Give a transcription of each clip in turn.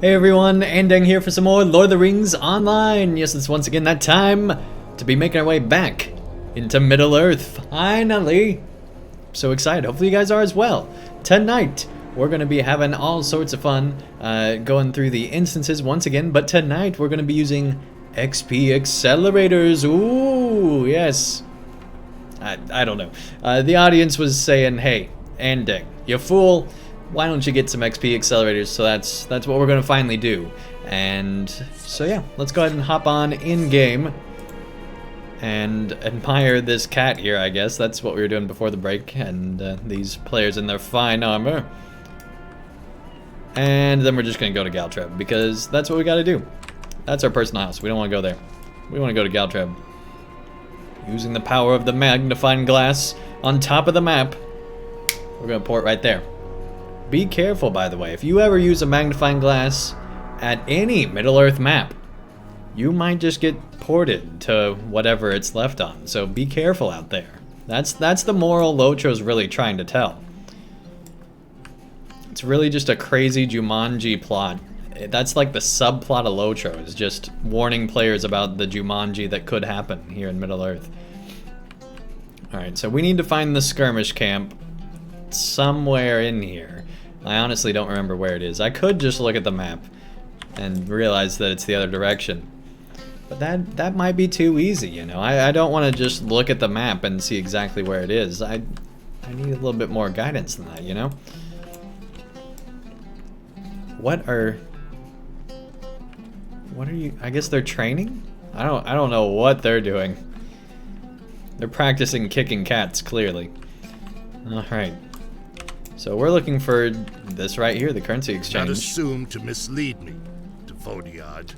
Hey everyone, Andang here for some more Lord of the Rings Online. Yes, it's once again that time to be making our way back into Middle-earth. Finally! So excited. Hopefully you guys are as well. Tonight, we're going to be having all sorts of fun going through the instances once again. But tonight, we're going to be using XP accelerators. Ooh, yes. I don't know. The audience was saying, hey, Andang, you fool. Why don't you get some XP accelerators? So that's what we're gonna finally do. And so yeah, let's go ahead and hop on in game and admire this cat here. I guess that's what we were doing before the break, and these players in their fine armor. And then we're just gonna go to Galtreb because that's what we gotta do. That's our personal house. We don't want to go there. We want to go to Galtreb. Using the power of the magnifying glass on top of the map, we're gonna pour it right there. Be careful, by the way. If you ever use a magnifying glass at any Middle-earth map, you might just get ported to whatever it's left on. So be careful out there. That's the moral LOTRO's really trying to tell. It's really just a crazy Jumanji plot. That's like the subplot of LOTRO, is just warning players about the Jumanji that could happen here in Middle-earth. Alright, so we need to find the skirmish camp somewhere in here. I honestly don't remember where it is. I could just look at the map and realize that it's the other direction. But that might be too easy, you know. I don't want to just look at the map and see exactly where it is. I need a little bit more guidance than that, you know? What are you? I guess they're training? I don't know what they're doing. They're practicing kicking cats, clearly. Alright. So we're looking for this right here, the currency exchange. Not assume to mislead me, Devodiad.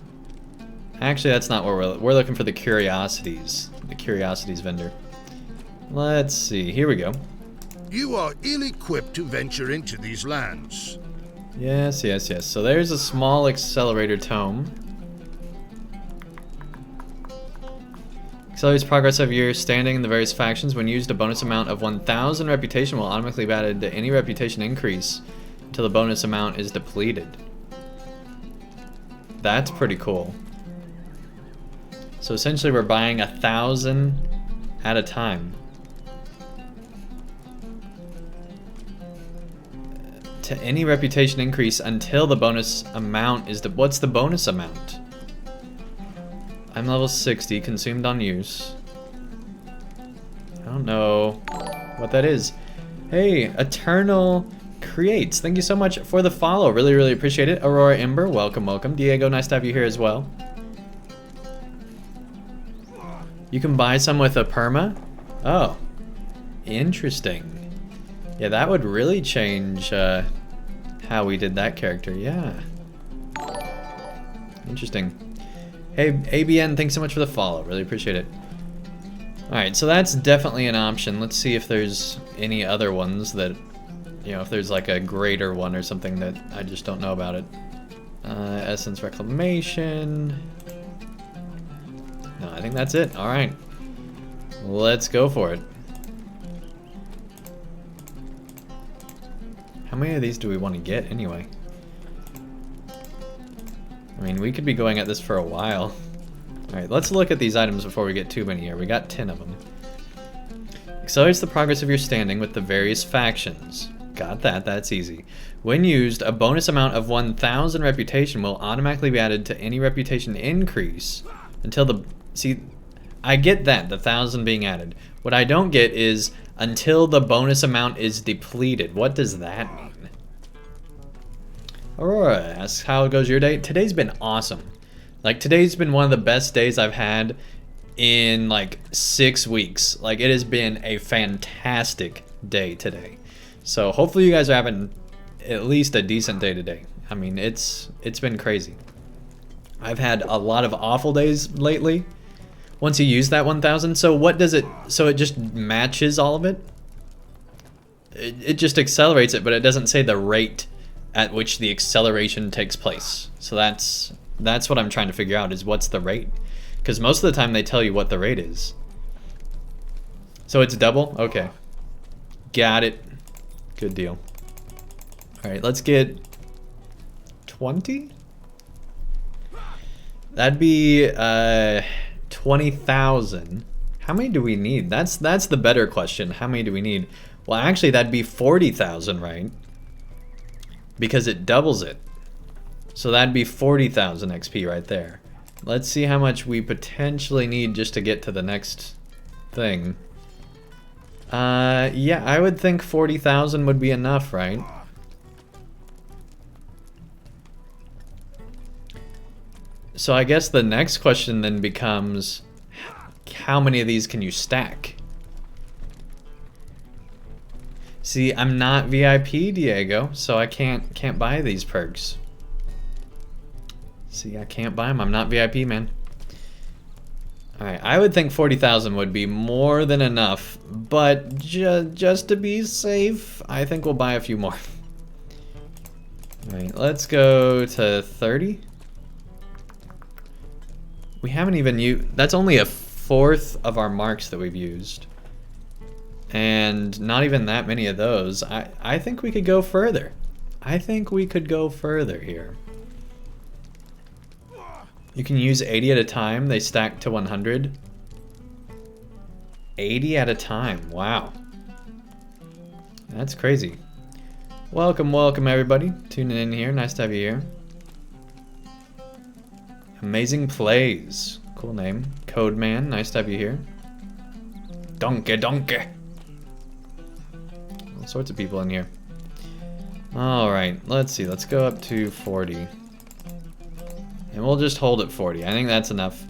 Actually, that's not where we're looking for the curiosities. The curiosities vendor. Let's see. Here we go. You are ill-equipped to venture into these lands. Yes, yes, yes. So there's a small accelerator tome. Accelerates progress of your standing in the various factions. When used, a bonus amount of 1,000 reputation will automatically be added to any reputation increase until the bonus amount is depleted. That's pretty cool. So essentially we're buying 1,000 at a time. To any reputation increase until the bonus amount is what's the bonus amount? I'm level 60, consumed on use. I don't know what that is. Hey, Eternal Creates. Thank you so much for the follow. Really, really appreciate it. Aurora Ember, welcome, welcome. Diego, nice to have you here as well. You can buy some with a perma? Oh, interesting. Yeah, that would really change how we did that character, yeah. Interesting. Hey, ABN, thanks so much for the follow. Really appreciate it. Alright, so that's definitely an option. Let's see if there's any other ones that, you know, if there's like a greater one or something that I just don't know about it. Essence Reclamation. No, I think that's it. Alright. Let's go for it. How many of these do we want to get anyway? I mean, we could be going at this for a while. Alright, let's look at these items before we get too many here. We got 10 of them. Accelerates the progress of your standing with the various factions. Got that, that's easy. When used, a bonus amount of 1,000 reputation will automatically be added to any reputation increase until the... See, I get that, the 1,000 being added. What I don't get is until the bonus amount is depleted. What does that mean? Aurora asks, how goes your day? Today's been awesome. Like, today's been one of the best days I've had in, like, 6 weeks. Like, it has been a fantastic day today. So, hopefully you guys are having at least a decent day today. I mean, it's been crazy. I've had a lot of awful days lately. Once you use that 1,000, so what does it... So it just matches all of it? It just accelerates it, but it doesn't say the rate at which the acceleration takes place. So that's what I'm trying to figure out, is what's the rate? Because most of the time they tell you what the rate is. So it's double? Okay. Got it. Good deal. Alright, let's get 20? That'd be 20,000. How many do we need? That's the better question. How many do we need? Well, actually, that'd be 40,000, right? Because it doubles it. So that'd be 40,000 XP right there. Let's see how much we potentially need just to get to the next thing. Yeah, I would think 40,000 would be enough, right? So I guess the next question then becomes, how many of these can you stack? See, I'm not VIP, Diego, so I can't buy these perks. See, I can't buy them. I'm not VIP, man. Alright, I would think 40,000 would be more than enough, but just to be safe, I think we'll buy a few more. Alright, let's go to 30. We haven't even used... That's only a fourth of our marks that we've used. And not even that many of those. I think we could go further. I think we could go further here. You can use 80 at a time. They stack to 100. 80 at a time. Wow. That's crazy. Welcome, welcome everybody. Tuning in here. Nice to have you here. Amazing Plays. Cool name. Code Man. Nice to have you here. Donkey, donkey. All sorts of people in here. Alright, let's see. Let's go up to 40. And we'll just hold at 40. I think that's enough.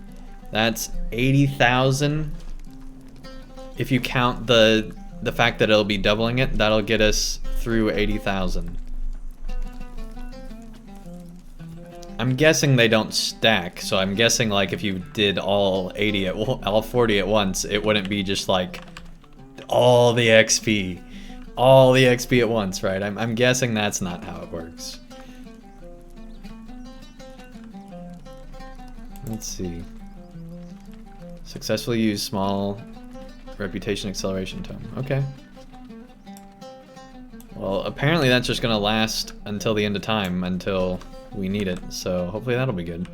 That's 80,000. If you count the fact that it'll be doubling it, that'll get us through 80,000. I'm guessing they don't stack, so I'm guessing like if you did all 40 at once, it wouldn't be just like all the XP at once, right? I'm guessing that's not how it works. Let's see. Successfully use small reputation acceleration tome. Okay. Well, apparently that's just gonna last until the end of time, until we need it, so hopefully that'll be good.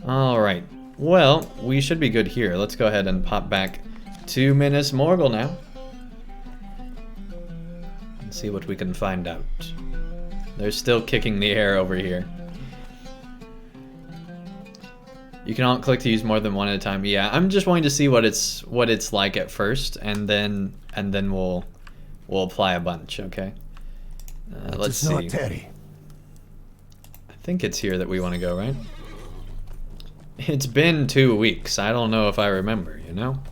Alright, well, we should be good here. Let's go ahead and pop back to Minas Morgul now. And see what we can find out. They're still kicking the air over here. You can alt click to use more than one at a time. Yeah, I'm just wanting to see what it's like at first, and then we'll apply a bunch, okay? Let's see. I think it's here that we want to go, right? It's been 2 weeks. I don't know if I remember, you know?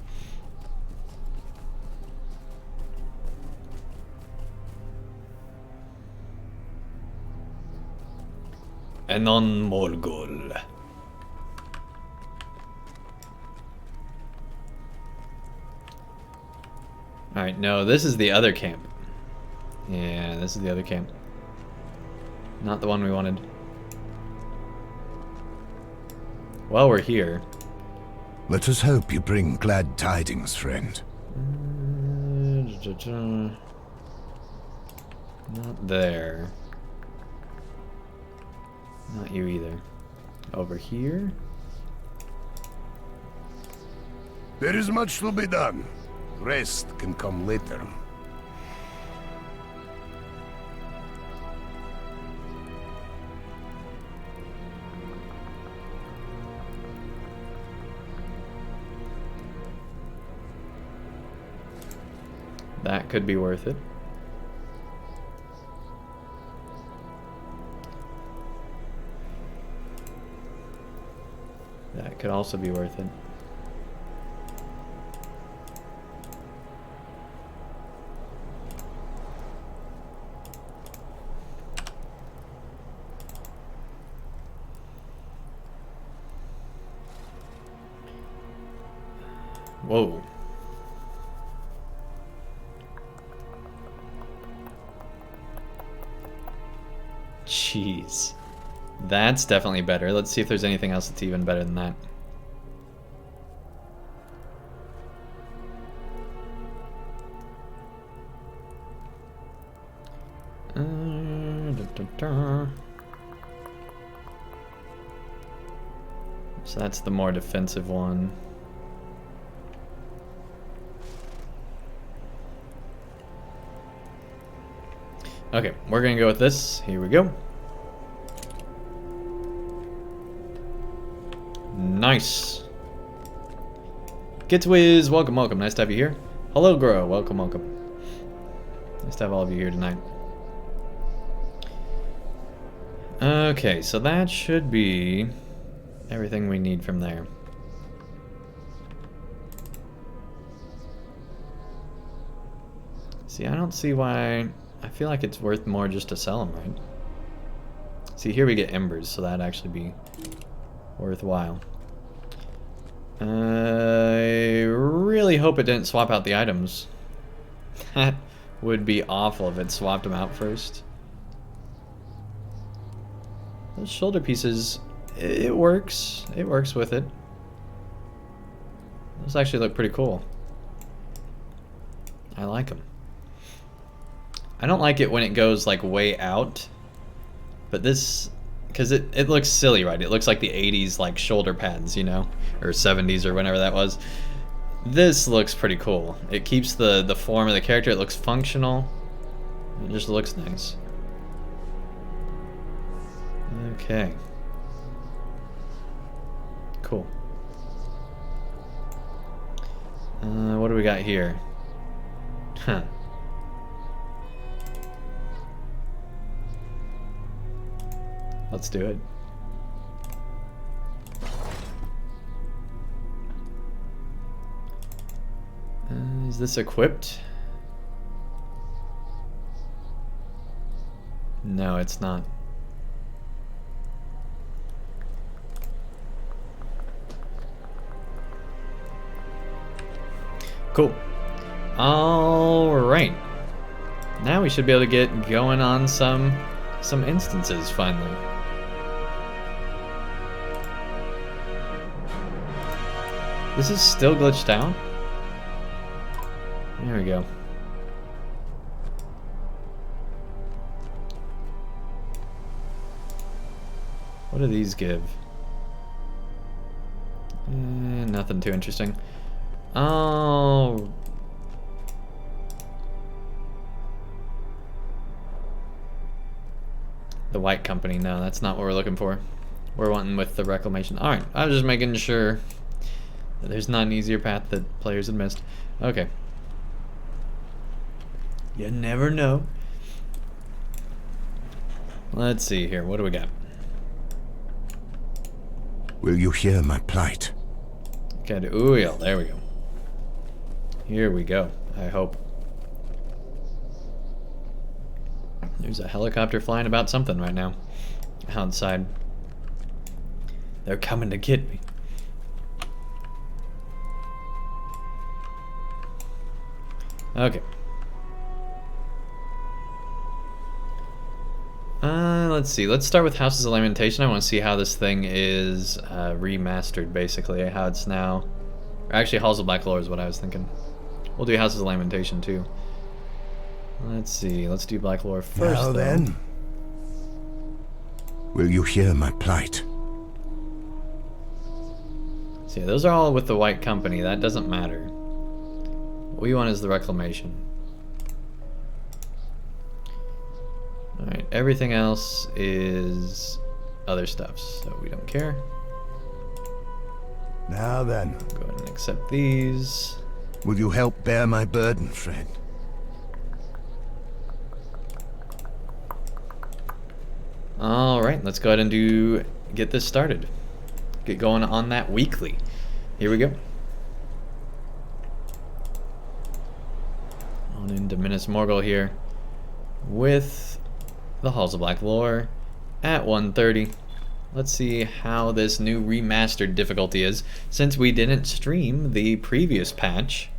Andang Morgul. Alright, no, this is the other camp. Yeah, this is the other camp. Not the one we wanted. Well, we're here. Let us hope you bring glad tidings, friend. Not there. Not you either. Over here? There is much to be done. Rest can come later. That could be worth it. That could also be worth it. Whoa. Jeez. That's definitely better. Let's see if there's anything else that's even better than that. So that's the more defensive one. Okay, we're gonna go with this. Here we go. Nice. Gitwiz, welcome, welcome. Nice to have you here. Hello, Grow. Welcome, welcome. Nice to have all of you here tonight. Okay, so that should be everything we need from there. See, I don't see why. I feel like it's worth more just to sell them, right? See, here we get embers, so that'd actually be worthwhile. I really hope it didn't swap out the items. That would be awful if it swapped them out first. Those shoulder pieces, it works. It works with it. Those actually look pretty cool. I like them. I don't like it when it goes like way out. But this, because it looks silly, right? It looks like the 80s like shoulder pads, you know? Or 70s or whenever that was. This looks pretty cool. It keeps the form of the character. It looks functional. It just looks nice. Okay. Cool. What do we got here? Huh. Let's do it. Is this equipped? No, it's not. Cool. All right. Now we should be able to get going on some instances finally. This is still glitched out? There we go. What do these give? Nothing too interesting. Oh. The white company, no, that's not what we're looking for. We're wanting with the reclamation. Alright, I was just making sure that there's not an easier path that players had missed. Okay. You never know. Let's see here, what do we got? Will you hear my plight? Good. Ooh, yeah, there we go. Here we go, I hope. There's a helicopter flying about something right now. Outside. They're coming to get me. Okay. Let's see. Let's start with Houses of Lamentation. I want to see how this thing is remastered, basically. How it's now... Or actually, Halls of Black Lore is what I was thinking. We'll do Houses of Lamentation, too. Let's see. Let's do Black Lore first, Now then. Will you hear my plight? See, those are all with the white company. That doesn't matter. What we want is the reclamation. Alright, everything else is other stuff, so we don't care. Now then. Go ahead and accept these. Will you help bear my burden, friend? Alright, let's go ahead and get this started. Get going on that weekly. Here we go. On into Minas Morgul here with the Halls of Black Lore at 130. Let's see how this new remastered difficulty is, since we didn't stream the previous patch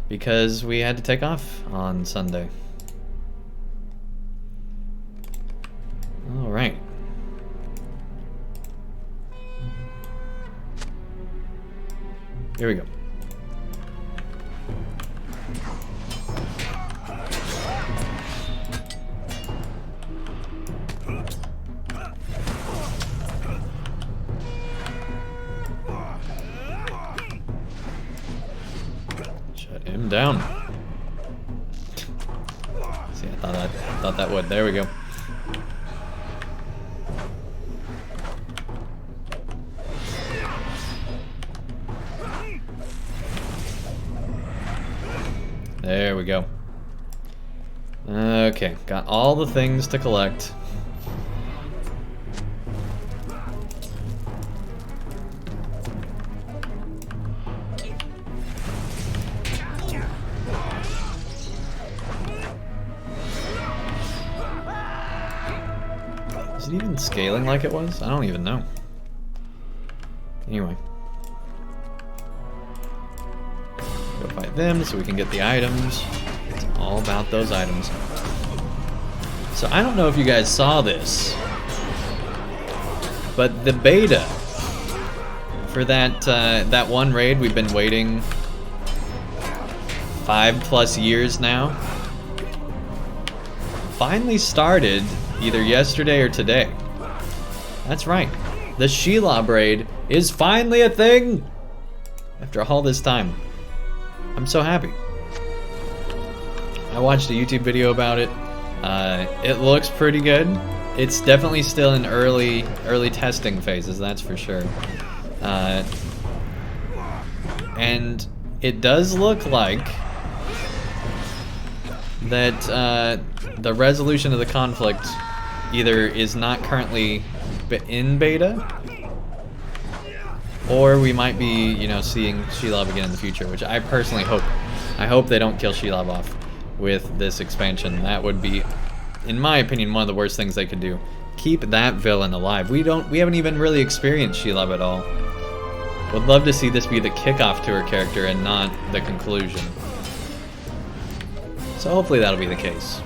because we had to take off on Sunday. Alright. Here we go. Getting down. See, I thought that would. There we go. There we go. Okay, got all the things to collect. Is it even scaling like it was? I don't even know. Anyway. Go fight them so we can get the items. It's all about those items. So I don't know if you guys saw this, but the beta for that one raid we've been waiting 5+ years now finally started either yesterday or today. That's right. The Shelob raid is finally a thing after all this time. I'm so happy. I watched a YouTube video about it. It looks pretty good. It's definitely still in early testing phases, that's for sure. And it does look like that the resolution of the conflict either is not currently in beta, or we might be, you know, seeing Shelob again in the future, which I personally hope. I hope they don't kill Shelob off with this expansion. That would be, in my opinion, one of the worst things they could do. Keep that villain alive. We haven't even really experienced Shelob at all. Would love to see this be the kickoff to her character and not the conclusion. So hopefully that'll be the case.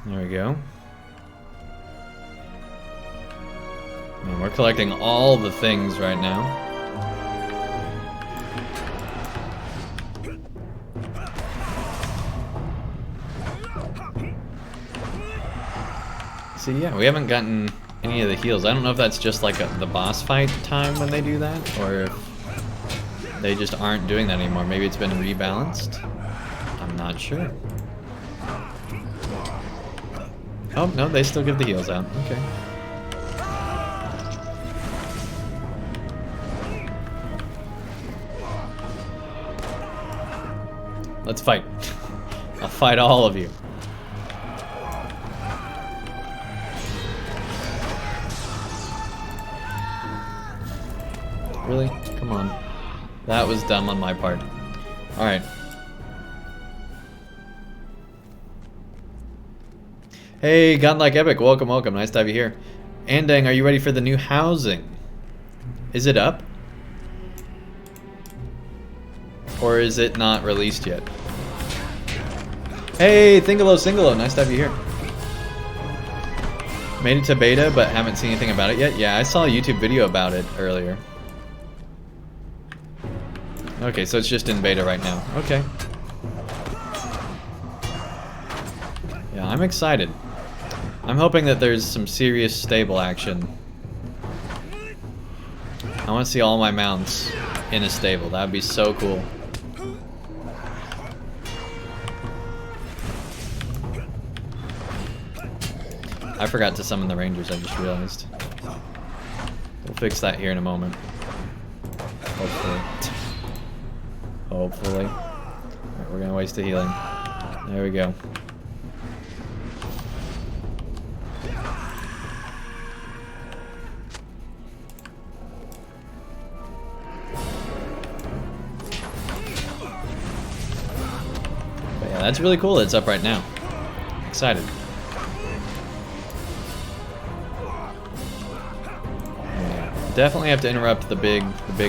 There we go. And we're collecting all the things right now. See, yeah, we haven't gotten any of the heals. I don't know if that's just like the boss fight time when they do that, or if they just aren't doing that anymore. Maybe it's been rebalanced. I'm not sure. Oh, no, they still give the heals out. Okay. Let's fight. I'll fight all of you. Really? Come on. That was dumb on my part. Alright. Hey, Godlike Epic, welcome, welcome. Nice to have you here. Andang, are you ready for the new housing? Is it up? Or is it not released yet? Hey, Thingalo Singalo, nice to have you here. Made it to beta, but haven't seen anything about it yet. Yeah, I saw a YouTube video about it earlier. Okay, so it's just in beta right now. Okay. Yeah, I'm excited. I'm hoping that there's some serious stable action. I want to see all my mounts in a stable. That would be so cool. I forgot to summon the rangers, I just realized. We'll fix that here in a moment. Hopefully. Hopefully. Right, we're gonna waste a healing. There we go. But yeah, that's really cool that it's up right now. Excited. Yeah, definitely have to interrupt the big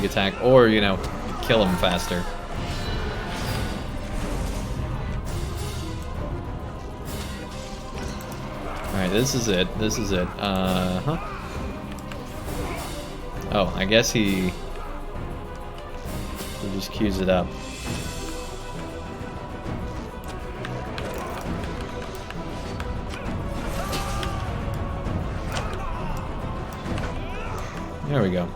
attack, or, you know, kill him faster. Alright, this is it. This is it. Huh? Oh, I guess he just queues it up. There we go.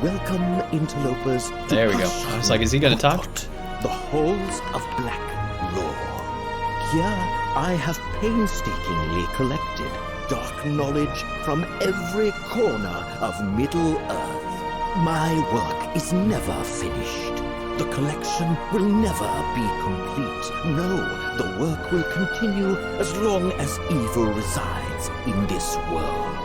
Welcome, interlopers. There we go. I was like, is he gonna talk? The halls of black lore. Here I have painstakingly collected dark knowledge from every corner of Middle Earth. My work is never finished. The collection will never be complete. No, the work will continue as long as evil resides in this world.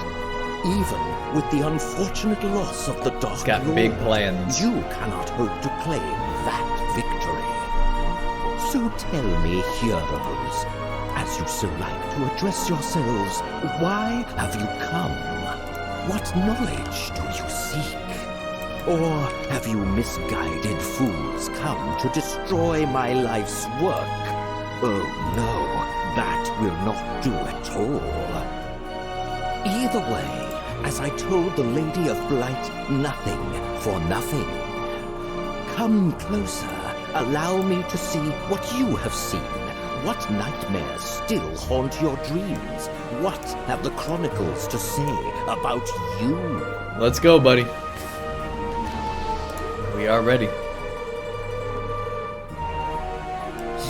Even with the unfortunate loss of the Dark He's got Lord, big plans. you cannot hope to claim that victory. So tell me, heroes, as you so like to address yourselves, why have you come? What knowledge do you seek? Or have you misguided fools come to destroy my life's work? Oh no, that will not do at all. Either way, as I told the Lady of Blight, nothing for nothing. Come closer, allow me to see what you have seen. What nightmares still haunt your dreams? What have the chronicles to say about you? Let's go, buddy. We are ready.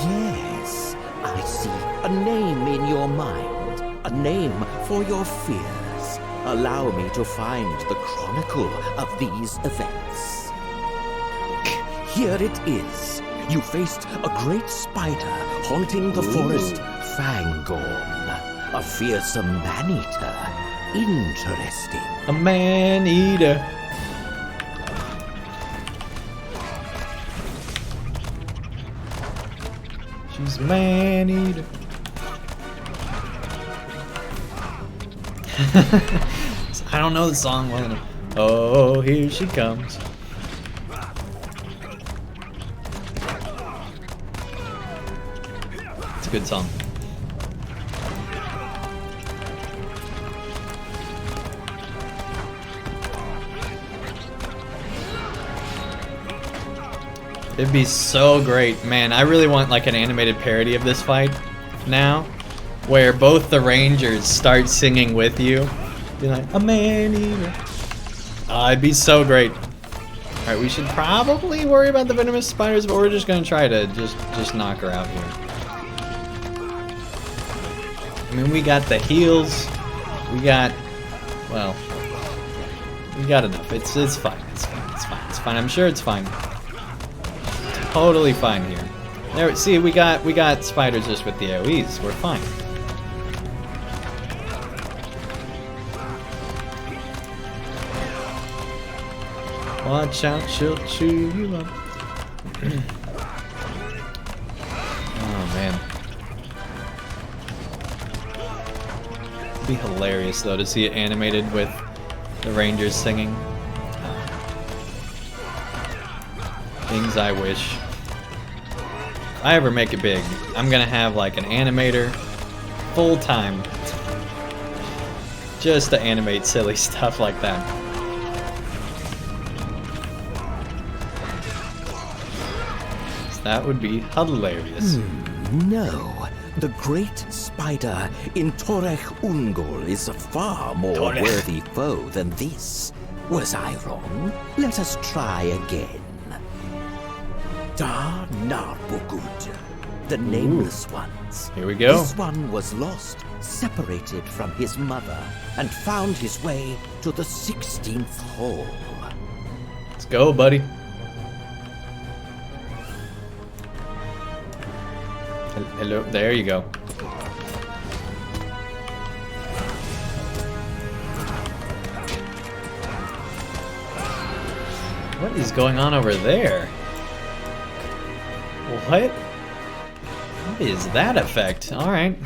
Yes, I see a name in your mind, a name for your fears. Allow me to find the chronicle of these events. Here it is. You faced a great spider haunting the forest Fangorn. A fearsome man-eater. Interesting. A man-eater. She's a man-eater. I don't know the song well enough. Oh, here she comes. It's a good song. It'd be so great, man. I really want like an animated parody of this fight now, where both the Rangers start singing with you. Be like, a man-eater. It'd be so great. Alright, we should probably worry about the venomous spiders, but we're just gonna try to just knock her out here. I mean, we got the heals. We got, well, we got enough. It's fine. It's fine. It's fine. It's fine. I'm sure it's fine. Totally fine here. There, see, we got spiders just with the AoEs. We're fine. Watch out, she'll chew you up. Oh man. It'd be hilarious though to see it animated with the Rangers singing. Things I wish. If I ever make it big, I'm gonna have like an animator full time just to animate silly stuff like that. That would be hilarious. No, the great spider in Torech Ungol is a far more worthy foe than this. Was I wrong? Let us try again. Dar Narbogud, the nameless ones. Here we go. This one was lost, separated from his mother, and found his way to the 16th hall. Let's go, buddy. Hello, there you go. What is going on over there? What? What is that effect? Alright.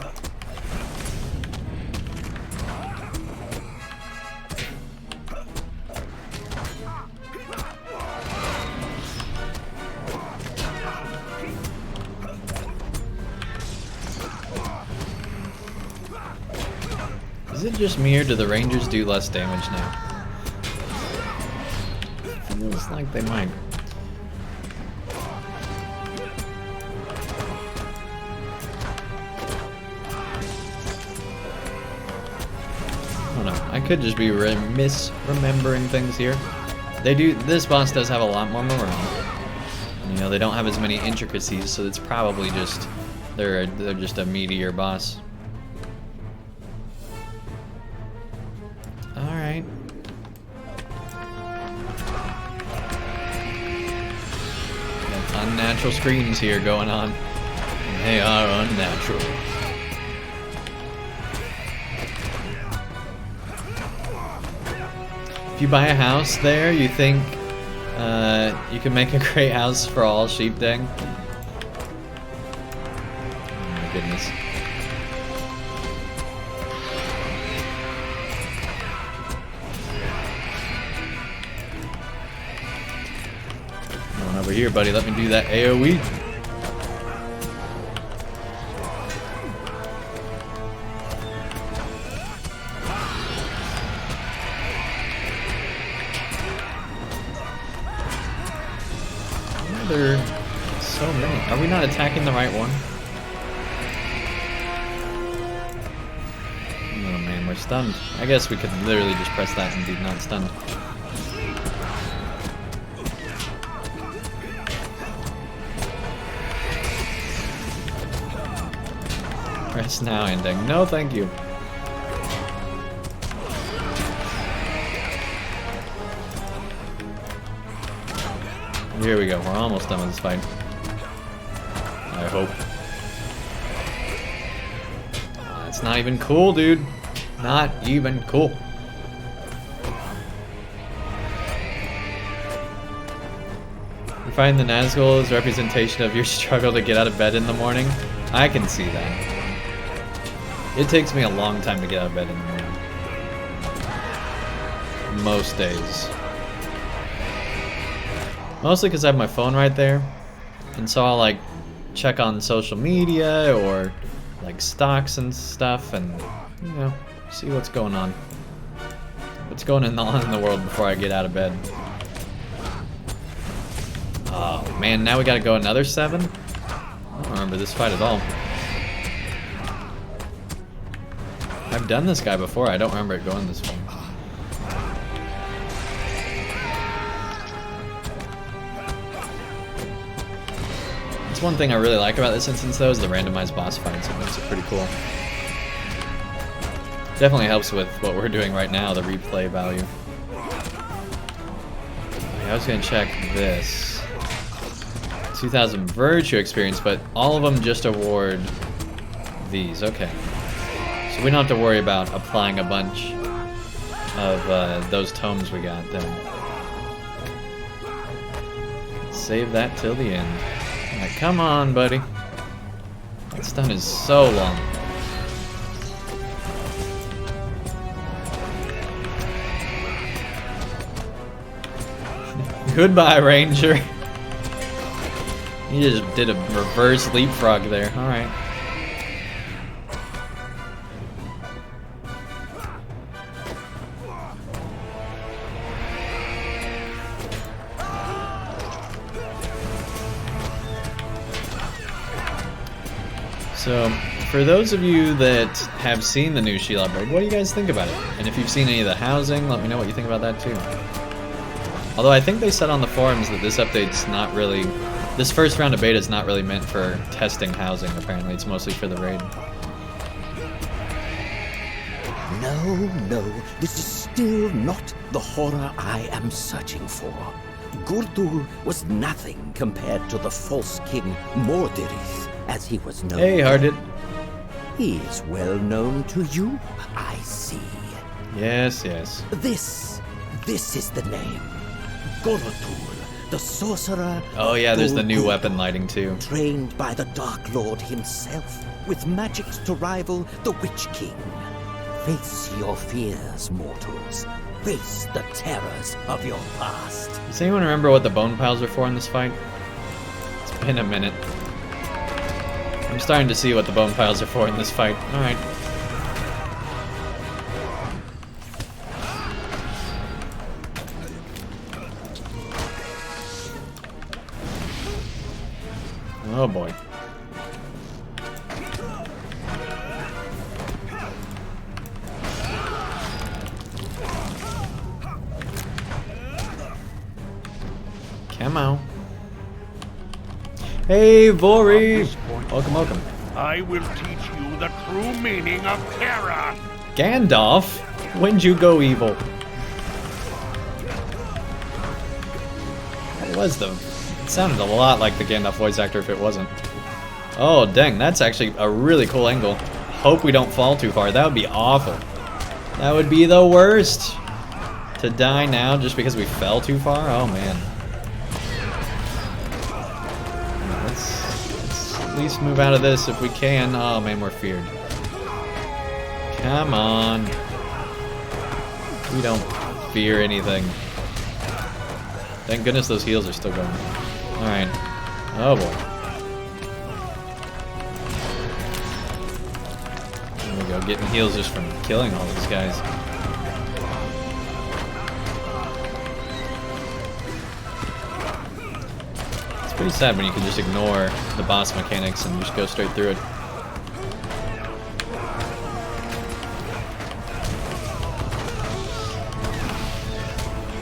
Is it just me or do the Rangers do less damage now? Feels like they might. could just be misremembering things here. This boss does have a lot more morale. You know, they don't have as many intricacies, so it's probably just, they're just a meatier boss. Alright. Unnatural screams here going on. And they are unnatural. If you buy a house there, you think you can make a great house for all sheep dang? Oh my goodness. Come on over here, buddy. Let me do that AoE. So many. Are we not attacking the right one? Oh man, we're stunned. I guess we could literally just press that and be not stunned. Press now, Andang. No, thank you. Here we go. We're almost done with this fight. I hope. It's not even cool, dude. Not even cool. You find the Nazgul is a representation of your struggle to get out of bed in the morning? I can see that. It takes me a long time to get out of bed in the morning. Most days. Mostly because I have my phone right there, and so I'll like check on social media or like stocks and stuff, and you know, see what's going on. What's going on in the world before I get out of bed. Oh man, now we gotta go another 7? I don't remember this fight at all. I've done this guy before, I don't remember it going this way. One thing I really like about this instance though is the randomized boss fights. It makes it pretty cool. Definitely helps with what we're doing right now, the replay value. I was gonna check this. 2000 virtue experience, but all of them just award these. Okay. So we don't have to worry about applying a bunch of those tomes we got then. Save that till the end. Right, come on, buddy. That stun is so long. Goodbye, Ranger. You just did a reverse leapfrog there. Alright. So, for those of you that have seen the new Shelob raid, what do you guys think about it? And if you've seen any of the housing, let me know what you think about that too. Although I think they said on the forums that this update's not really... This first round of beta is not really meant for testing housing, apparently. It's mostly for the raid. No, this is still not the horror I am searching for. Gurdul was nothing compared to the false king Mordor, as he was known. Hey, Hearted. He is well known to you, I see. Yes, yes. This is the name. Gorotul, the sorcerer. Oh yeah, there's the new weapon lighting too. Trained by the Dark Lord himself, with magics to rival the Witch King. Face your fears, mortals. Face the terrors of your past. Does anyone remember what the bone piles are for in this fight? It's been a minute. I'm starting to see what the bone piles are for in this fight. Alright. Oh boy. Come on. Hey, Vori! Welcome, welcome. I will teach you the true meaning of terror. Gandalf? When'd you go evil? What was the... It sounded a lot like the Gandalf voice actor if it wasn't. Oh, dang, that's actually a really cool angle. Hope we don't fall too far. That would be awful. That would be the worst. To die now just because we fell too far? Oh, man. Let's at least move out of this if we can. Oh, man, we're feared. Come on. We don't fear anything. Thank goodness those heals are still going. Alright. Oh, boy. There we go, getting heals just from killing all these guys. It's pretty sad when you can just ignore the boss mechanics and just go straight through it.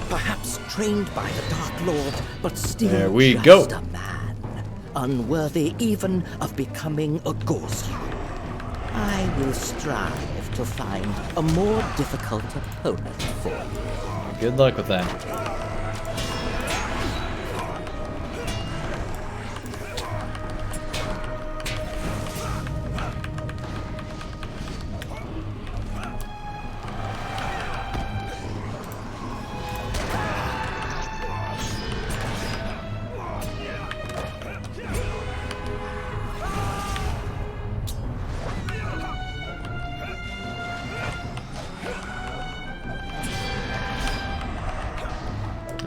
Perhaps trained by the Dark Lord, but still there we just go. a man, unworthy even of becoming a Gorsu. I will strive to find a more difficult opponent for you. Good luck with that.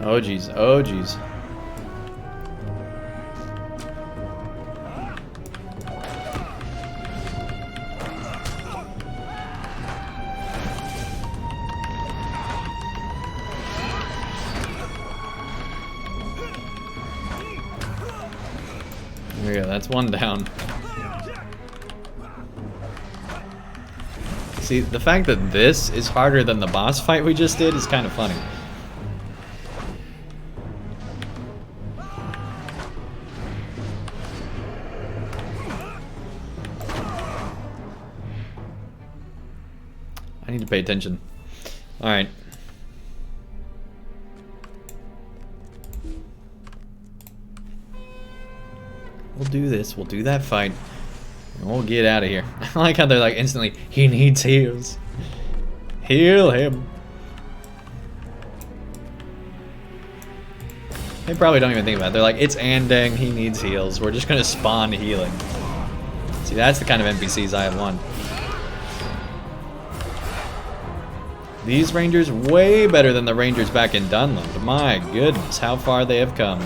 Oh jeez, oh jeez. There we go, that's one down. See, the fact that this is harder than the boss fight we just did is kind of funny. I need to pay attention. Alright. We'll do this. We'll do that fight. And we'll get out of here. I like how they're like instantly, he needs heals. Heal him. They probably don't even think about it. They're like, it's Andang, he needs heals. We're just gonna spawn healing. See, that's the kind of NPCs I want. These rangers way better than the rangers back in Dunland. My goodness, how far they have come.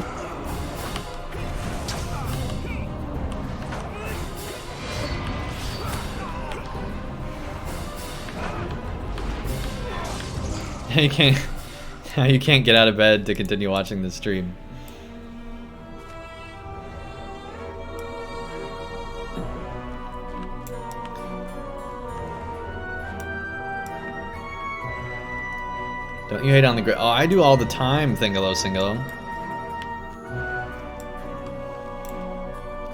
You can't get out of bed to continue watching this stream. Don't you hate on the grid? Oh, I do all the time, Thingalo Singalo.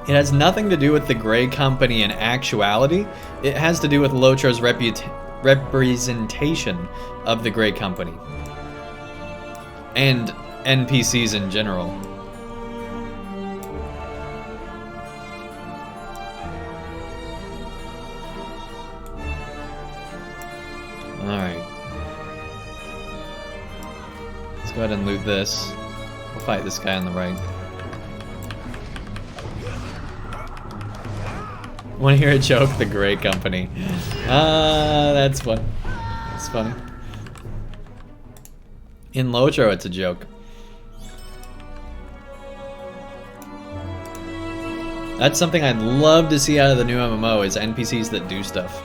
It has nothing to do with the Grey Company in actuality. It has to do with LOTRO's representation of the Grey Company. And NPCs in general. Alright. Let's go ahead and loot this. We'll fight this guy on the right. Want to hear a joke? The Grey Company. That's fun. That's funny. In LOTRO, it's a joke. That's something I'd love to see out of the new MMO, is NPCs that do stuff.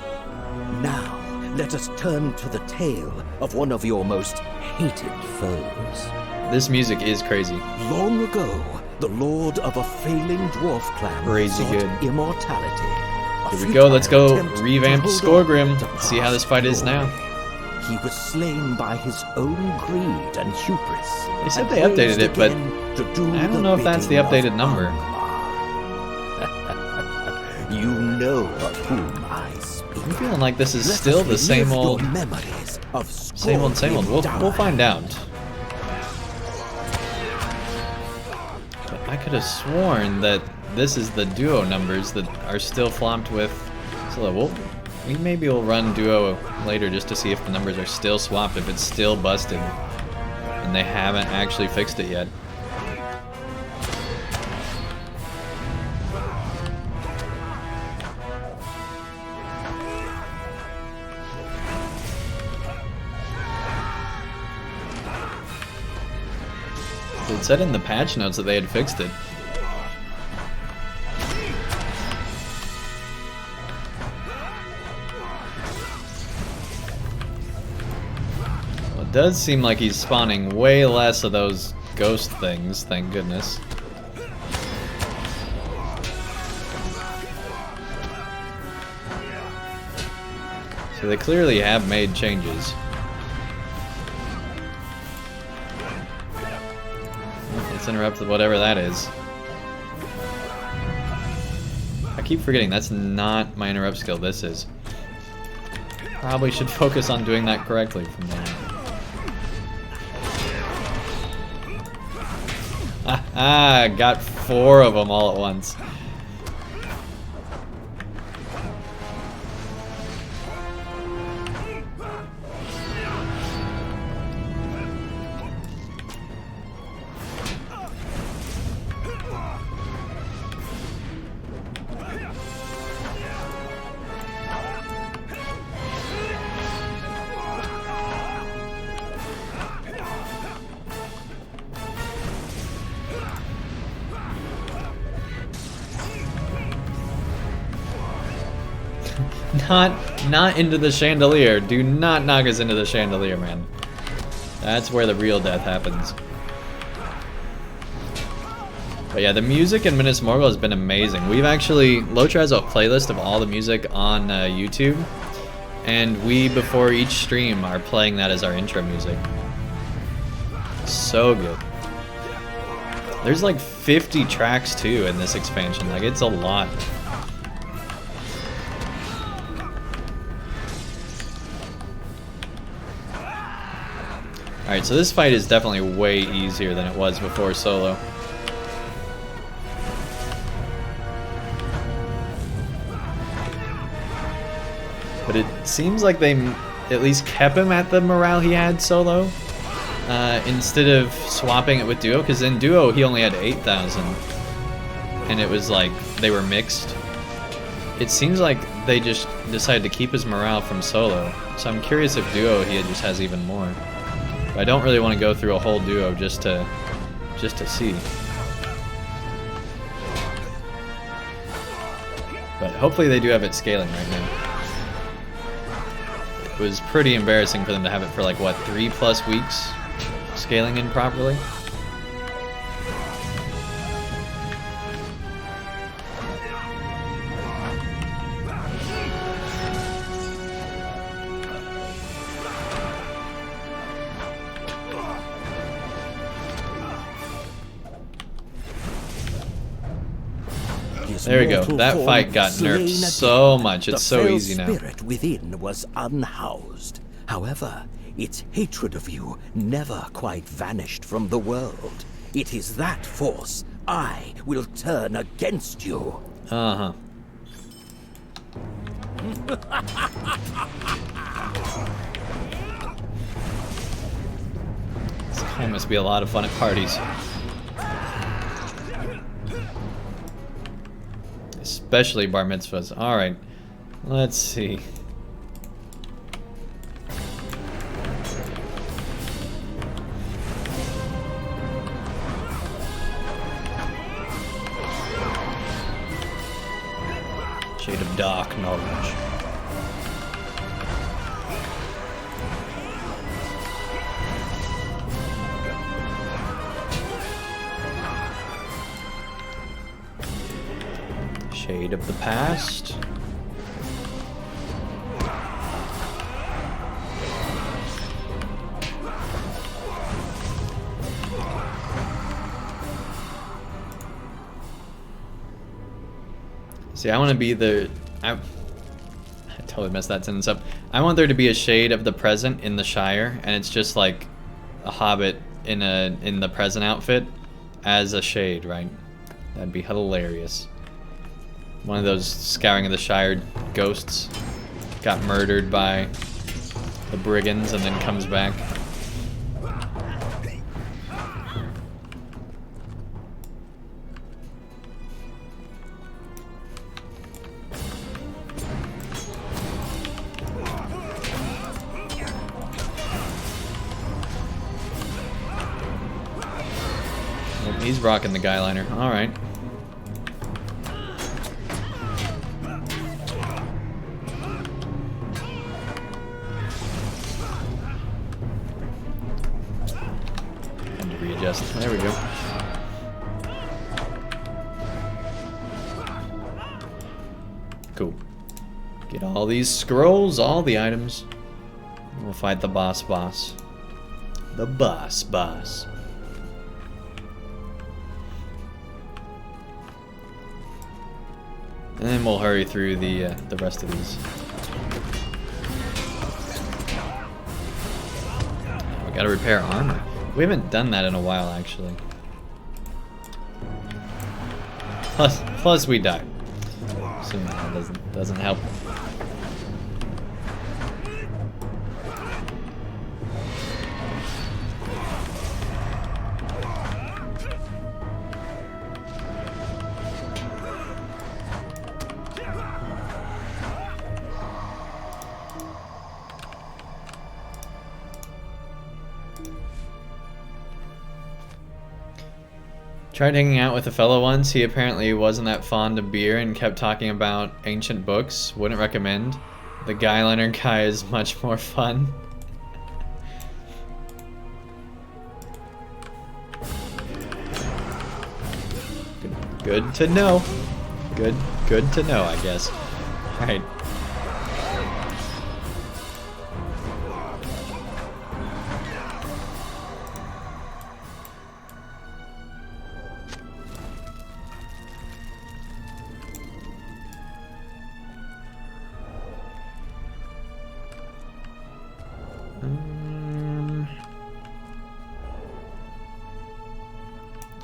Now, let us turn to the tale of one of your most hated foes. This music is crazy. Long ago, the lord of a failing dwarf clan Crazy sought good. immortality. Here we go, let's go revamp Skorgrim. See how this fight is now. he was slain by his own greed and hubris. They said and they updated raised it, but again to do I don't know if that's the bidding updated of number. Angmar. You know of whom I speak. I'm feeling like this is Let still us the same relive old, your memories of same old, same old. Scorpion We'll find Tower. out. But I could have sworn that this is the duo numbers that are still flopped with. So maybe we'll run duo later just to see if the numbers are still swapped, if it's still busted, and they haven't actually fixed it yet. It said in the patch notes that they had fixed it. Well, it does seem like he's spawning way less of those ghost things, thank goodness. So they clearly have made changes. Let's interrupt with whatever that is. I keep forgetting that's not my interrupt skill, this is. Probably should focus on doing that correctly from now on. Ah, got 4 of them all at once. Not into the chandelier. Do not knock us into the chandelier, man. That's where the real death happens. But yeah, the music in Minas Morgul has been amazing. We've actually, LOTRO has a playlist of all the music on YouTube, and we, before each stream, are playing that as our intro music. So good. There's like 50 tracks too in this expansion. Like, it's a lot. Alright, so this fight is definitely way easier than it was before solo. But it seems like they at least kept him at the morale he had solo, instead of swapping it with duo, because in duo he only had 8,000, and it was like they were mixed. It seems like they just decided to keep his morale from solo, so I'm curious if duo he just has even more. I don't really want to go through a whole duo just to see. But hopefully they do have it scaling right now. It was pretty embarrassing for them to have it for like, what, 3+ weeks scaling in properly? There we go. That fight got nerfed so much. It's so easy now. The spirit within was unhoused. However, its hatred of you never quite vanished from the world. It is that force I will turn against you. Uh-huh. This guy must be a lot of fun at parties. Especially bar mitzvahs. Alright, let's see. Shade of dark knowledge. Shade of the past. See, I want to be the... I totally messed that sentence up. I want there to be a shade of the present in the Shire, and it's just like a hobbit in the present outfit as a shade, right? That'd be hilarious. One of those Scouring of the Shire ghosts got murdered by the brigands and then comes back. He's rocking the guy liner. All right. Time to readjust. There we go. Cool. Get all these scrolls, all the items. We'll fight the boss. The boss. And then we'll hurry through the rest of these. We gotta repair armor. We haven't done that in a while, actually. Plus we died. So that doesn't help. Tried hanging out with a fellow once. He apparently wasn't that fond of beer and kept talking about ancient books. Wouldn't recommend. The guyliner guy is much more fun. Good to know. Good to know, I guess. Alright.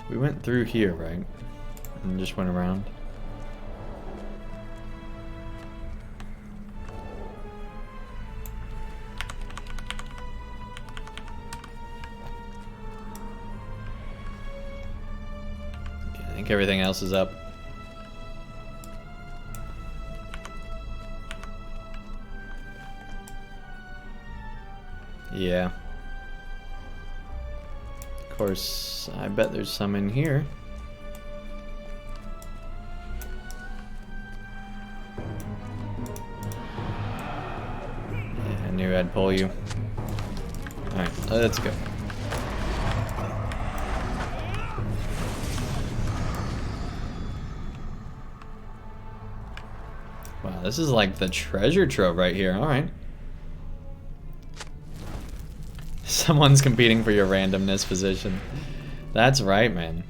We went through here, right? And just went around. Yeah, I think everything else is up. Yeah. Of course, I bet there's some in here. Yeah, I knew I'd pull you. Alright, let's go. Wow, this is like the treasure trove right here. Alright. Someone's competing for your randomness position. That's right, man.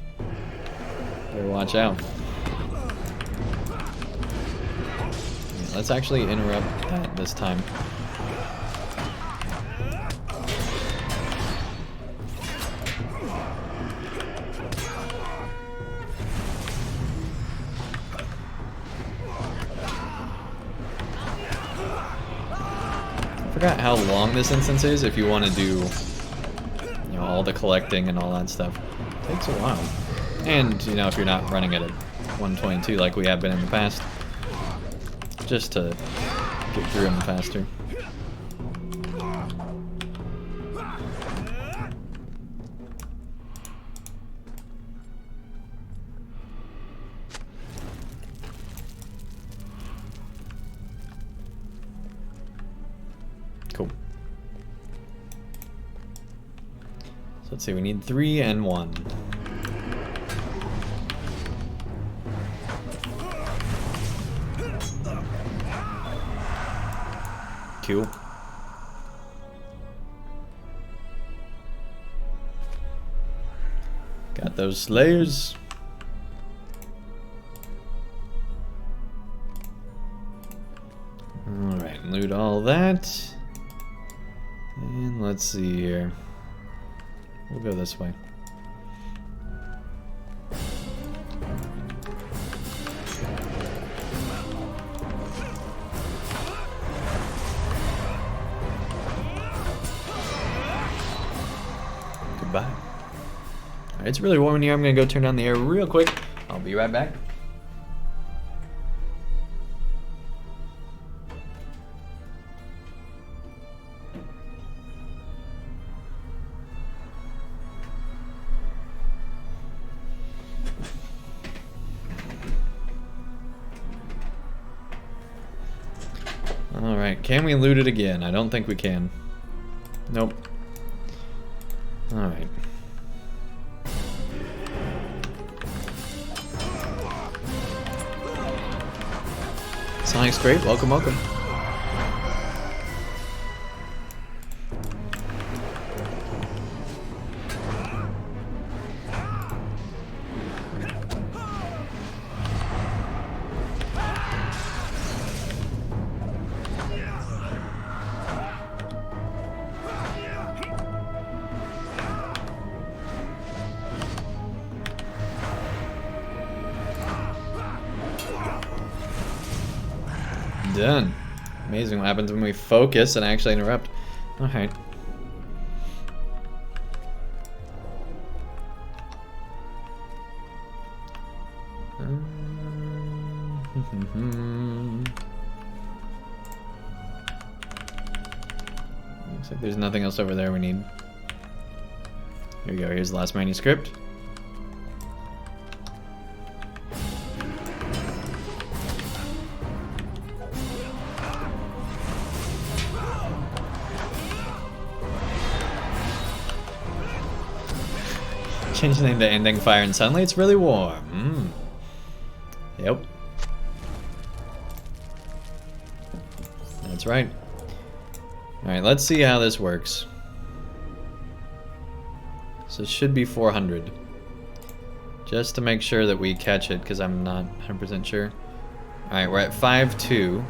Better watch out. Yeah, let's actually interrupt that this time. I forgot how long this instance is if you want to do, you know, all the collecting and all that stuff. It takes a while. And, you know, if you're not running it at 122 like we have been in the past, just to get through them faster. Cool. So let's see, we need 3 and 1. Cool. Got those slayers. that. And let's see here. We'll go this way. Goodbye. Alright, it's really warm in here. I'm gonna go turn down the air real quick. I'll be right back. Alright, can we loot it again? I don't think we can. Nope. Alright. Sonic's great. Welcome, welcome. Done. Amazing what happens when we focus and actually interrupt. Alright. Looks like there's nothing else over there we need. Here we go, here's the last manuscript. Change the name to Andang Fire and suddenly it's really warm. Yep. That's right. Alright, let's see how this works. So it should be 400. Just to make sure that we catch it, because I'm not 100% sure. Alright, we're at 5.2.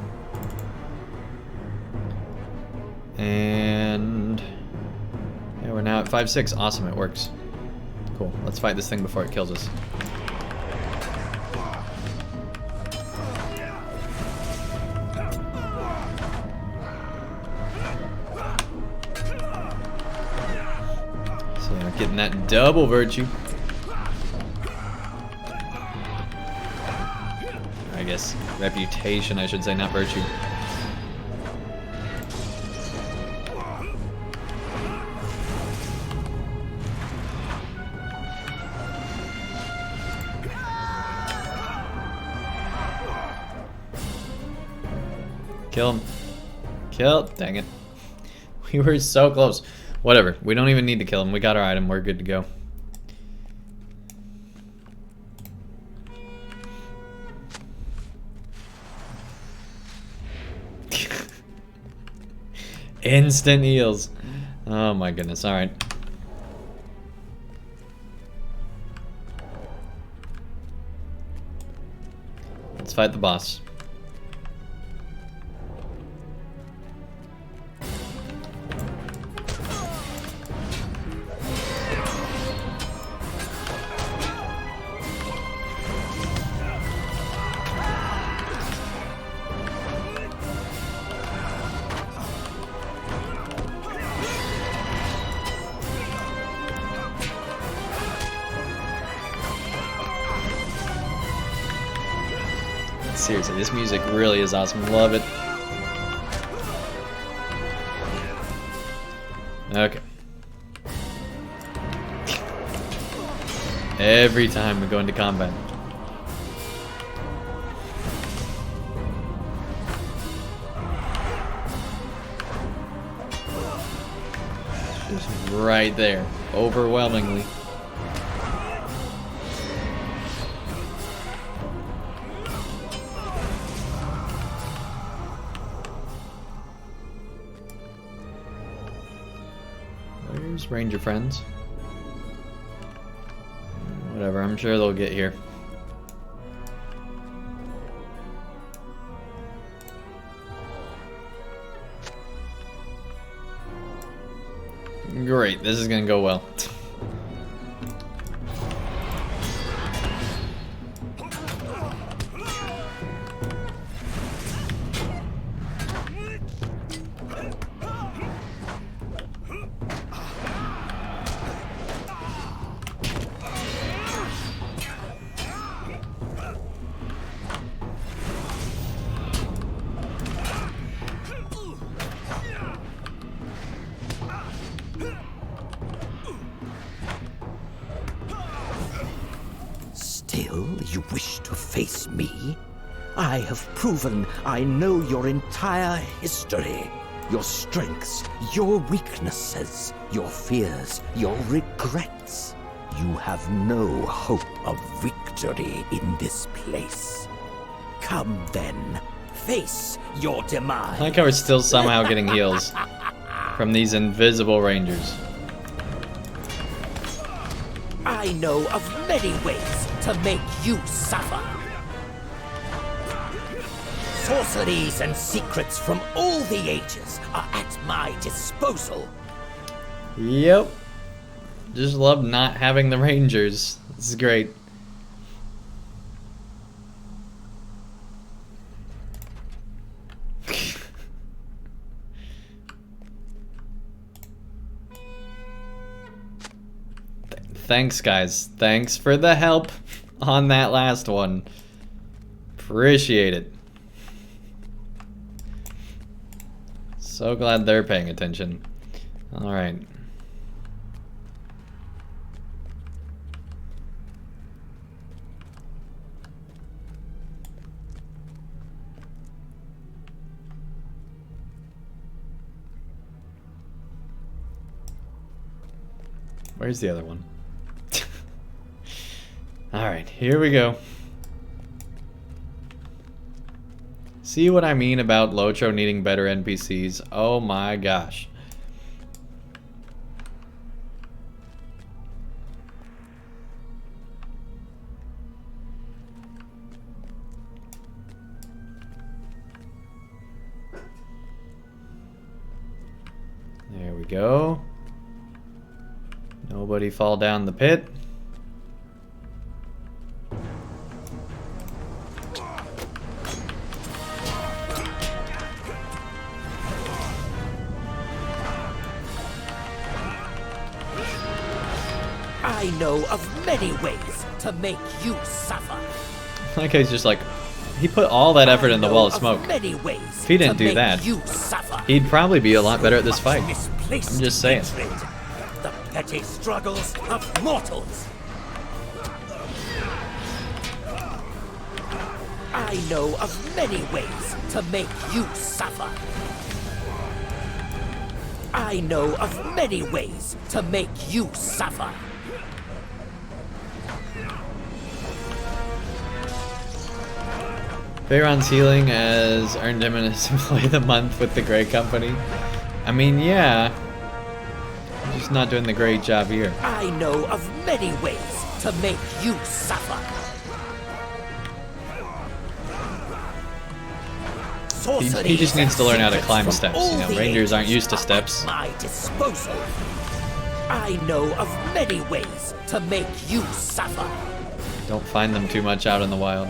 And yeah, we're now at 5.6. Awesome, it works. Cool. Let's fight this thing before it kills us. So getting that double virtue. I guess reputation, I should say, not virtue. Kill him. Kill. Dang it. We were so close. Whatever. We don't even need to kill him. We got our item. We're good to go. Instant heals. Oh my goodness. Alright. Let's fight the boss. Seriously, this music really is awesome. Love it. Okay. Every time we go into combat. Just right there. Overwhelmingly. Where's Ranger friends? Whatever, I'm sure they'll get here. Great, this is gonna go well. Still, you wish to face me? I have proven I know your entire history. Your strengths, your weaknesses, your fears, your regrets. You have no hope of victory in this place. Come then, face your demise. I like how we're still somehow getting heals from these invisible rangers. I know of many ways to make you suffer. Sorceries and secrets from all the ages are at my disposal. Yep. Just love not having the rangers. This is great. Thanks, guys. Thanks for the help on that last one. Appreciate it. So glad they're paying attention. Alright. Where's the other one? Alright, here we go. See what I mean about LOTRO needing better NPCs? Oh my gosh. There we go. Nobody fall down the pit. I know of many ways to make you suffer. Like he's just like, he put all that effort in the wall of smoke. Many ways If he didn't do that, he'd probably be a lot better at this fight. I'm just saying. The petty struggles of mortals. I know of many ways to make you suffer. I know of many ways to make you suffer. Bayron's healing has earned him an Employee of the Month with the Grey Company. I mean, yeah. He's just not doing the great job here. I know of many ways to make you suffer. He just needs to learn how to climb steps. You know, rangers aren't used to steps. My disposal. I know of many ways to make you suffer. Don't find them too much out in the wild.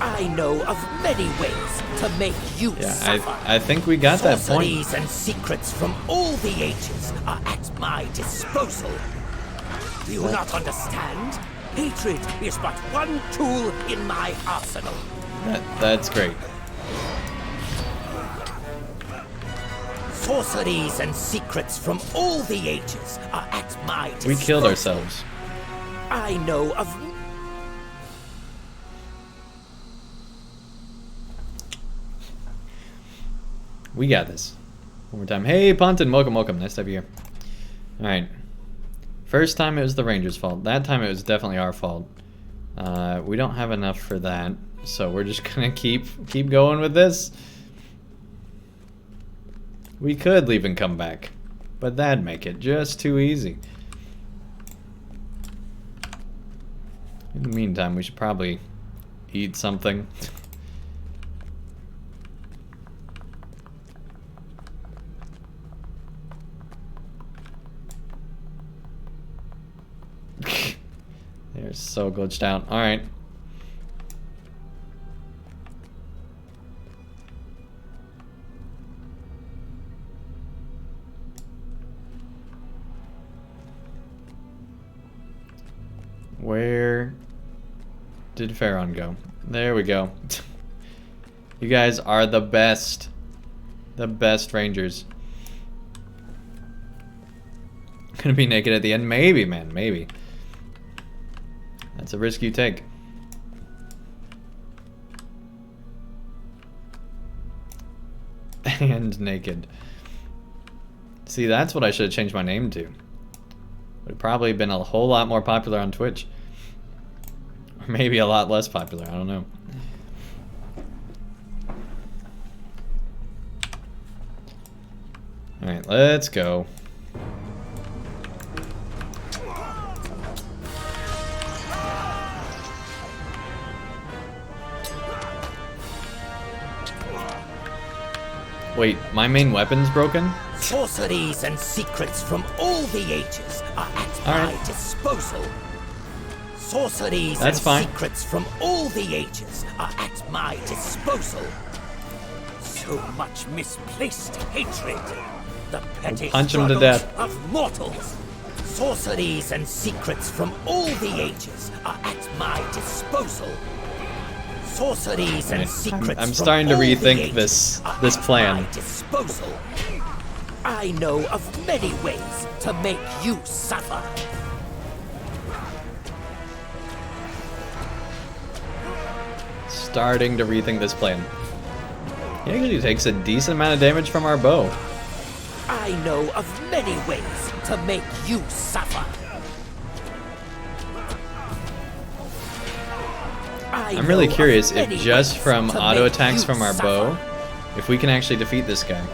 I know of many ways to make you suffer. I think we got that point. Sorceries and secrets from all the ages are at my disposal. Do you not understand? Hatred is but one tool in my arsenal. That's great. Sorceries and secrets from all the ages are at my disposal. We killed ourselves. I know of... We got this. One more time. Hey, Ponton, welcome, welcome. Nice to have you here. Alright. First time it was the Rangers' fault. That time it was definitely our fault. We don't have enough for that. So we're just gonna keep going with this. We could leave and come back, but that'd make it just too easy. In the meantime, we should probably eat something. They're so glitched out. Alright. Where did Pharaon go? There we go. You guys are the best. The best rangers. Gonna be naked at the end? Maybe, man. Maybe. That's a risk you take. And naked. See, that's what I should have changed my name to. Would have probably been a whole lot more popular on Twitch. Or maybe a lot less popular, I don't know. Alright, let's go. Wait, my main weapon's broken? Sorceries and secrets from all the ages are at my disposal. Sorceries That's and fine. secrets from all the ages are at my disposal. So much misplaced hatred. The petty punch him to struggles death. of mortals. Sorceries and secrets from all the ages are at my disposal. Sorceries and secrets I'm from starting to all the rethink ages are this at plan. my disposal. I know of many ways to make you suffer. Starting to rethink this plan. He actually takes a decent amount of damage from our bow. I know of many ways to make you suffer. I'm really curious if just from auto attacks from our bow, if we can actually defeat this guy.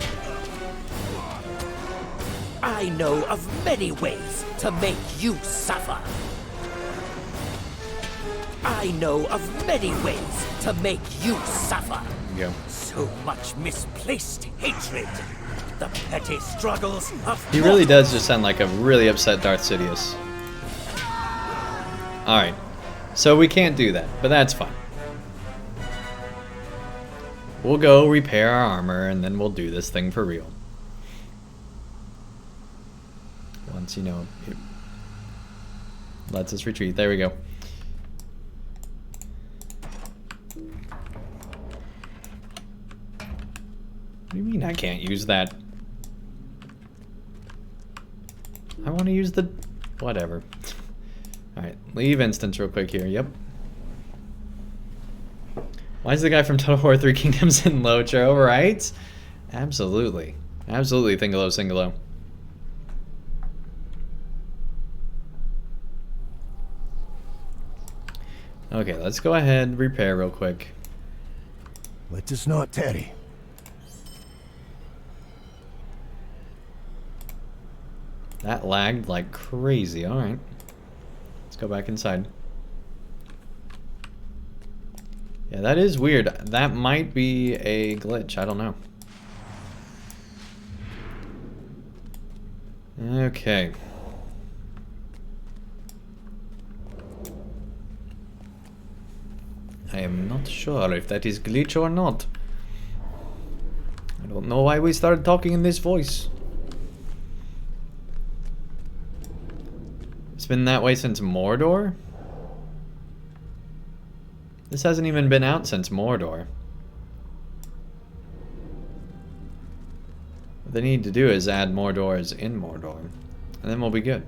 I know of many ways to make you suffer. I know of many ways to make you suffer. There we go. So much misplaced hatred. The petty struggles of He really does just sound like a really upset Darth Sidious. Alright. So we can't do that, but that's fine. We'll go repair our armor and then we'll do this thing for real. Once, you know, it lets us retreat. There we go. What do you mean I can't use that? I want to use the... whatever. Alright, leave instance real quick here. Yep. Why is the guy from Total War 3 Kingdoms in LOTRO, right? Absolutely. Absolutely, Thingalo Singalo. Okay, let's go ahead, repair real quick. Let us not tarry. That lagged like crazy. Alright. Let's go back inside. Yeah, that is weird. That might be a glitch. I don't know. Okay. I am not sure if that is glitch or not. I don't know why we started talking in this voice. It's been that way since Mordor? This hasn't even been out since Mordor. What they need to do is add more doors in Mordor. And then we'll be good.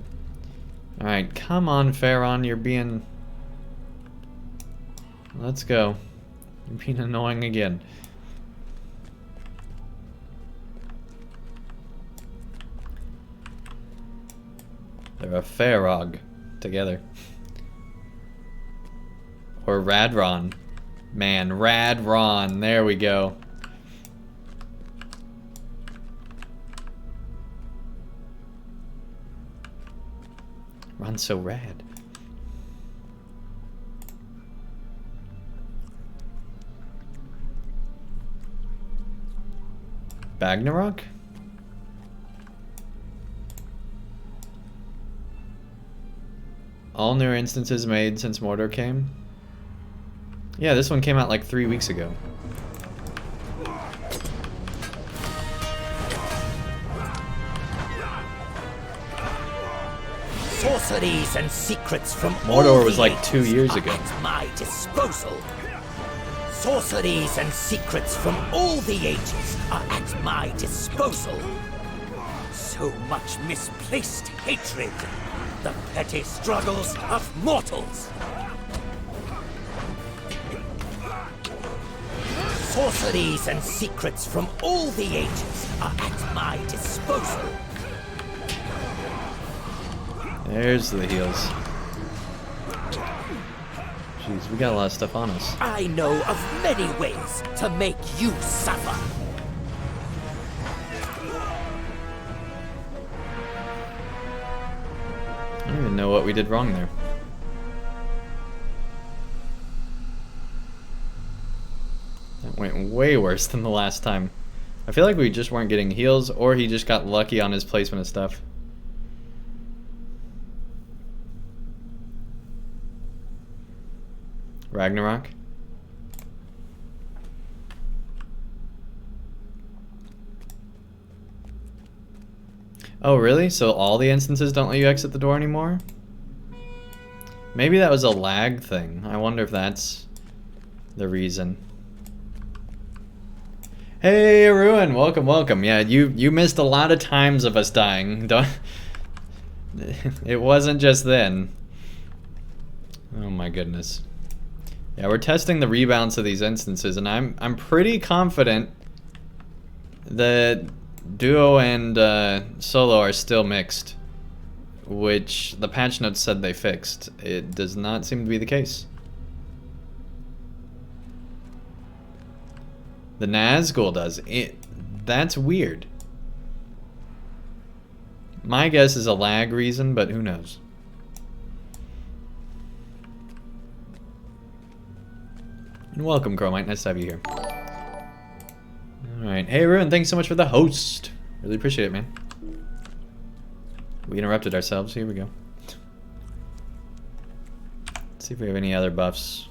Alright, come on, Pharaon, you're being... Let's go. You're being annoying again. They're a Farog together. Or Radron. Man, Radron. There we go. Ron's so rad. Bagnarok? All new instances made since Mordor came. Yeah, this one came out like 3 weeks ago. Sorceries and secrets from Mordor all was the like ages 2 years are ago. at my disposal. Sorceries and secrets from all the ages are at my disposal. So much misplaced hatred. The petty struggles of mortals. Sorceries and secrets from all the ages are at my disposal. There's the heals. Jeez, we got a lot of stuff on us. I know of many ways to make you suffer. I don't even know what we did wrong there. That went way worse than the last time. I feel like we just weren't getting heals, or he just got lucky on his placement of stuff. Ragnarok. Oh, really? So all the instances don't let you exit the door anymore? Maybe that was a lag thing. I wonder if that's the reason. Hey, Ruin, welcome, welcome. Yeah, you missed a lot of times of us dying. Don't. It wasn't just then. Oh my goodness. Yeah, we're testing the rebalance of these instances, and I'm pretty confident that duo and solo are still mixed, which the patch notes said they fixed. It does not seem to be the case. The Nazgul does. That's weird. My guess is a lag reason, but who knows? And welcome, Chromite. Nice to have you here. Alright. Hey, Ruin, thanks so much for the host. Really appreciate it, man. We interrupted ourselves. Here we go. Let's see if we have any other buffs.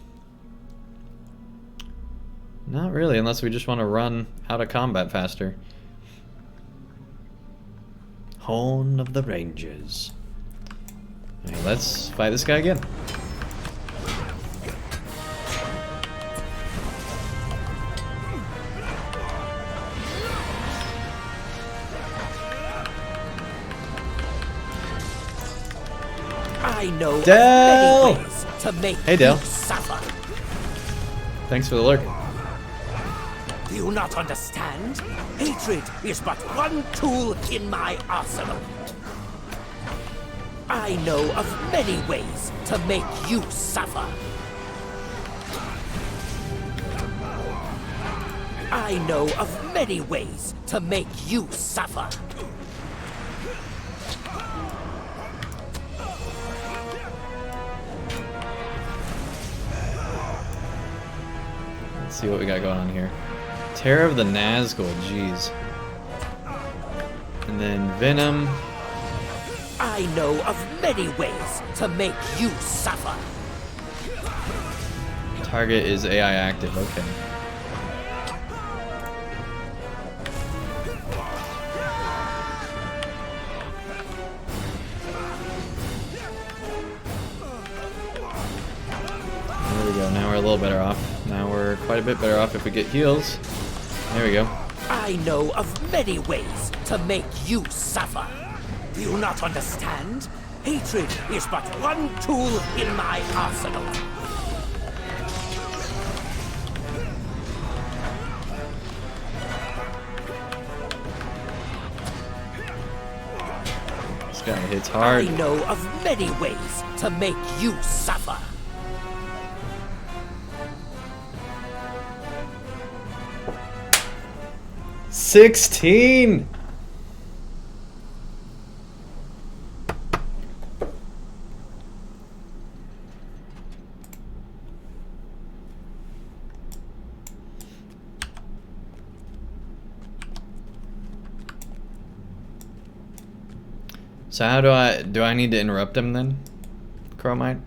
Not really, unless we just want to run out of combat faster. Horn of the Rangers. Alright, let's fight this guy again. I know Del! of many ways to make Hey, Del. you suffer. Thanks for the lurk. Do you not understand? Hatred is but one tool in my arsenal. I know of many ways to make you suffer. I know of many ways to make you suffer. Let's see what we got going on here. Terror of the Nazgul, jeez. And then Venom. I know of many ways to make you suffer. Target is AI active, okay. There we go, now we're a little better off. Now we're quite a bit better off if we get heals. There we go. I know of many ways to make you suffer. Do you not understand? Hatred is but one tool in my arsenal. This guy hits hard. I know of many ways to make you suffer. $16! So how do I need to interrupt him then? Chromite?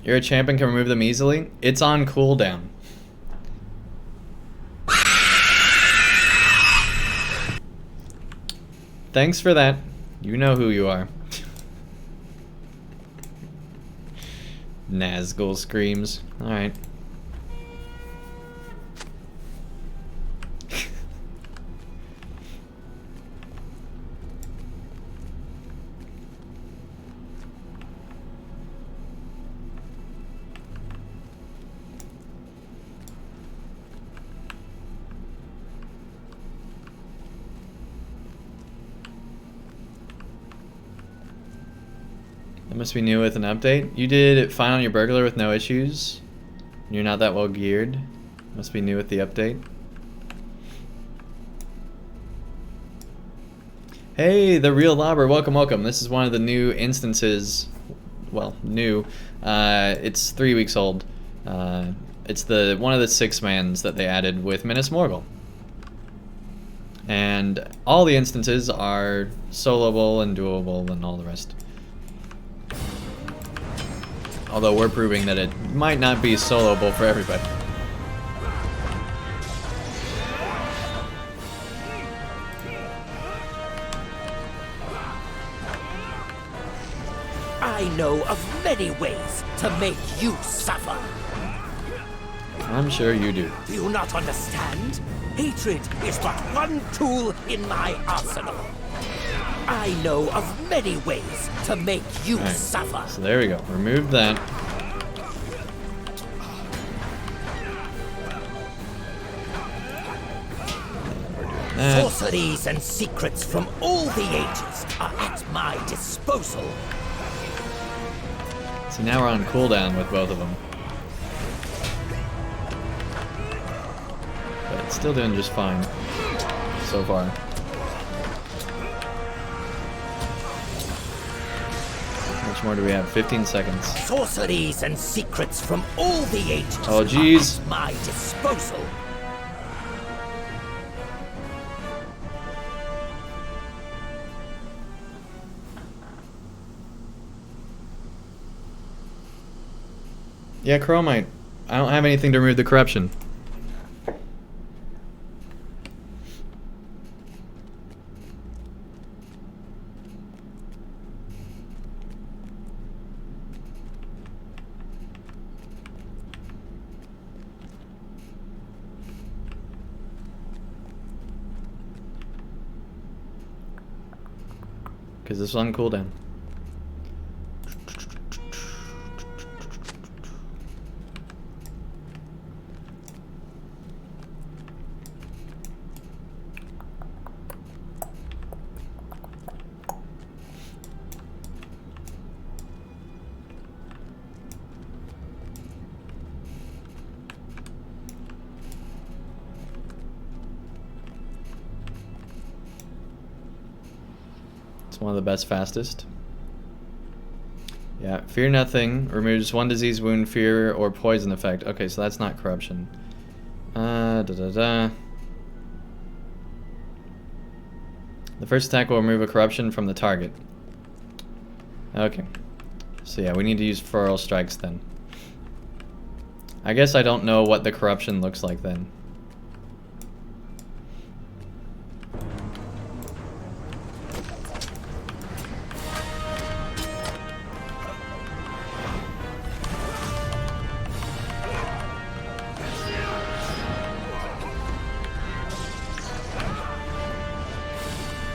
You're a champ and can remove them easily? It's on cooldown. Thanks for that. You know who you are. Nazgul screams. Alright. That must be new with an update. You did it fine on your burglar with no issues. You're not that well geared. Must be new with the update. Hey, the real Lobber, welcome, welcome. This is one of the new instances. Well, new. It's 3 weeks old. It's one of the 6-mans that they added with Minas Morgul. And all the instances are soloable and doable and all the rest. Although we're proving that it might not be soloable for everybody. I know of many ways to make you suffer. I'm sure you do. Do you not understand? Hatred is but one tool in my arsenal. I know of many ways to make you suffer. So there we go. Remove that. We're doing that. Sorceries and secrets from all the ages are at my disposal. See, now we're on cooldown with both of them. But it's still doing just fine so far. How much more do we have? 15 seconds. Sorceries and secrets from all the ages Oh, jeez. are at my disposal. Yeah, Chromite. I don't have anything to remove the corruption. Because this is on cooldown. One of the best, fastest. Yeah, fear nothing. Removes one disease, wound, fear, or poison effect. Okay, so that's not corruption. The first attack will remove a corruption from the target. Okay. So yeah, we need to use feral strikes then. I guess I don't know what the corruption looks like then.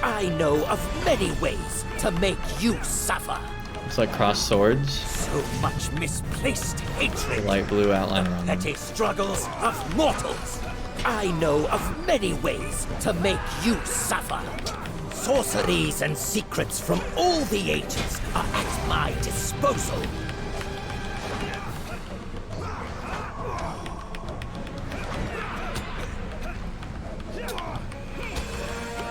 I know of many ways to make you suffer. Looks like crossed swords. So much misplaced hatred. Light blue outline around them. Petty struggles of mortals. I know of many ways to make you suffer. Sorceries and secrets from all the ages are at my disposal.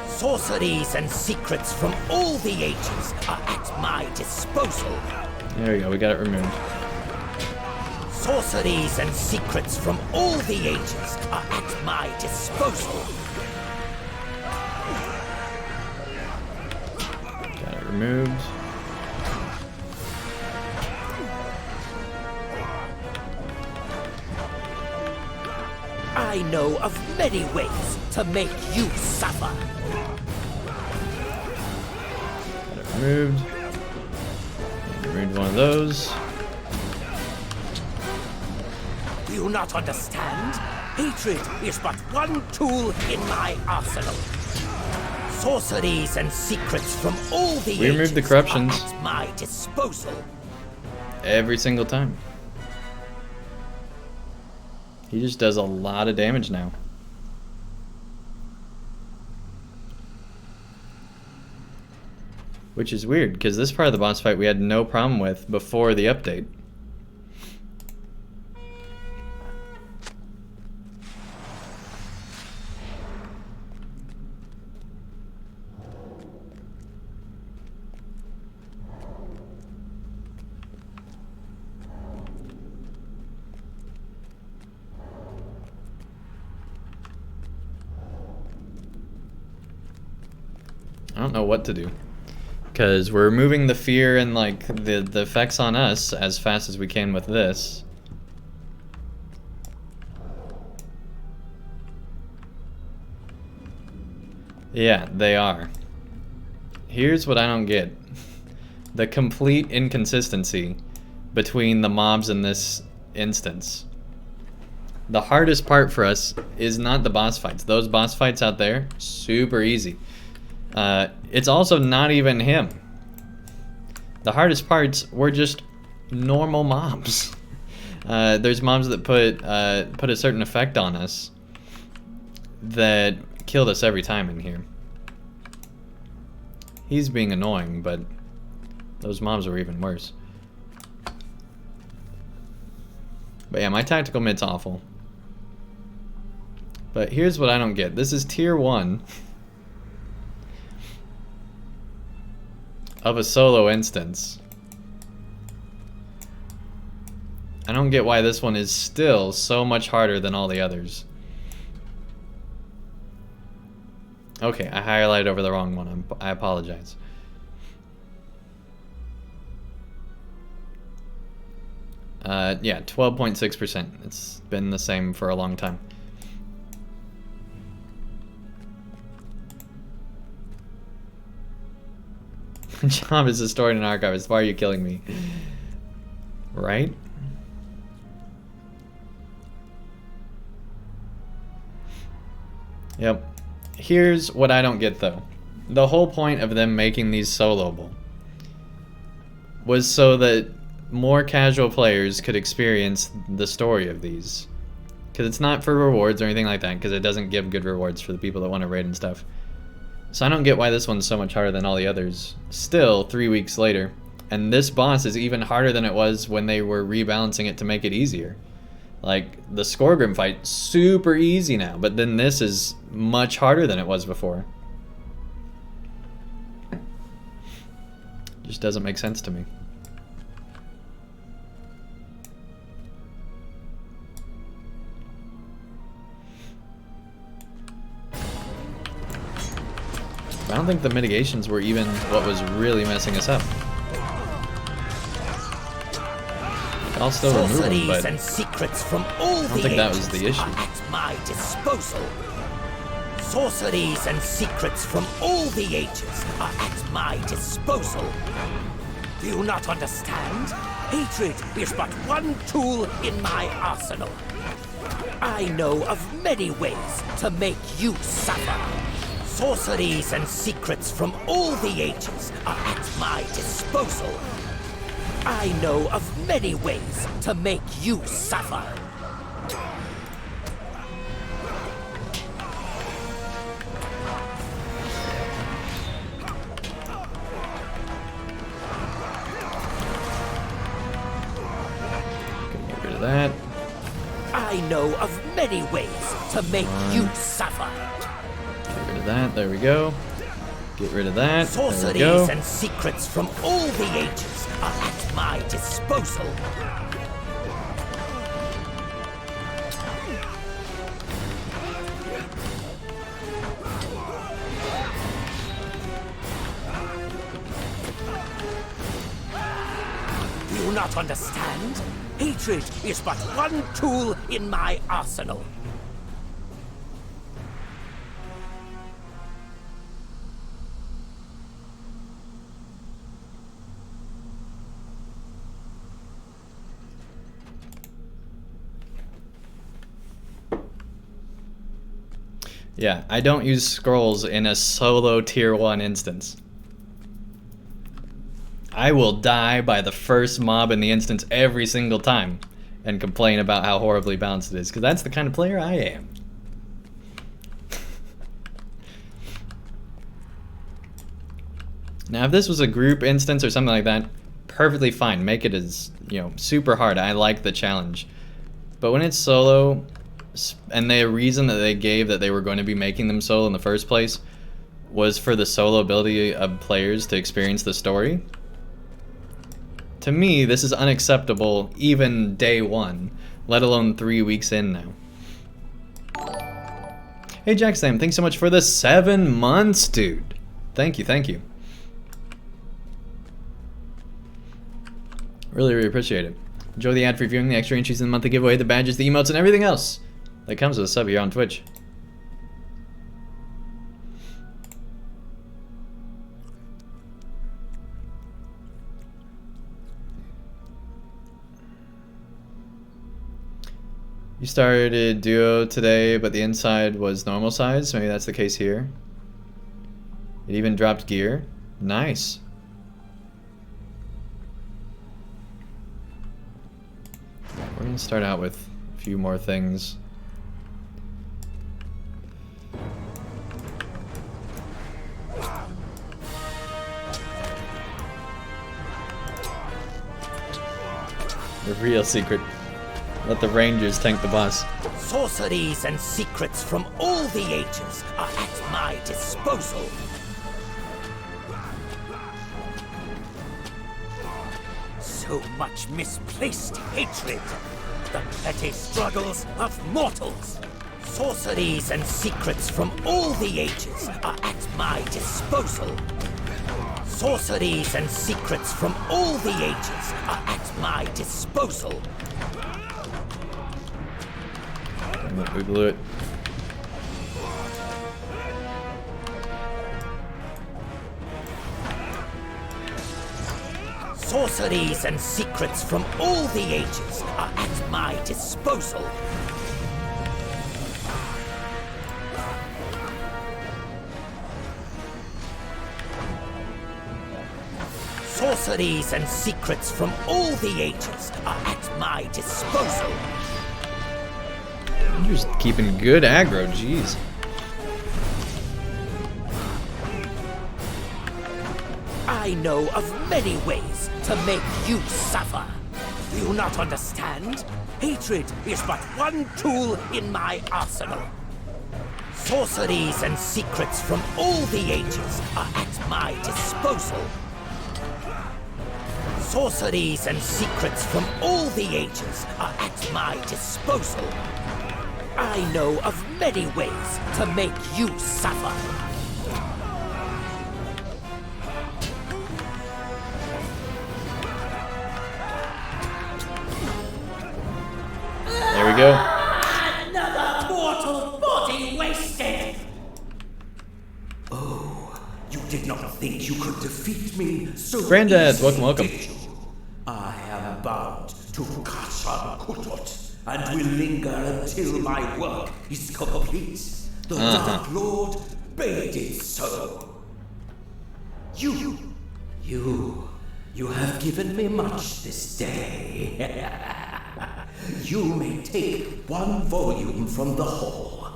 Sorceries and secrets from all the ages are at my disposal. There we go, we got it removed. Sorceries and secrets from all the ages are at my disposal. Got it removed. I know of many ways to make you suffer. Got it removed. Removed one of those. Do you not understand? Hatred is but one tool in my arsenal. Sorceries and secrets from all the We removed the ages corruptions. are at my disposal. Every single time. He just does a lot of damage now. Which is weird, because this part of the boss fight we had no problem with before the update. I don't know what to do. Because we're removing the fear and like the effects on us as fast as we can with this. Yeah, they are. Here's what I don't get. The complete inconsistency between the mobs in this instance. The hardest part for us is not the boss fights. Those boss fights out there, super easy. It's also not even him. The hardest parts were just normal mobs. There's mobs that put a certain effect on us that killed us every time in here. He's being annoying, but those mobs were even worse. But yeah, my tactical mid's awful. But here's what I don't get. This is tier 1 of a solo instance. I don't get why this one is still so much harder than all the others. Okay, I highlighted over the wrong one. I apologize. Yeah, 12.6%. It's been the same for a long time. Job is historian and archivist. Why are you killing me? Right? Yep. Here's what I don't get though. The whole point of them making these soloable was so that more casual players could experience the story of these. Because it's not for rewards or anything like that, because it doesn't give good rewards for the people that want to raid and stuff. So I don't get why this one's so much harder than all the others. Still, 3 weeks later. And this boss is even harder than it was when they were rebalancing it to make it easier. Like, the Skorgrim fight, super easy now, but then this is much harder than it was before. Just doesn't make sense to me. I don't think the mitigations were even what was really messing us up. I'll still remove them, but and secrets from all I don't think that was the issue. At my disposal. Sorceries and secrets from all the ages are at my disposal. Do you not understand? Hatred is but one tool in my arsenal. I know of many ways to make you suffer. Sorceries and secrets from all the ages are at my disposal. I know of many ways to make you suffer. get rid of that. I know of many ways to make you suffer. Get rid of that. There we go. Get rid of that. There we Sorceries go. and secrets from all the ages are at my disposal. you not understand? Hatred is but one tool in my arsenal. Yeah, I don't use scrolls in a solo tier 1 instance. I will die by the first mob in the instance every single time and complain about how horribly balanced it is, because that's the kind of player I am. Now, if this was a group instance or something like that, perfectly fine. Make it as, you know, super hard. I like the challenge. But when it's solo, and the reason that they gave that they were going to be making them solo in the first place was for the solo ability of players to experience the story. To me, this is unacceptable even day 1, let alone 3 weeks in now. Hey Jack Sam, thanks so much for the 7 months, dude. Thank you, thank you. Really, really appreciate it. Enjoy the ad-free viewing, the extra entries in the monthly giveaway, the badges, the emotes, and everything else that comes with a sub here on Twitch. You started duo today, but the inside was normal size. Maybe that's the case here. It even dropped gear. Nice. We're gonna start out with a few more things. The real secret. Let the Rangers tank the boss. Sorceries and secrets from all the ages are at my disposal. So much misplaced hatred. The petty struggles of mortals. Sorceries and secrets from all the ages are at my disposal. Sorceries and secrets from all the ages are at my disposal. We blew it. Sorceries and secrets from all the ages are at my disposal. Sorceries and secrets from all the ages are at my disposal. You're just keeping good aggro, jeez. I know of many ways to make you suffer. Do you not understand? Hatred is but one tool in my arsenal. Sorceries and secrets from all the ages are at my disposal. Sorceries and secrets from all the ages are at my disposal. I know of many ways to make you suffer. There we go. Another mortal body wasted! Oh, you did not think you could defeat me so Granddad, easily, welcome. did you? I am bound to Kashan Kutot, and will linger until my work is complete. The Dark Lord bade it so. You have given me much this day. You may take one volume from the hall.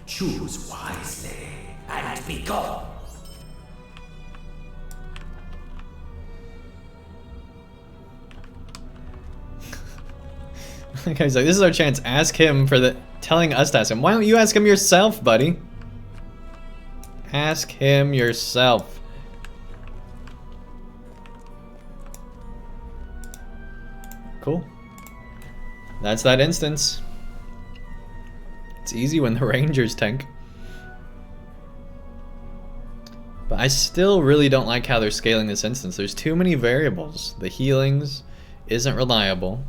Choose wisely and be gone. He's like, this is our chance. Ask him for the telling us to ask him. Why don't you ask him yourself, buddy? Ask him yourself. Cool. That's that instance. It's easy when the Rangers tank. But I still really don't like how they're scaling this instance. There's too many variables. The healings, isn't reliable.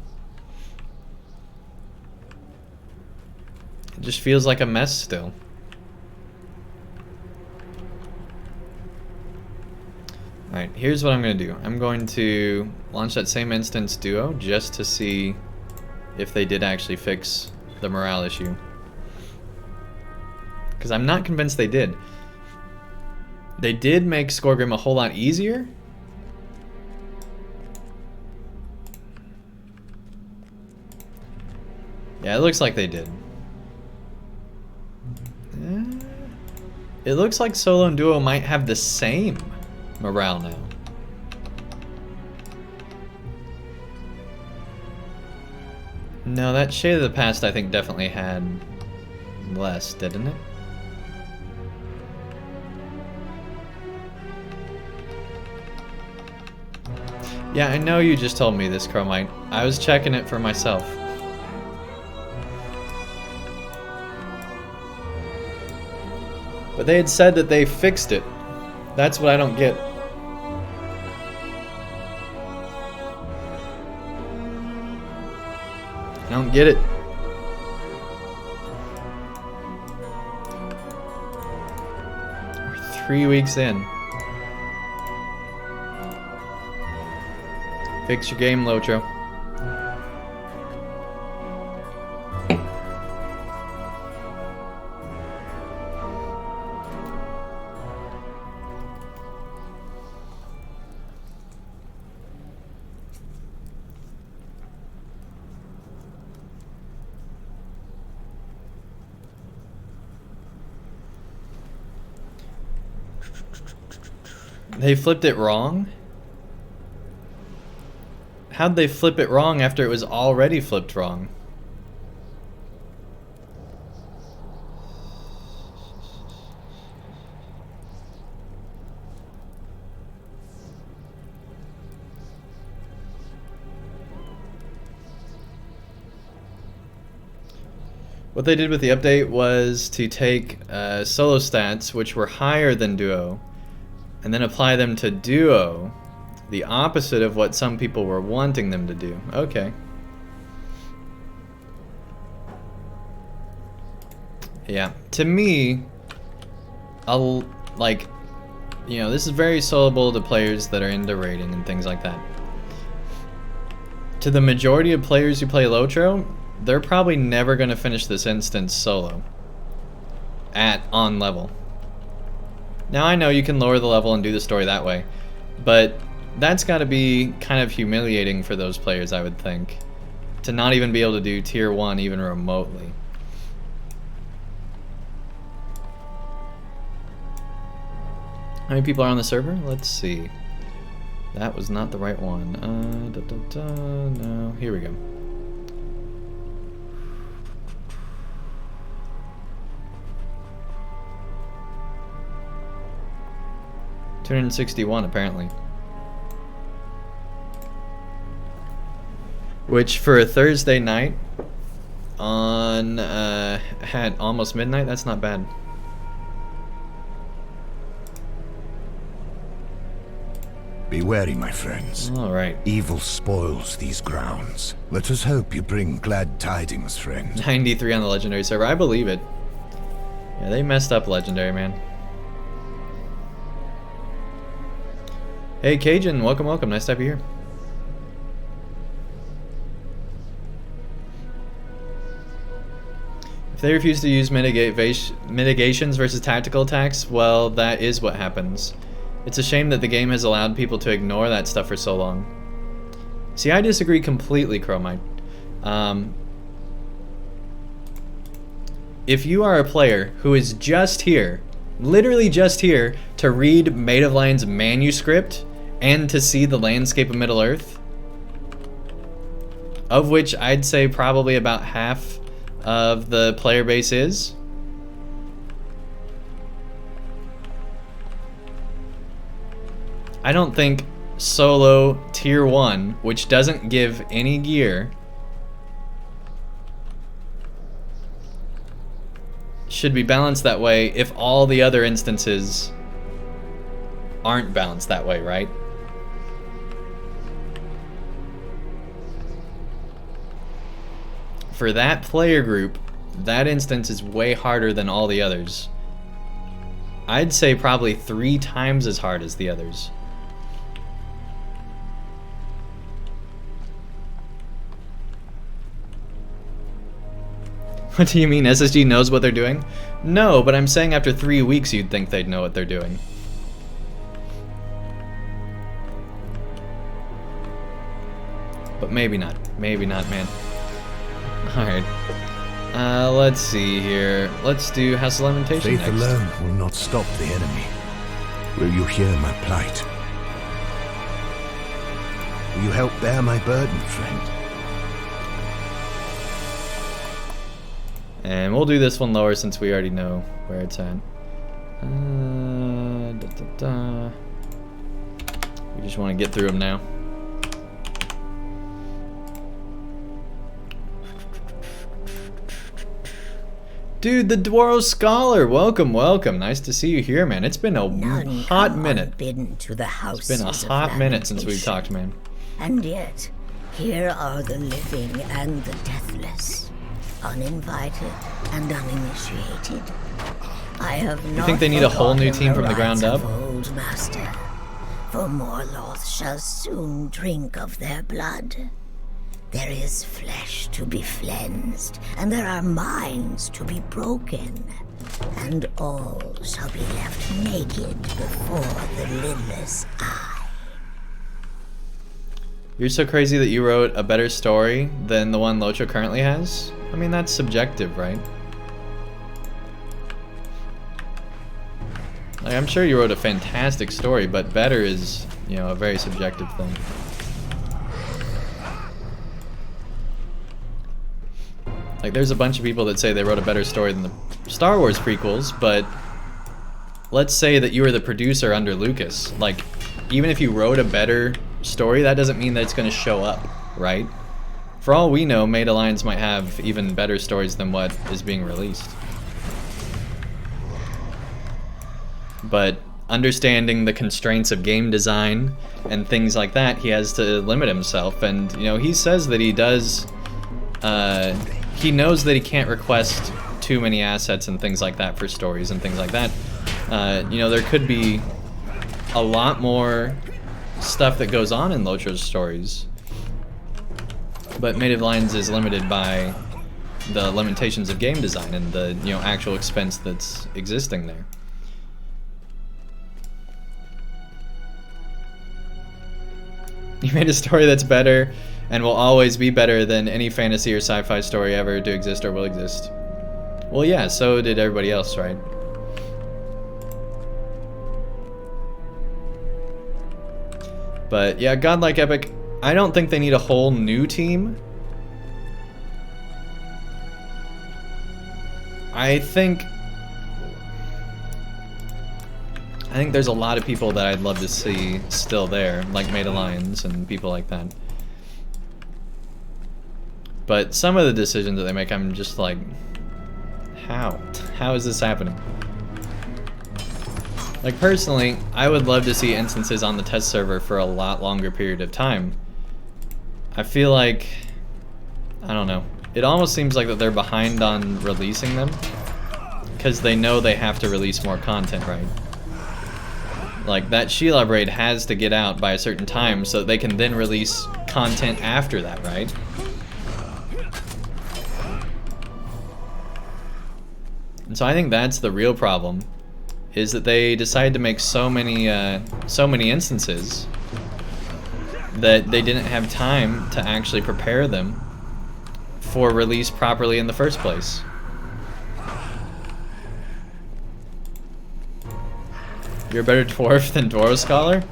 It just feels like a mess still. Alright, here's what I'm going to do. I'm going to launch that same instance duo just to see if they did actually fix the morale issue. Because I'm not convinced they did. They did make Skorgrim a whole lot easier. Yeah, it looks like they did. It looks like solo and duo might have the same morale now. No, that Shade of the Past I think definitely had less, didn't it? Yeah, I know you just told me this, Chromite. I was checking it for myself. But they had said that they fixed it. That's what I don't get. I don't get it. We're 3 weeks in. Fix your game, LOTRO. They flipped it wrong? How'd they flip it wrong after it was already flipped wrong? What they did with the update was to take solo stats, which were higher than duo, and then apply them to duo. The opposite of what some people were wanting them to do. Okay. Yeah. To me, like, you know, this is very soloable to players that are into raiding and things like that. To the majority of players who play LOTRO, they're probably never going to finish this instance solo. On level. Now I know you can lower the level and do the story that way, but that's got to be kind of humiliating for those players, I would think, to not even be able to do tier 1 even remotely. How many people are on the server? Let's see. That was not the right one. No, here we go. $261 apparently. Which for a Thursday night on at almost midnight, that's not bad. Be wary, my friends. All right. Evil spoils these grounds. Let us hope you bring glad tidings, friend. 93 on the legendary server. I believe it. Yeah, they messed up legendary, man. Hey, Cajun, welcome, welcome. Nice to have you here. If they refuse to use mitigations versus tactical attacks, well, that is what happens. It's a shame that the game has allowed people to ignore that stuff for so long. See, I disagree completely, Chromite. If you are a player who is just here, literally just here, to read Maid of Lion's manuscript and to see the landscape of Middle-earth, of which I'd say probably about half of the player base is, I don't think solo tier 1, which doesn't give any gear, should be balanced that way if all the other instances aren't balanced that way, right? for that player group, that instance is way harder than all the others. I'd say probably 3 times as hard as the others. What do you mean, SSG knows what they're doing? No, but I'm saying after 3 weeks you'd think they'd know what they're doing. But maybe not. Maybe not, man. Alright. Let's see here. Let's do House of Lamentation Faith next. alone will not stop the enemy. Will you hear my plight? Will you help bear my burden, friend? And we'll do this one lower since we already know where it's at. We just want to get through them now. Dude, the Dwaro Scholar, welcome, welcome. Nice to see you here, man. It's been a hot minute. To the It's been a hot minute since we've talked, man. And yet, here are the living and the deathless, uninvited and uninitiated. I have not think they need a whole new team from the ground up? Old master, for Morloth shall soon drink of their blood. There is flesh to be cleansed, and there are minds to be broken, and all shall be left naked before the lidless eye. You're so crazy that you wrote a better story than the one LOTRO currently has? I mean, that's subjective, right? Like, I'm sure you wrote a fantastic story, but better is, you know, a very subjective thing. Like, there's a bunch of people that say they wrote a better story than the Star Wars prequels, but let's say that you were the producer under Lucas. Like, even if you wrote a better story, that doesn't mean that it's going to show up, right? For all we know, Made Alliance might have even better stories than what is being released. But understanding the constraints of game design and things like that, he has to limit himself. And, you know, he says that he does... he knows that he can't request too many assets and things like that for stories and things like that. You know, there could be a lot more stuff that goes on in LOTRO's stories, but Made of Lions is limited by the limitations of game design and the, you know, actual expense that's existing there. You made a story that's better and will always be better than any fantasy or sci-fi story ever to exist or will exist. Well, yeah, so did everybody else, right? But yeah, Godlike Epic, I don't think they need a whole new team. I think there's a lot of people that I'd love to see still there, like Made of Lions and people like that. But some of the decisions that they make, I'm just like, how? How is this happening? Like, personally, I would love to see instances on the test server for a lot longer period of time. I feel like, I don't know, it almost seems like that they're behind on releasing them because they know they have to release more content, right? Like, that Shelob raid has to get out by a certain time so that they can then release content after that, right? And so I think that's the real problem, is that they decided to make so many instances that they didn't have time to actually prepare them for release properly in the first place. You're a better dwarf than Dwaro Scholar?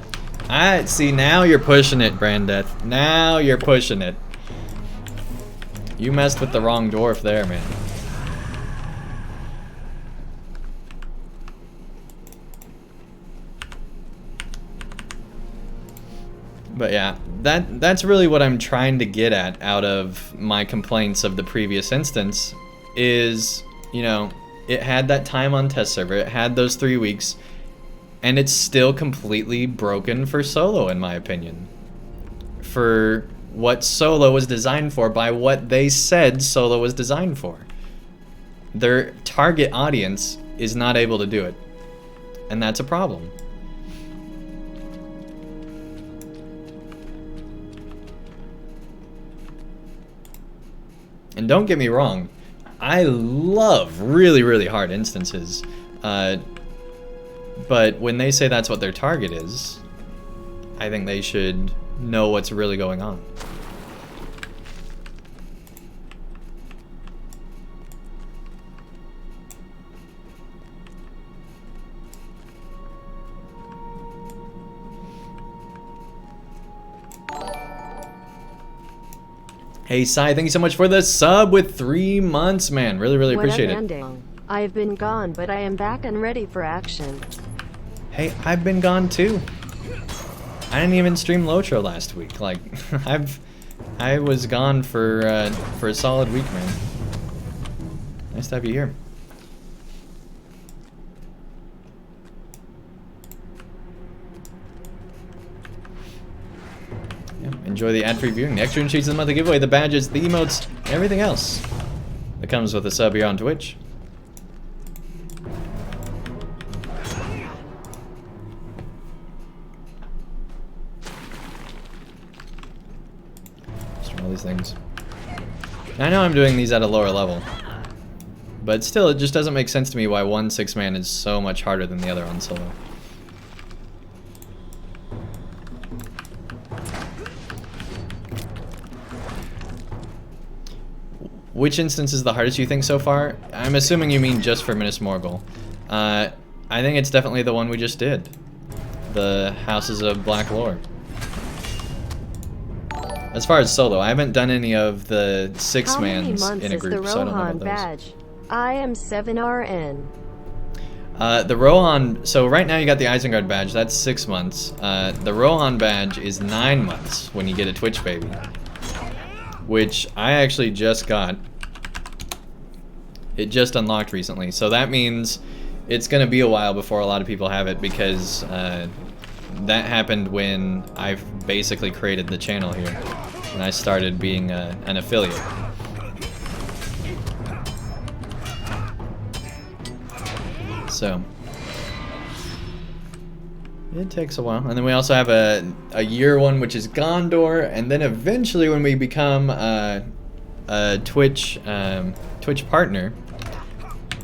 See, now you're pushing it, Brandeth. Now you're pushing it. You messed with the wrong dwarf there, man. But yeah, that's really what I'm trying to get at out of my complaints of the previous instance is, you know, it had that time on test server, it had those 3 weeks, and it's still completely broken for solo, in my opinion. For what Solo was designed for by what they said Solo was designed for. Their target audience is not able to do it, and that's a problem. And don't get me wrong, I love really, really hard instances, but when they say that's what their target is, I think they should know what's really going on. Hey Sai, thank you so much for the sub with 3 months, man. Really, really appreciate it. Andang. I've been gone, but I am back and ready for action. Hey, I've been gone too. I didn't even stream LOTRO last week. Like, I was gone for a solid week, man. Nice to have you here. Enjoy the ad-free viewing, the extra sheets of the monthly giveaway, the badges, the emotes, and everything else that comes with a sub here on Twitch. Just all these things. I know I'm doing these at a lower level, but still, it just doesn't make sense to me why one 6-man is so much harder than the other on solo. Which instance is the hardest you think so far? I'm assuming you mean just for Minas Morgul. I think it's definitely the one we just did. The Houses of Black Lore. As far as solo, I haven't done any of the 6-mans in a group, so I don't know about those. Badge? I am 7RN. The Rohan, so right now you got the Isengard badge, that's 6 months. The Rohan badge is 9 months when you get a Twitch baby. Which I actually just got. It just unlocked recently, so that means it's gonna be a while before a lot of people have it, because that happened when I basically created the channel here and I started being an affiliate. So it takes a while. And then we also have a year one, which is Gondor, and then eventually when we become a Twitch partner,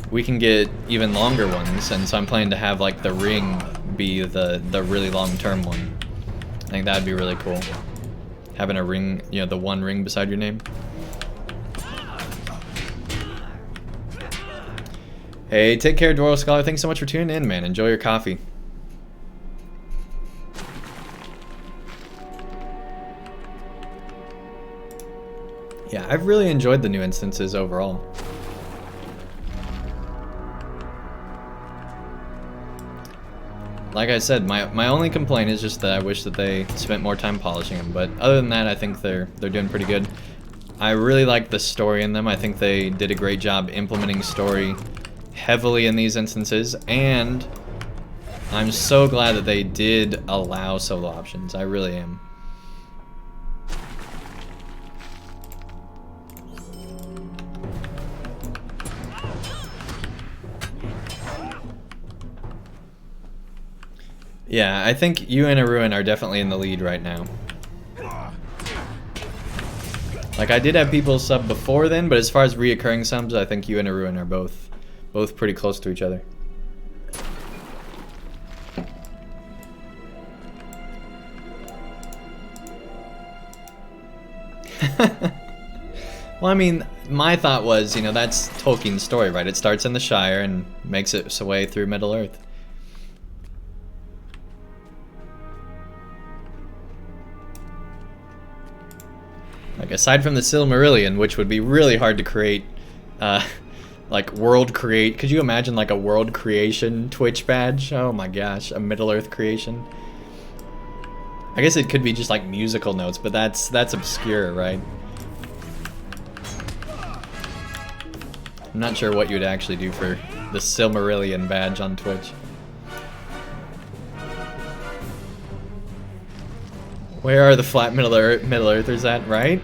we can get even longer ones. And so I'm planning to have like the ring be the really long-term one. I think that'd be really cool. Having a ring, you know, the one ring beside your name. Hey, take care, Dwarf Scholar. Thanks so much for tuning in, man. Enjoy your coffee. Yeah, I've really enjoyed the new instances overall. Like I said, my only complaint is just that I wish that they spent more time polishing them, but other than that, I think they're doing pretty good. I really like the story in them. I think they did a great job implementing story heavily in these instances, and I'm so glad that they did allow solo options. I really am. Yeah, I think you and Aruin are definitely in the lead right now. Like, I did have people sub before then, but as far as reoccurring subs, I think you and Aruin are both pretty close to each other. Well, I mean, my thought was, you know, that's Tolkien's story, right? It starts in the Shire and makes its way through Middle-earth. Like, aside from the Silmarillion, which would be really hard to create, like, could you imagine, like, a world creation Twitch badge? Oh my gosh, a Middle-earth creation. I guess it could be just, like, musical notes, but that's obscure, right? I'm not sure what you'd actually do for the Silmarillion badge on Twitch. Where are the flat Middle Earthers at, right?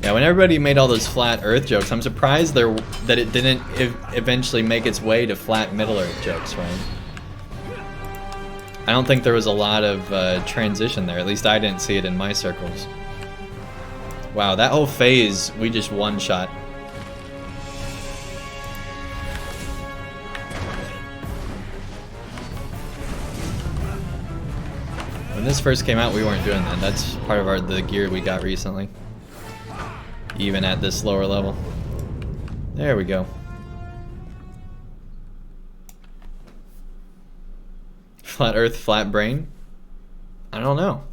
Yeah, when everybody made all those flat Earth jokes, I'm surprised that it didn't eventually make its way to flat Middle Earth jokes, right? I don't think there was a lot of transition there. At least I didn't see it in my circles. Wow, that whole phase, we just one-shot. When this first came out, we weren't doing that. That's part of the gear we got recently. Even at this lower level. There we go. Flat Earth, flat brain? I don't know.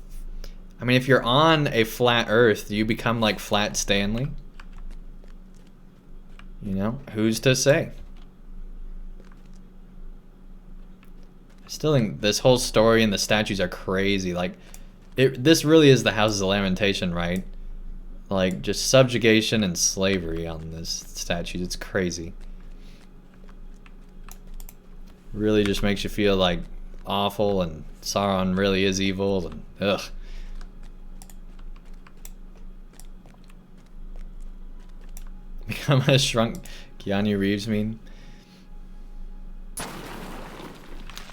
I mean, if you're on a flat Earth, do you become like Flat Stanley? You know, who's to say? I still think this whole story and the statues are crazy. Like, this really is the Houses of Lamentation, right? Like, just subjugation and slavery on this statue. It's crazy. Really just makes you feel like awful, and Sauron really is evil, and ugh. Become a shrunk Keanu Reeves meme.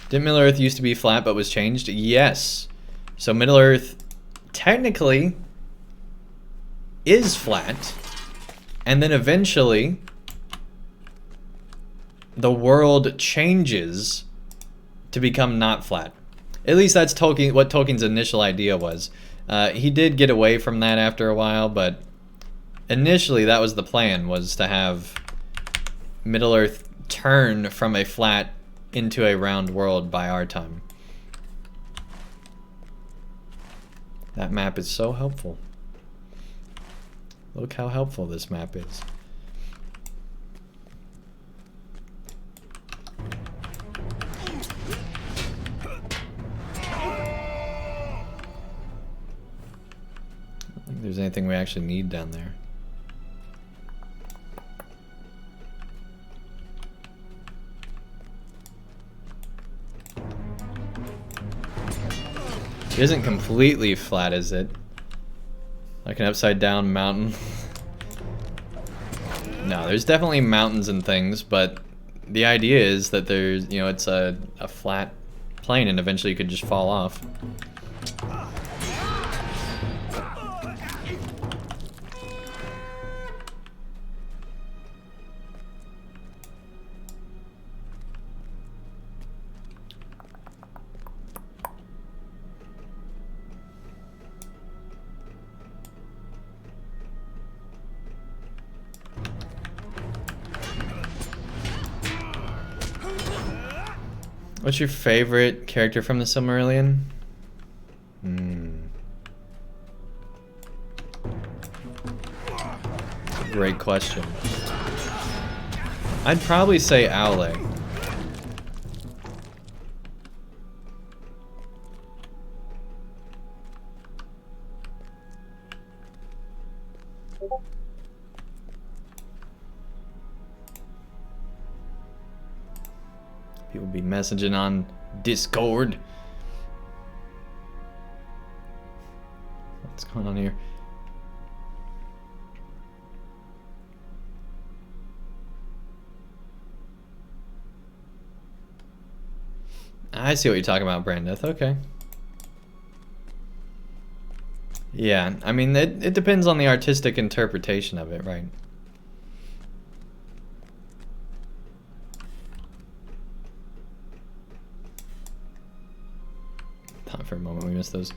Didn't Middle Earth used to be flat but was changed? Yes. So Middle Earth technically is flat, and then eventually the world changes to become not flat. At least that's what Tolkien's initial idea was. He did get away from that after a while, but initially that was the plan, was to have Middle Earth turn from a flat into a round world by our time. That map is so helpful. Look how helpful this map is. I don't think there's anything we actually need down there. It isn't completely flat, is it? Like an upside down mountain. No, there's definitely mountains and things, but the idea is that there's, you know, it's a flat plane and eventually you could just fall off. What's your favorite character from the Silmarillion? That's a great question. I'd probably say Aule. People be messaging on Discord. What's going on here? I see what you're talking about, Brandeth. Okay. Yeah, I mean, it depends on the artistic interpretation of it, right? Thought for a moment we missed those.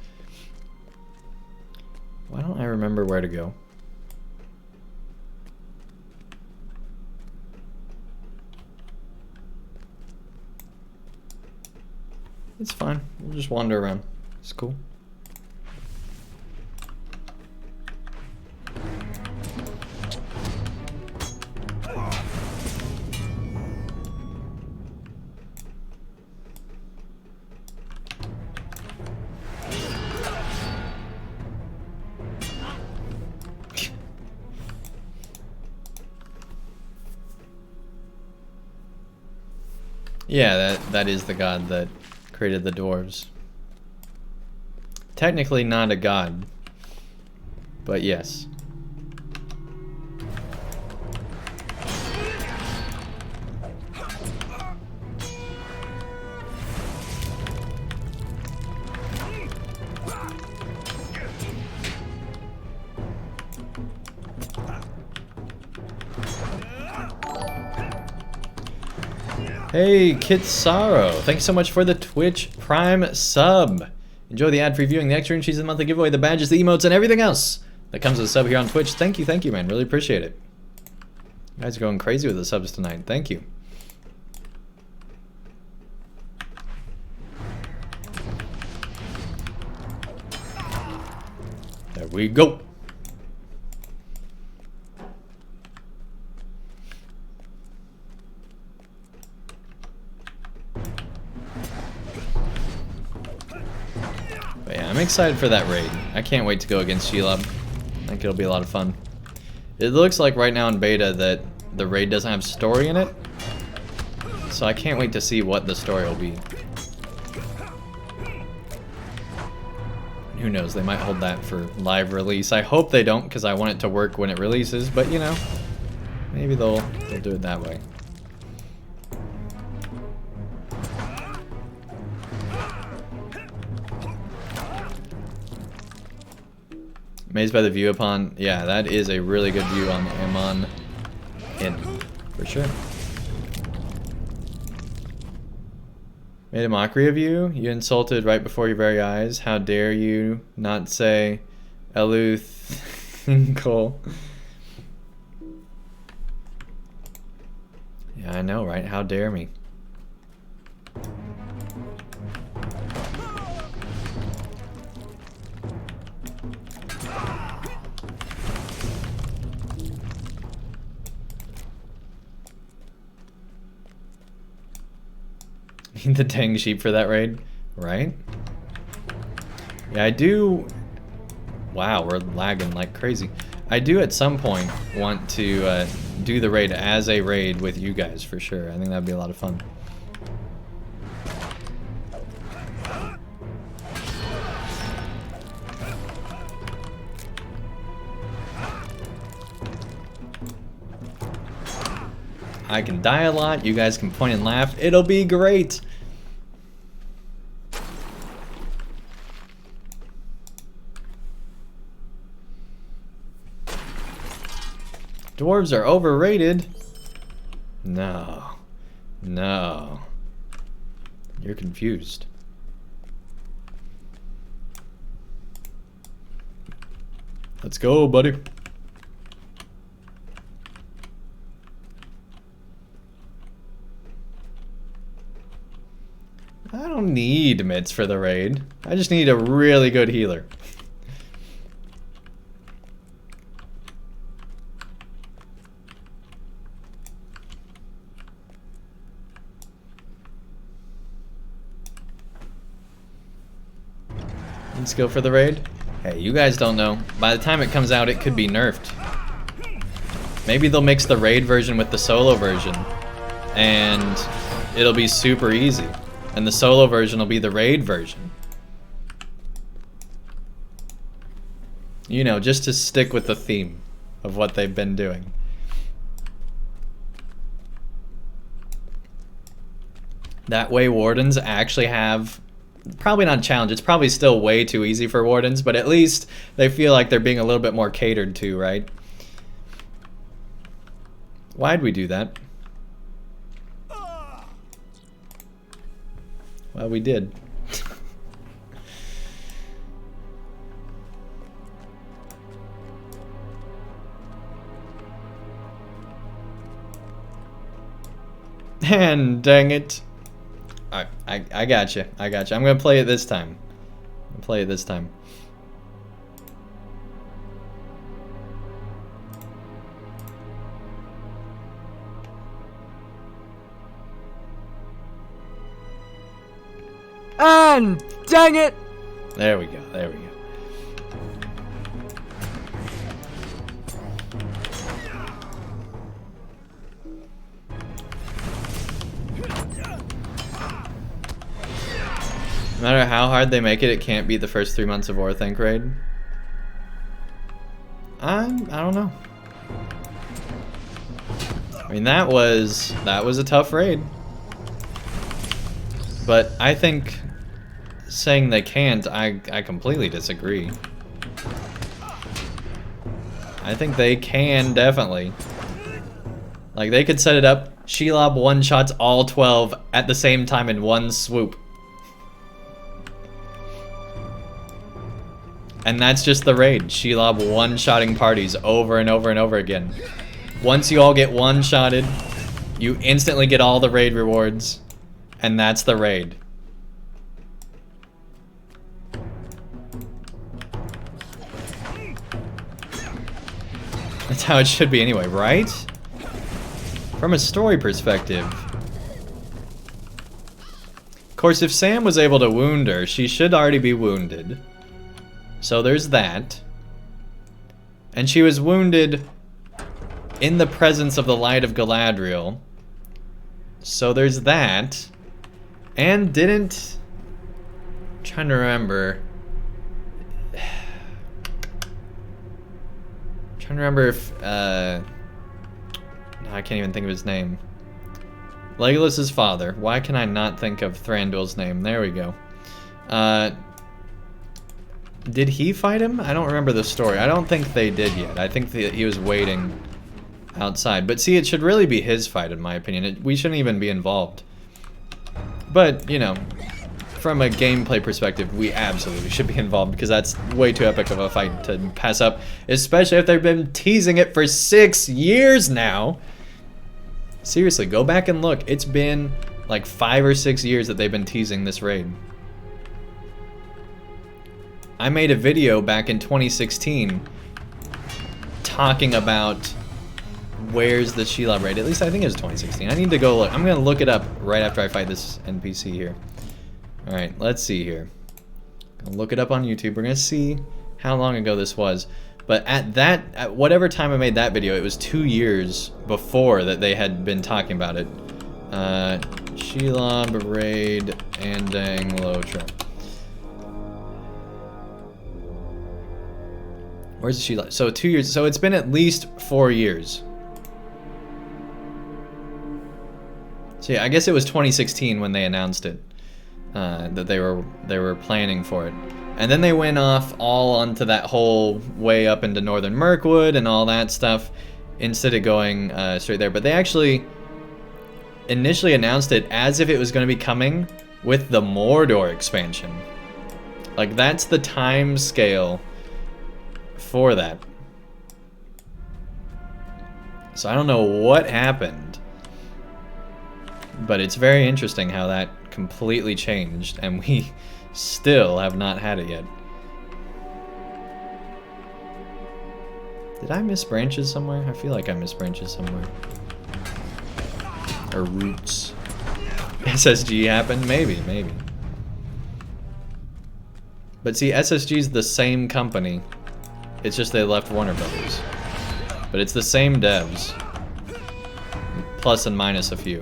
Why don't I remember where to go? It's fine. We'll just wander around. It's cool. Yeah, that is the god that created the dwarves. Technically not a god, but yes. Hey, Kitsaro, thanks so much for the Twitch Prime sub. Enjoy the ad-free viewing, the extra entries of the monthly giveaway, the badges, the emotes, and everything else that comes with a sub here on Twitch. Thank you, man. Really appreciate it. You guys are going crazy with the subs tonight. Thank you. There we go. But yeah, I'm excited for that raid. I can't wait to go against Shelob. I think it'll be a lot of fun. It looks like right now in beta that the raid doesn't have story in it. So I can't wait to see what the story will be. Who knows, they might hold that for live release. I hope they don't, because I want it to work when it releases, but you know, maybe they'll do it that way. Amazed by the view upon, yeah, that is a really good view on Amon Inn, for sure. Made a mockery of you? You insulted right before your very eyes. How dare you not say Eluthinkle? Yeah, I know, right? How dare me? The dang sheep for that raid, right? Yeah, I do. Wow, we're lagging like crazy. I do at some point want to do the raid as a raid with you guys for sure. I think that'd be a lot of fun. I can die a lot, you guys can point and laugh, it'll be great! Dwarves are overrated. No. No. You're confused. Let's go, buddy. I don't need mitts for the raid. I just need a really good healer. Let's go for the raid. Hey, you guys don't know. By the time it comes out, it could be nerfed. Maybe they'll mix the raid version with the solo version, and it'll be super easy. And the solo version will be the raid version. You know, just to stick with the theme of what they've been doing. That way wardens actually have, probably not a challenge, it's probably still way too easy for wardens, but at least they feel like they're being a little bit more catered to, right? Why'd we do that? Well, we did. And dang it. I got you. I got you. I'm gonna play it this time. I'm gonna play it this time. And dang it! There we go. There we go. No matter how hard they make it, it can't beat the first 3 months of Orthanc raid. I don't know. I mean, that was a tough raid. But I think saying they can't, I completely disagree. I think they can, definitely. Like, they could set it up, Shelob one-shots all 12 at the same time in one swoop. And that's just the raid. Shelob one-shotting parties over and over and over again. Once you all get one-shotted, you instantly get all the raid rewards. And that's the raid. That's how it should be anyway, right? From a story perspective. Of course, if Sam was able to wound her, she should already be wounded. So there's that. And she was wounded in the presence of the Light of Galadriel. So there's that. And didn't... I'm trying to remember. I'm trying to remember if... no, I can't even think of his name. Legolas's father. Why can I not think of Thranduil's name? There we go. Did he fight him? I don't remember the story. I don't think they did yet. I think he was waiting outside. But see, it should really be his fight, in my opinion. We shouldn't even be involved. But, you know, from a gameplay perspective, we absolutely should be involved because that's way too epic of a fight to pass up, especially if they've been teasing it for 6 years now. Seriously, go back and look. It's been like 5 or 6 years that they've been teasing this raid. I made a video back in 2016 talking about where's the Shelob raid. At least I think it was 2016. I need to go look. I'm going to look it up right after I fight this NPC here. Alright, let's see here. I'll look it up on YouTube. We're going to see how long ago this was. But at whatever time I made that video, it was 2 years before that they had been talking about it. Shelob raid Andang LOTRO. Where's Shelob? So 2 years. So it's been at least 4 years. So yeah, I guess it was 2016 when they announced it. That they were planning for it. And then they went off all onto that whole way up into northern Mirkwood and all that stuff instead of going straight there. But they actually initially announced it as if it was going to be coming with the Mordor expansion. Like, that's the time scale for that. So I don't know what happened, but it's very interesting how that completely changed, and we still have not had it yet. Did I miss branches somewhere? I feel like I missed branches somewhere. Or roots. SSG happened? Maybe. But see, SSG's the same company. It's just they left Warner Brothers. But it's the same devs. Plus and minus a few.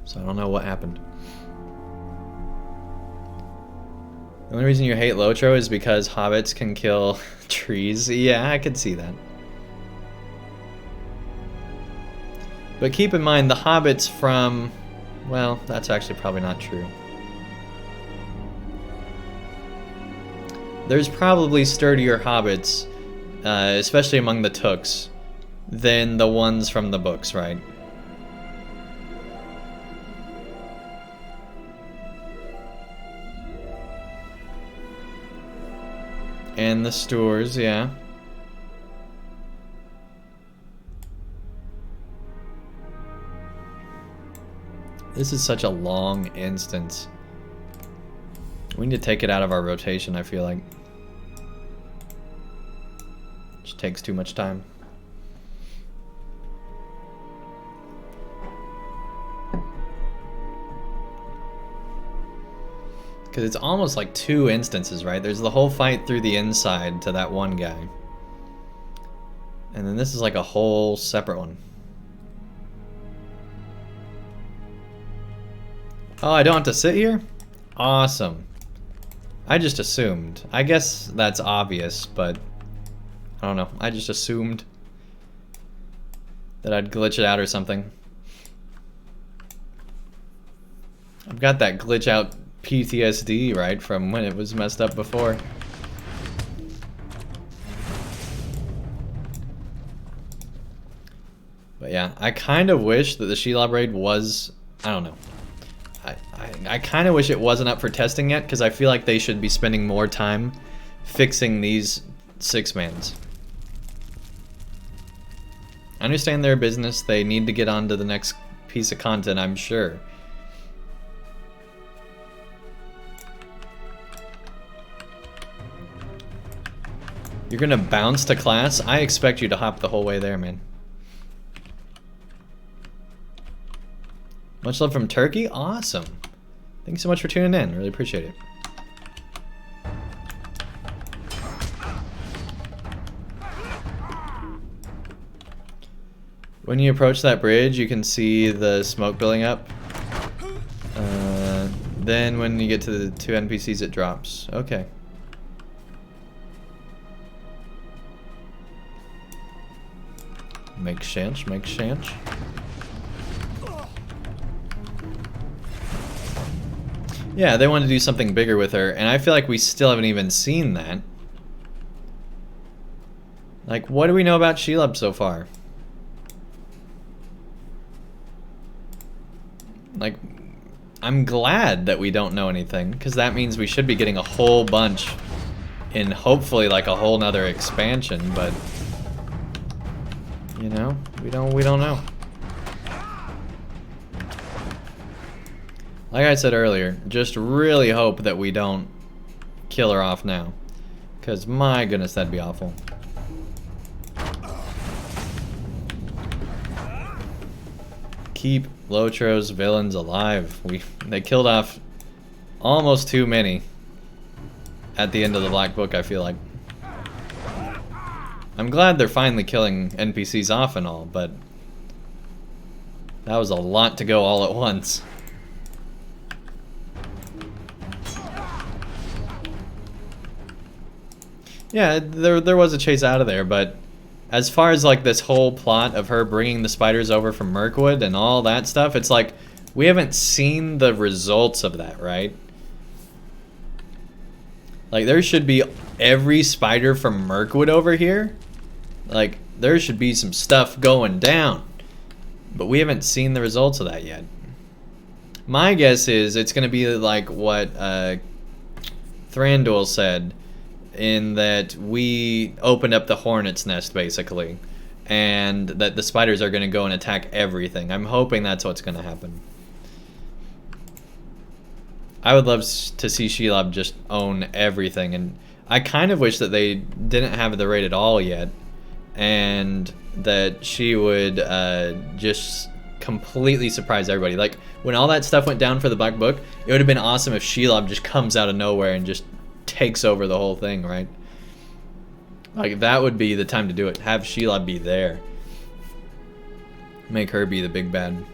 So I don't know what happened. The only reason you hate LOTRO is because hobbits can kill trees. Yeah, I could see that. But keep in mind, the hobbits from... Well, that's actually probably not true. There's probably sturdier hobbits, especially among the Tooks, than the ones from the books, right? And the Stoors, yeah. This is such a long instance. We need to take it out of our rotation, I feel like. It takes too much time. Because it's almost like 2 instances, right? There's the whole fight through the inside to that one guy. And then this is like a whole separate one. Oh, I don't have to sit here? Awesome. I just assumed. I guess that's obvious, but I don't know. I just assumed that I'd glitch it out or something. I've got that glitch out PTSD, right, from when it was messed up before. But yeah, I kind of wish that the Shelob raid was, I don't know. I kind of wish it wasn't up for testing yet, because I feel like they should be spending more time fixing these 6-mans. I understand their business, they need to get on to the next piece of content, I'm sure. You're gonna bounce to class? I expect you to hop the whole way there, man. Much love from Turkey? Awesome. Thanks so much for tuning in. Really appreciate it. When you approach that bridge, you can see the smoke building up. Then when you get to the 2 NPCs, it drops. Okay. Make sense, make sense. Yeah, they want to do something bigger with her, and I feel like we still haven't even seen that. Like, what do we know about Shelob so far? Like, I'm glad that we don't know anything, because that means we should be getting a whole bunch in hopefully like a whole nother expansion, but you know, we don't know. Like I said earlier, just really hope that we don't kill her off now. Because my goodness, that'd be awful. Keep Lotro's villains alive. They killed off almost too many at the end of the Black Book, I feel like. I'm glad they're finally killing NPCs off and all, but that was a lot to go all at once. Yeah, there was a chase out of there, but as far as like this whole plot of her bringing the spiders over from Mirkwood and all that stuff, it's like we haven't seen the results of that, right? Like there should be every spider from Mirkwood over here. Like there should be some stuff going down, but we haven't seen the results of that yet. My guess is it's gonna be like what Thranduil said, in that we opened up the hornet's nest basically, and that the spiders are going to go and attack everything. I'm hoping that's what's going to happen. I would love to see Shelob just own everything, and I kind of wish that they didn't have the raid at all yet, and that she would just completely surprise everybody. Like when all that stuff went down for the Black Book, it would have been awesome if Shelob just comes out of nowhere and just takes over the whole thing, right? Like that would be the time to do it. Have Shelob be there. Make her be the big bad.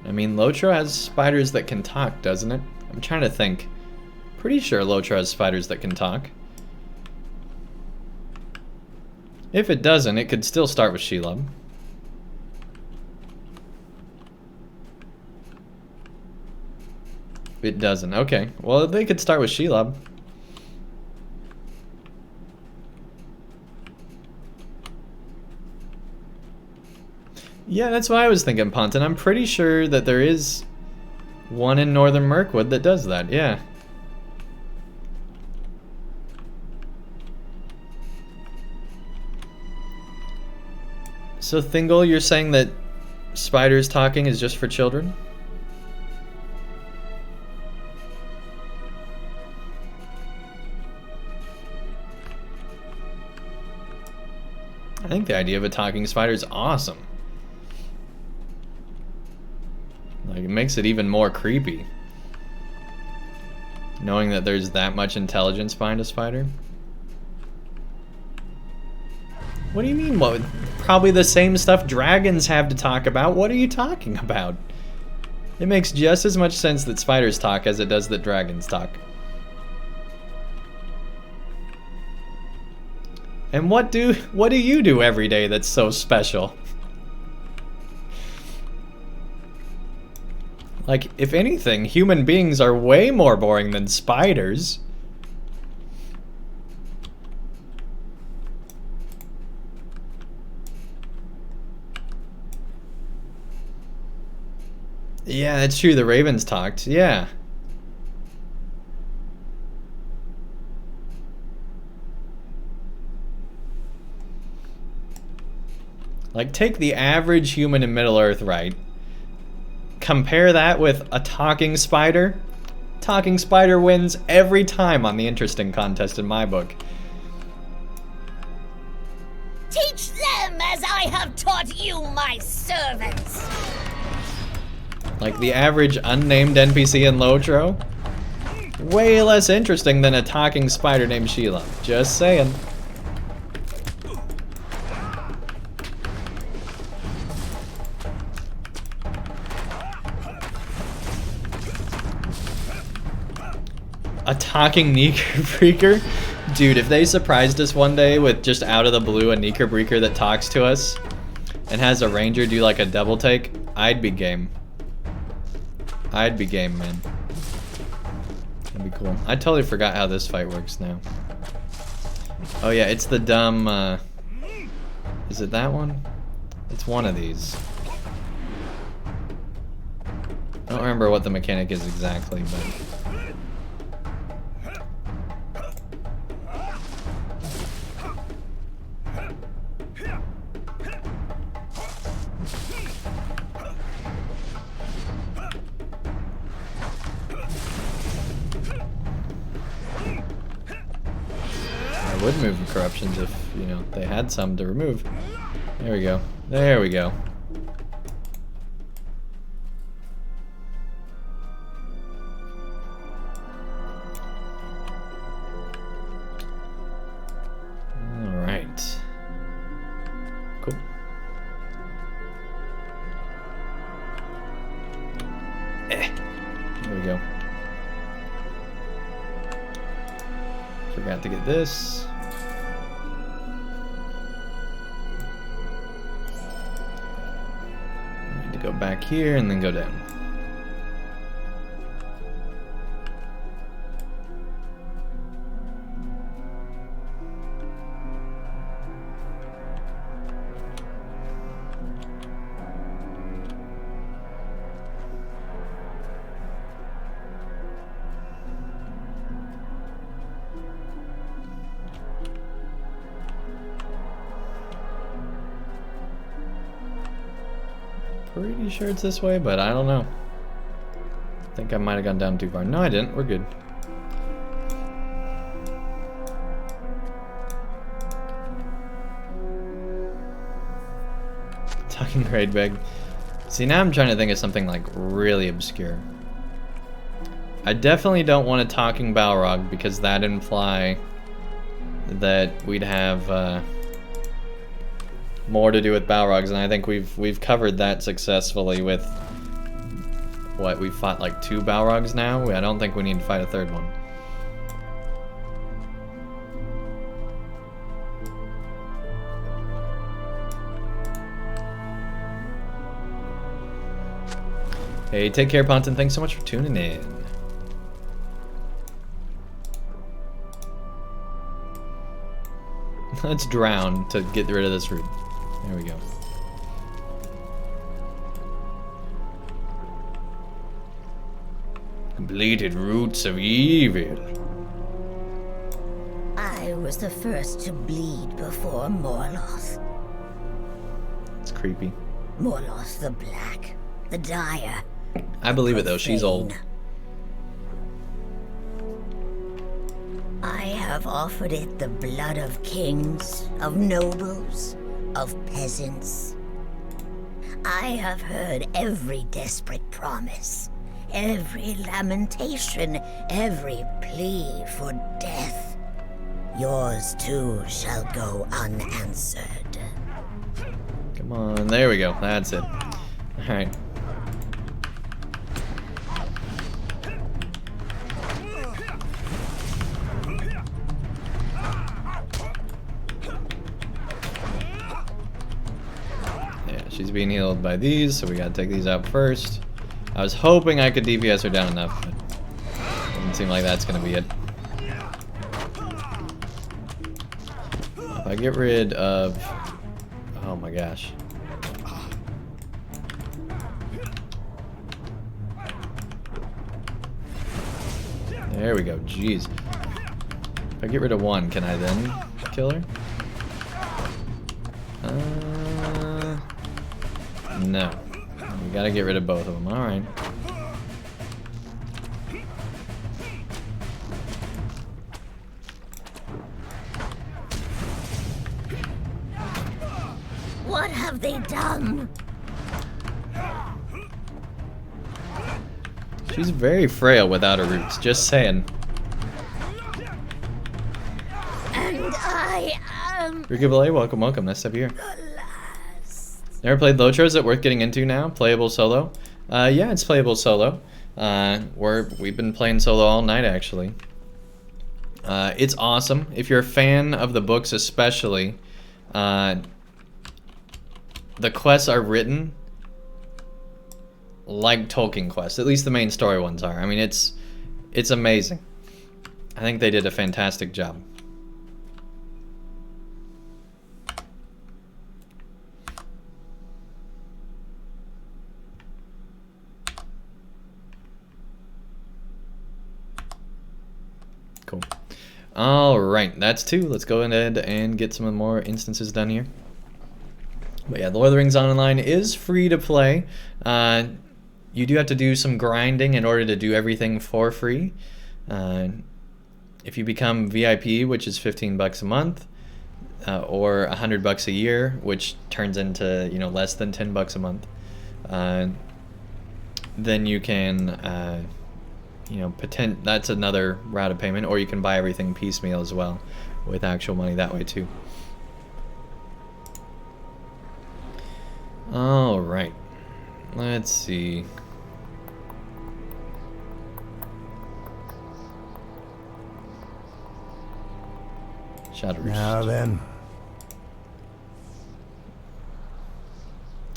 I mean, LOTRO has spiders that can talk, doesn't it? I'm trying to think. Pretty sure LOTRO has spiders that can talk. If it doesn't, it could still start with Shelob. It doesn't. Okay. Well, they could start with Shelob. Yeah, that's what I was thinking, Ponton. I'm pretty sure that there is one in northern Mirkwood that does that, yeah. So Thingol, you're saying that spiders talking is just for children? I think the idea of a talking spider is awesome. Like, it makes it even more creepy. Knowing that there's that much intelligence behind a spider. What do you mean? What? Probably the same stuff dragons have to talk about. What are you talking about? It makes just as much sense that spiders talk as it does that dragons talk. And what do you do every day that's so special? Like, if anything, human beings are way more boring than spiders. Yeah, that's true. The ravens talked. Yeah. Like, take the average human in Middle-earth, right? Compare that with a talking spider. Talking spider wins every time on the interesting contest in my book. Teach them as I have taught you, my servants. Like the average unnamed NPC in LOTRO. Way less interesting than a talking spider named Shelob. Just saying. A talking Kneekerbreaker? Dude, if they surprised us one day with just out of the blue a Kneekerbreaker that talks to us and has a ranger do like a double take, I'd be game. I'd be game, man. That'd be cool. I totally forgot how this fight works now. Oh yeah, it's the dumb, is it that one? It's one of these. I don't remember what the mechanic is exactly, but... I would move corruptions if, you know, they had some to remove. There we go. There we go. Alright. Cool. There we go. Forgot to get this. I need to go back here and then go down. Pretty sure it's this way, but I don't know. I think I might have gone down too far. No, I didn't. We're good. Talking grade bag. See, now I'm trying to think of something like really obscure. I definitely don't want a talking Balrog because that'd imply that we'd have more to do with Balrogs, and I think we've covered that successfully with what, we've fought like 2 Balrogs now. I don't think we need to fight a 3rd one. Hey, take care, Ponton. Thanks so much for tuning in. Let's drown to get rid of this root. There we go. Completed roots of evil. I was the first to bleed before Morloth. It's creepy. Morloth the Black, the Dire. I believe it though, she's old. I have offered it the blood of kings, of nobles, of peasants. I have heard every desperate promise, every lamentation, every plea for death. Yours too shall go unanswered. Come on, there we go. That's it. Alright. She's being healed by these, so we gotta take these out first. I was hoping I could DPS her down enough, but doesn't seem like that's gonna be it. If I get rid of... Oh my gosh. There we go, jeez. If I get rid of one, can I then kill her? No. We gotta get rid of both of them. Alright. What have they done? She's very frail without her roots, just saying. And I am... Rika Belay, welcome, welcome. Nice to have you here. Never played LOTRO? Is it worth getting into now? Playable solo? Yeah, it's playable solo. We've been playing solo all night, actually. It's awesome. If you're a fan of the books especially, the quests are written like Tolkien quests. At least the main story ones are. I mean, it's amazing. I think they did a fantastic job. Cool. Alright, that's 2. Let's go ahead and get some more instances done here. But yeah, the Lord of the Rings Online is free to play. You do have to do some grinding in order to do everything for free. If you become VIP, which is $15 a month, or $100 a year, which turns into, you know, less than $10 a month, then you can you know, that's another route of payment, or you can buy everything piecemeal as well with actual money that way too. All right, let's see. Shadow Roost. Now then.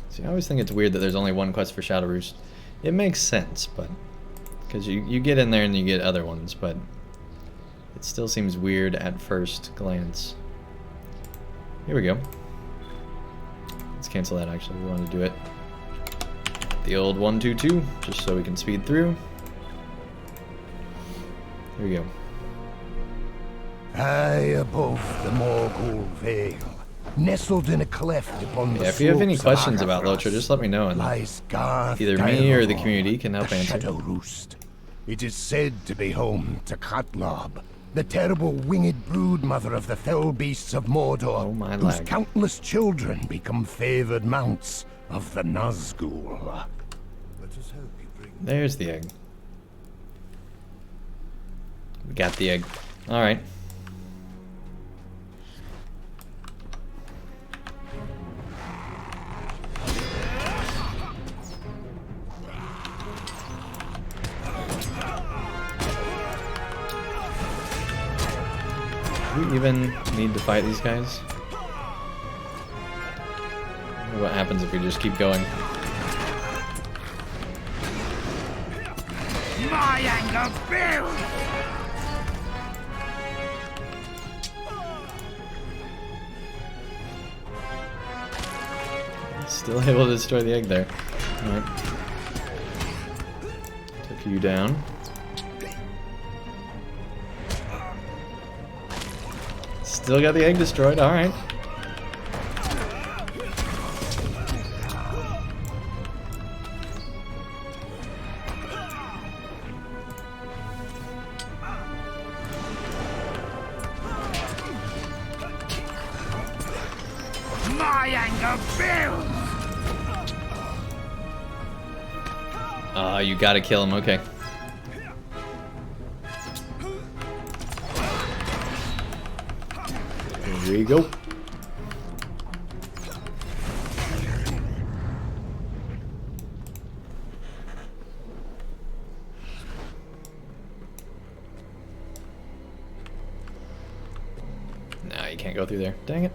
See, I always think it's weird that there's only one quest for Shadow Roost. It makes sense, but because you get in there and you get other ones, but it still seems weird at first glance. Here we go. Let's cancel that, actually. We want to do it the old 1-2-2, just so we can speed through. Here we go. High above the Morgul Vale, nestled in a cleft upon the if you have any slopes of questions about Agafras, LOTRO, just let me know, and lies Garth either me or the Gaelor, community can help the answer. Shadow Roost. It is said to be home to Shelob, the terrible winged broodmother of the fell beasts of Mordor, Oh my whose lag. countless children become favored mounts of the Nazgul. Let us hope you bring There's the egg. We got the egg. Alright. Do we even need to fight these guys? I wonder what happens if we just keep going. My anger builds! Still able to destroy the egg there. Alright. Took you down. Still got the egg destroyed, alright. My anger builds! You gotta kill him, okay. There you go. No, you can't go through there. Dang it.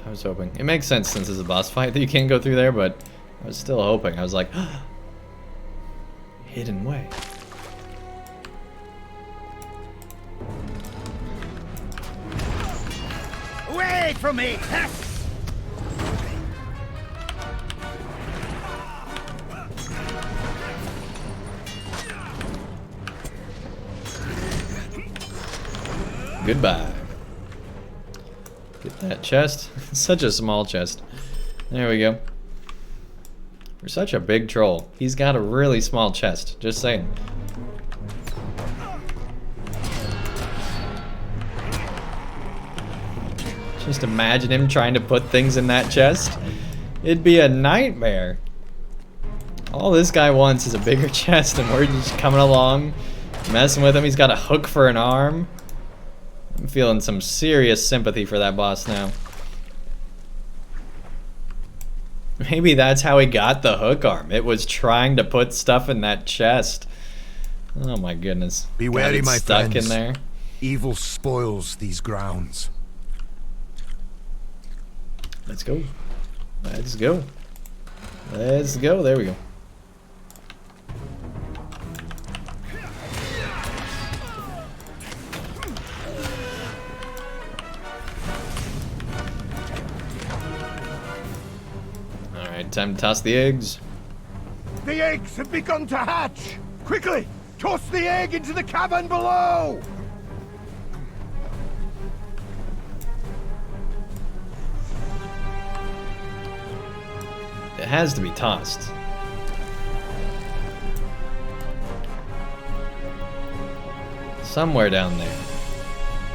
I was hoping. It makes sense since it's a boss fight that you can't go through there, but I was still hoping. I was like, hidden way. Away from me! Goodbye. Get that chest. Such a small chest. There we go. For such a big troll, he's got a really small chest. Just saying. Just imagine him trying to put things in that chest. It'd be a nightmare. All this guy wants is a bigger chest, and we're just coming along, messing with him. He's got a hook for an arm. I'm feeling some serious sympathy for that boss now. Maybe that's how he got the hook arm. It was trying to put stuff in that chest. Oh my goodness. Be wary, my stuck friends. in there. Evil spoils these grounds. Let's go. Let's go. Let's go. There we go. Alright, time to toss the eggs. The eggs have begun to hatch! Quickly! Toss the egg into the cavern below! It has to be tossed. Somewhere down there.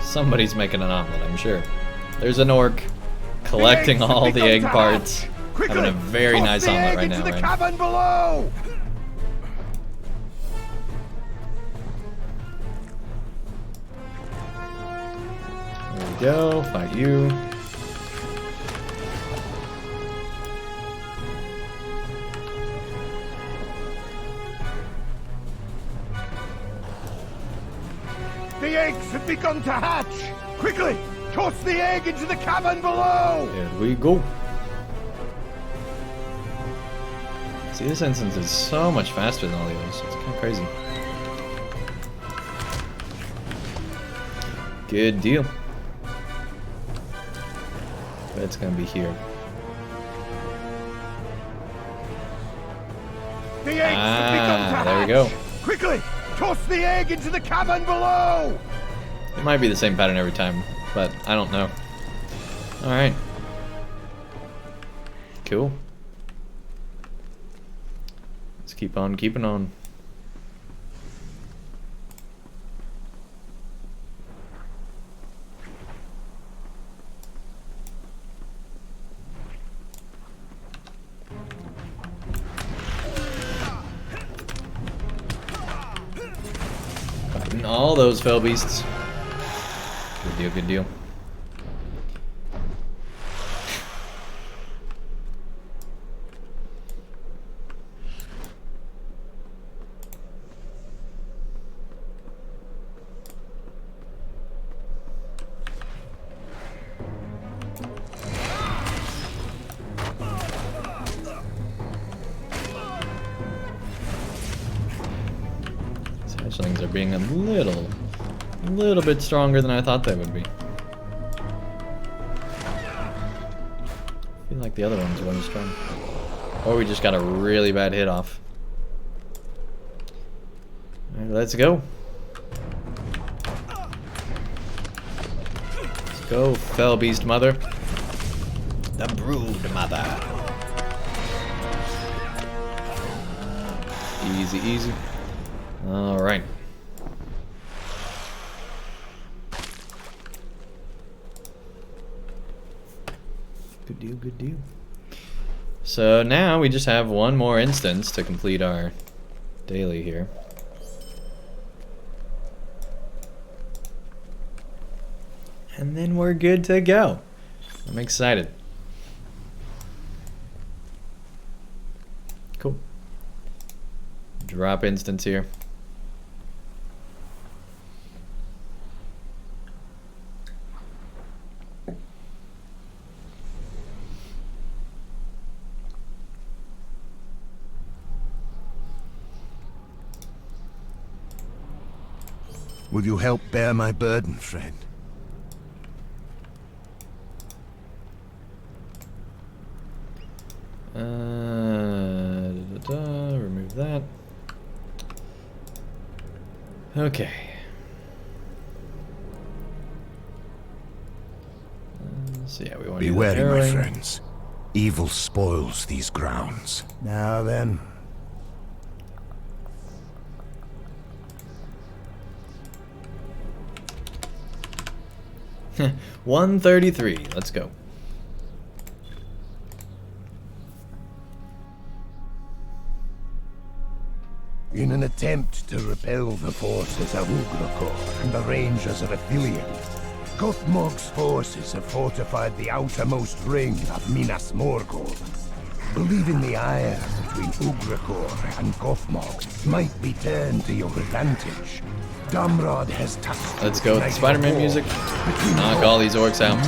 Somebody's making an omelet, I'm sure. There's an orc collecting all the egg parts. Having a very nice omelet right now, right? Cavern below! There we go. Fight you. The eggs have begun to hatch! Quickly! Toss the egg into the cavern below! There we go. See, this instance is so much faster than all the others. It's kind of crazy. Good deal. But it's gonna be here. The eggs have begun to hatch! There we go. Quickly! Toss the egg into the cavern below! It might be the same pattern every time, but I don't know. Alright. Cool. Let's keep on keeping on. Fighting all those fell beasts. Good deal, good deal. Hatchlings are being a little bit stronger than I thought they would be. I feel like the other ones weren't as strong. Or we just got a really bad hit off. Alright, let's go. Let's go, fell beast mother. The brood mother. Easy, easy. Alright. Good deal, good deal. So now we just have one more instance to complete our daily here. And then we're good to go. I'm excited. Cool. Drop instance here. Will you help bear my burden, friend? Remove that. Okay. So yeah, we want to Be wary, my friends. Evil spoils these grounds. Now then. 133. Let's go. In an attempt to repel the forces of Ugrakor and the Rangers of Athelion, Gothmog's forces have fortified the outermost ring of Minas Morgul. Believing the ire between Ugrakor and Gothmog might be turned to your advantage, Damrod has touched. Let's go with the Spider-Man music. Knock all these orcs out.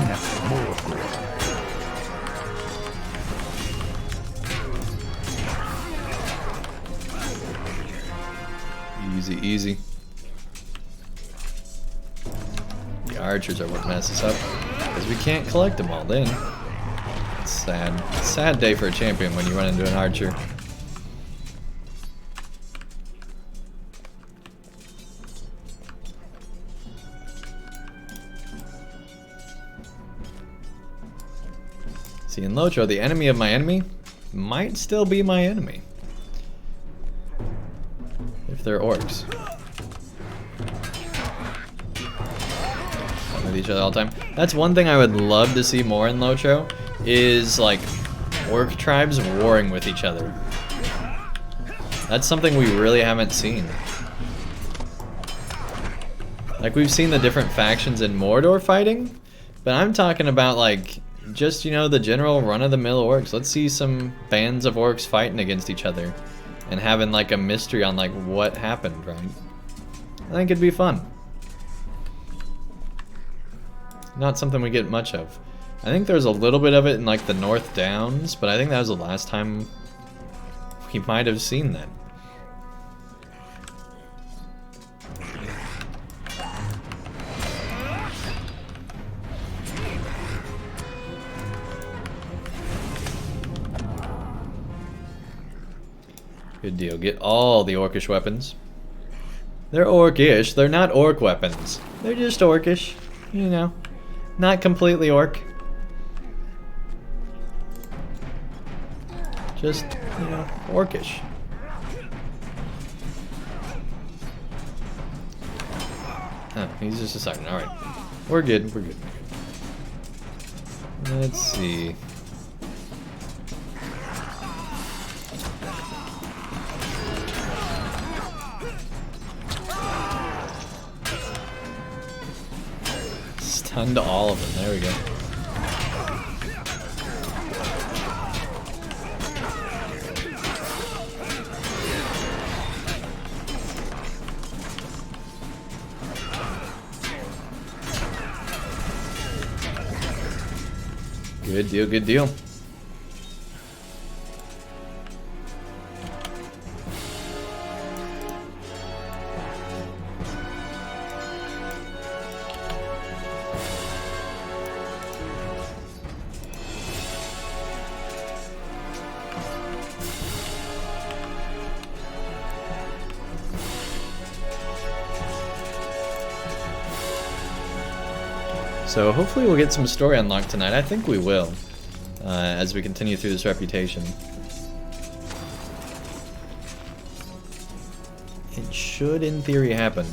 Easy, easy. The archers are what messes up, because we can't collect them all then. It's sad. Sad day for a champion when you run into an archer. See, in LOTRO, the enemy of my enemy might still be my enemy. If they're orcs. With each other all the time. That's one thing I would love to see more in LOTRO, is like orc tribes warring with each other. That's something we really haven't seen. Like, we've seen the different factions in Mordor fighting, but I'm talking about like just, you know, the general run-of-the-mill orcs. Let's see some bands of orcs fighting against each other and having like a mystery on like what happened, right? I think it'd be fun. Not something we get much of. I think there's a little bit of it in like the North Downs, but I think that was the last time we might have seen that. Good deal. Get all the orcish weapons. They're orcish. They're not orc weapons. They're just orcish. You know. Not completely orc. Just, you know, orcish. Huh, he's just a siren. Alright. We're good. We're good. Let's see. Stunned all of them. There we go. Good deal, good deal. So hopefully we'll get some story unlocked tonight. I think we will, as we continue through this reputation. It should, in theory, happen.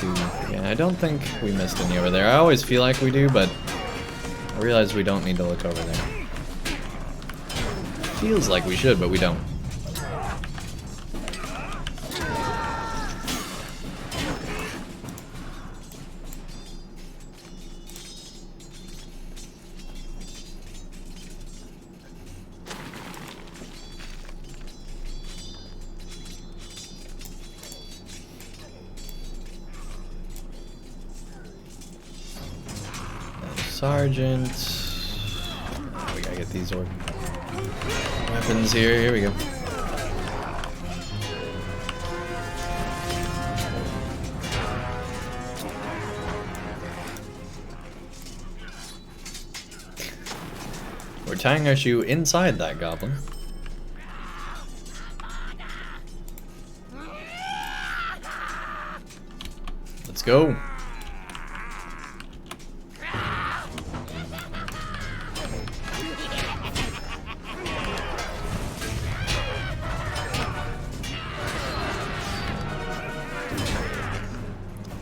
Yeah, I don't think we missed any over there. I always feel like we do, but I realize we don't need to look over there. Feels like we should, but we don't. Sergeant. Oh, we gotta get these weapons here. Here we go. We're tying our shoe inside that goblin. Let's go.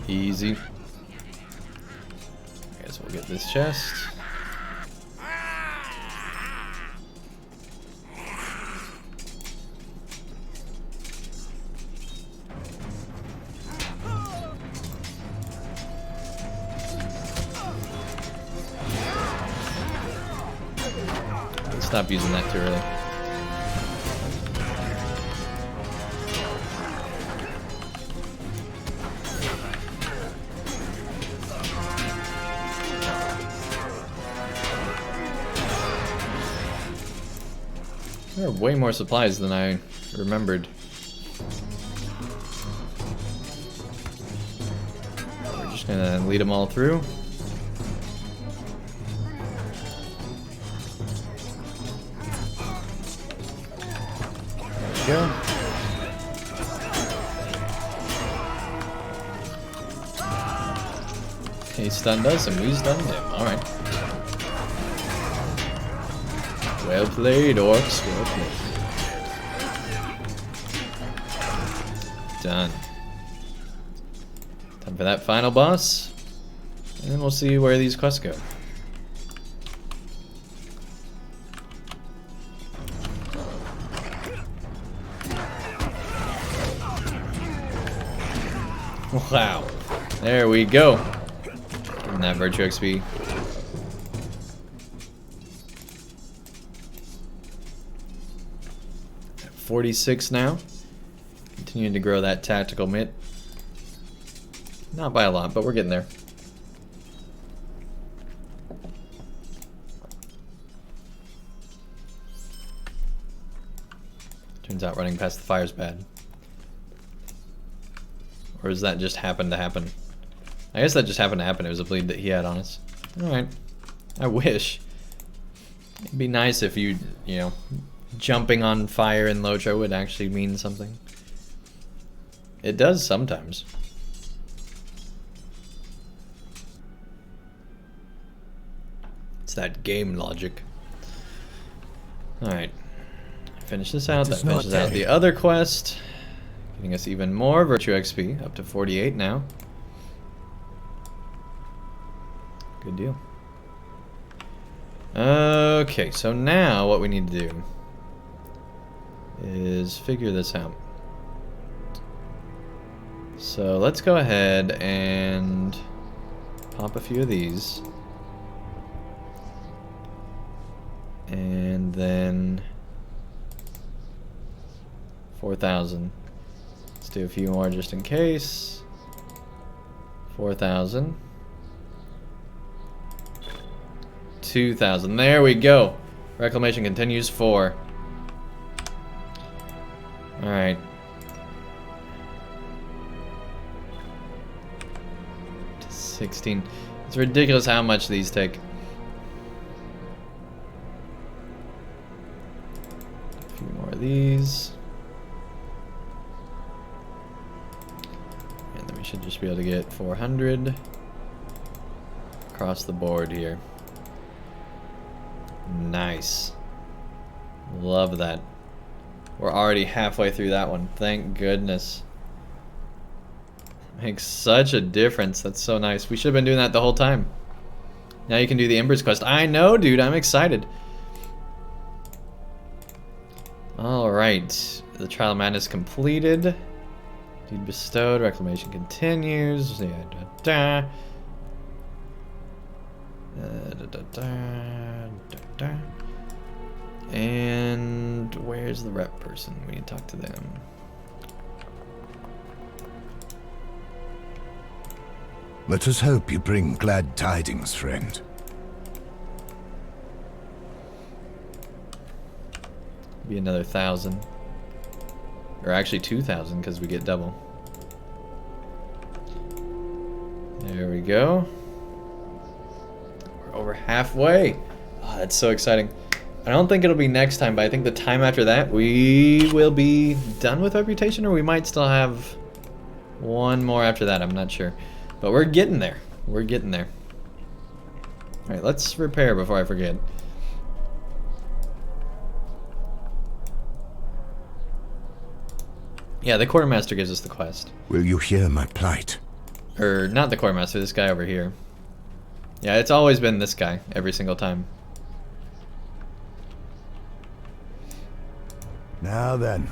Easy. I guess we'll get this chest. Stop using that too early. There are way more supplies than I remembered. We're just gonna lead them all through. There we go. He stunned us and we stunned him. Alright. Well played, orcs. Well played. Done. Time for that final boss. And then we'll see where these quests go. Wow. There we go. Getting that virtue XP. 46 now. Continuing to grow that tactical mitt. Not by a lot, but we're getting there. Turns out running past the fire's bad. Or does that just happen to happen? I guess that just happened to happen. It was a bleed that he had on us. Alright. I wish. It'd be nice if you know, jumping on fire in LOTRO would actually mean something. It does sometimes. It's that game logic. Alright. Finish this out. That finishes out the other quest. Getting us even more virtue XP. Up to 48 now. Good deal. Okay, so now what we need to do is figure this out. So let's go ahead and pop a few of these. And then 4,000. Let's do a few more just in case. 4,000. 2,000. There we go. Reclamation continues 4. Alright. 16. It's ridiculous how much these take. A few more of these. And then we should just be able to get 400 across the board here. Nice. Love that. We're already halfway through that one. Thank goodness. Makes such a difference. That's so nice. We should have been doing that the whole time. Now you can do the Embers quest. I know, dude. I'm excited. Alright. The Trial of Madness completed. Deed bestowed. Reclamation continues. Yeah, da, da. And where's the rep person? We need to talk to them. Let us hope you bring glad tidings, friend. Be another 1,000. Or actually 2,000 because we get double. There we go. We're over halfway. Oh, that's so exciting. I don't think it'll be next time, but I think the time after that we will be done with Reputation, or we might still have one more after that. I'm not sure. But we're getting there. We're getting there. Alright, let's repair before I forget. Yeah, the Quartermaster gives us the quest. Will you hear my plight? Or, not the Quartermaster, this guy over here. Yeah, it's always been this guy, every single time. Now then.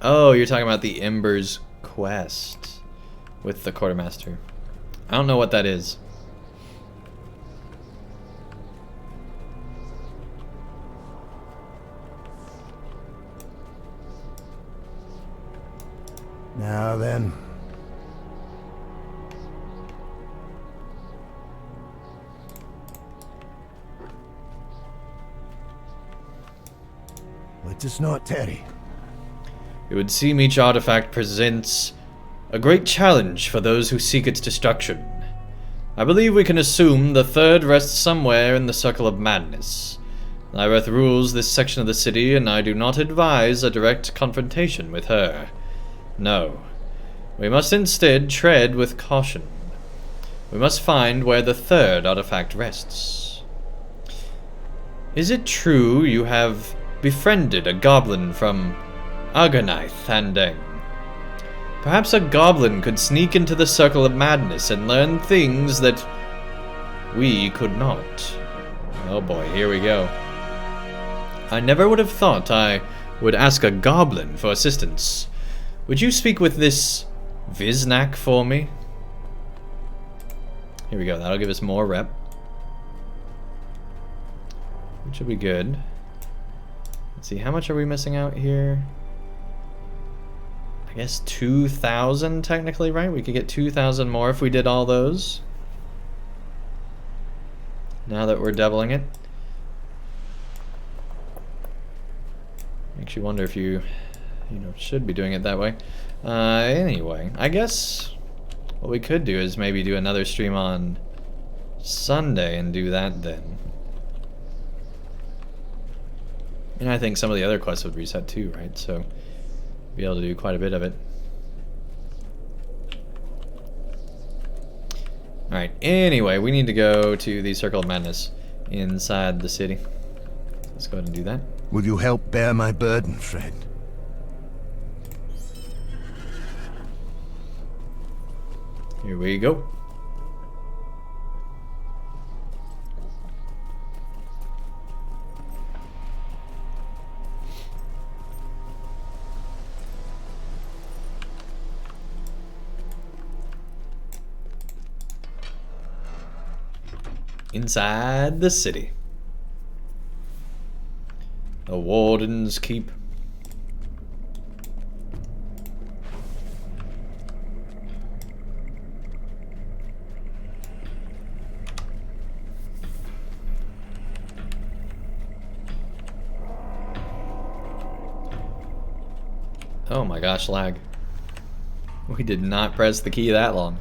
Oh, you're talking about the Embers quest with the Quartermaster. I don't know what that is. Now then. Let us not tarry. It would seem each artifact presents a great challenge for those who seek its destruction. I believe we can assume the third rests somewhere in the Circle of Madness. Lyreth rules this section of the city, and I do not advise a direct confrontation with her. No. We must instead tread with caution. We must find where the third artifact rests. Is it true you have befriended a goblin from Argonath, Andang? Perhaps a goblin could sneak into the Circle of Madness and learn things that we could not. Oh boy, here we go. I never would have thought I would ask a goblin for assistance. Would you speak with this Viznak for me? Here we go, that'll give us more rep. Which will be good. Let's see, how much are we missing out here? I guess 2,000 technically, right? We could get 2,000 more if we did all those. Now that we're doubling it. Makes you wonder if you should be doing it that way. Anyway, I guess what we could do is maybe do another stream on Sunday and do that then. And I think some of the other quests would reset too, right? So be able to do quite a bit of it. Alright, anyway, we need to go to the Circle of Madness inside the city. Let's go ahead and do that. Will you help bear my burden, friend? Here we go. Inside the city. The Warden's Keep. Oh my gosh, lag. We did not press the key that long.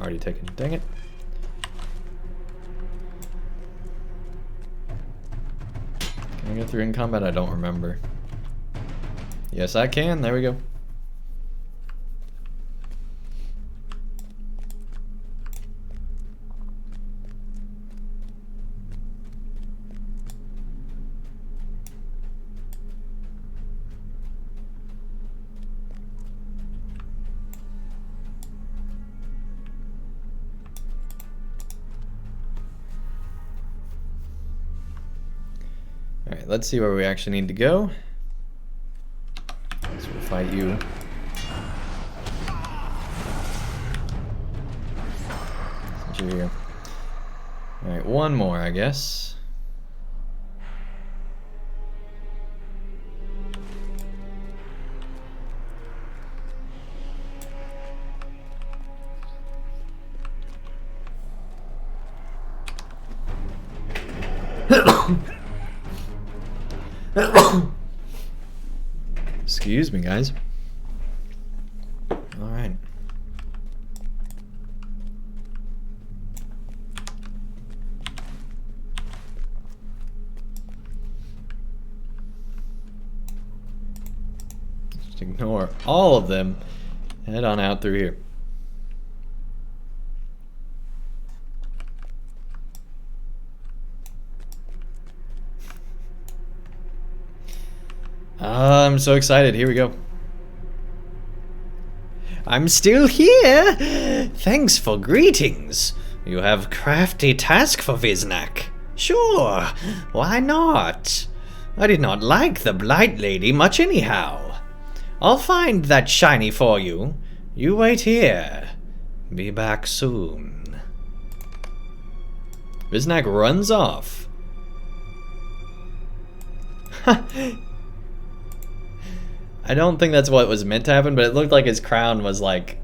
Already taken, dang it. I get through in combat? I don't remember. Yes, I can. There we go. Alright, let's see where we actually need to go. So we'll fight you. Since you're here. Alright, one more, I guess. Excuse me, guys. All right. Just ignore all of them. Head on out through here. I'm so excited. Here we go. I'm still here. Thanks for greetings. You have crafty task for Viznak. Sure, why not? I did not like the Blight Lady much anyhow. I'll find that shiny for you. You wait here. Be back soon. Viznak runs off. I don't think that's what was meant to happen, but it looked like his crown was like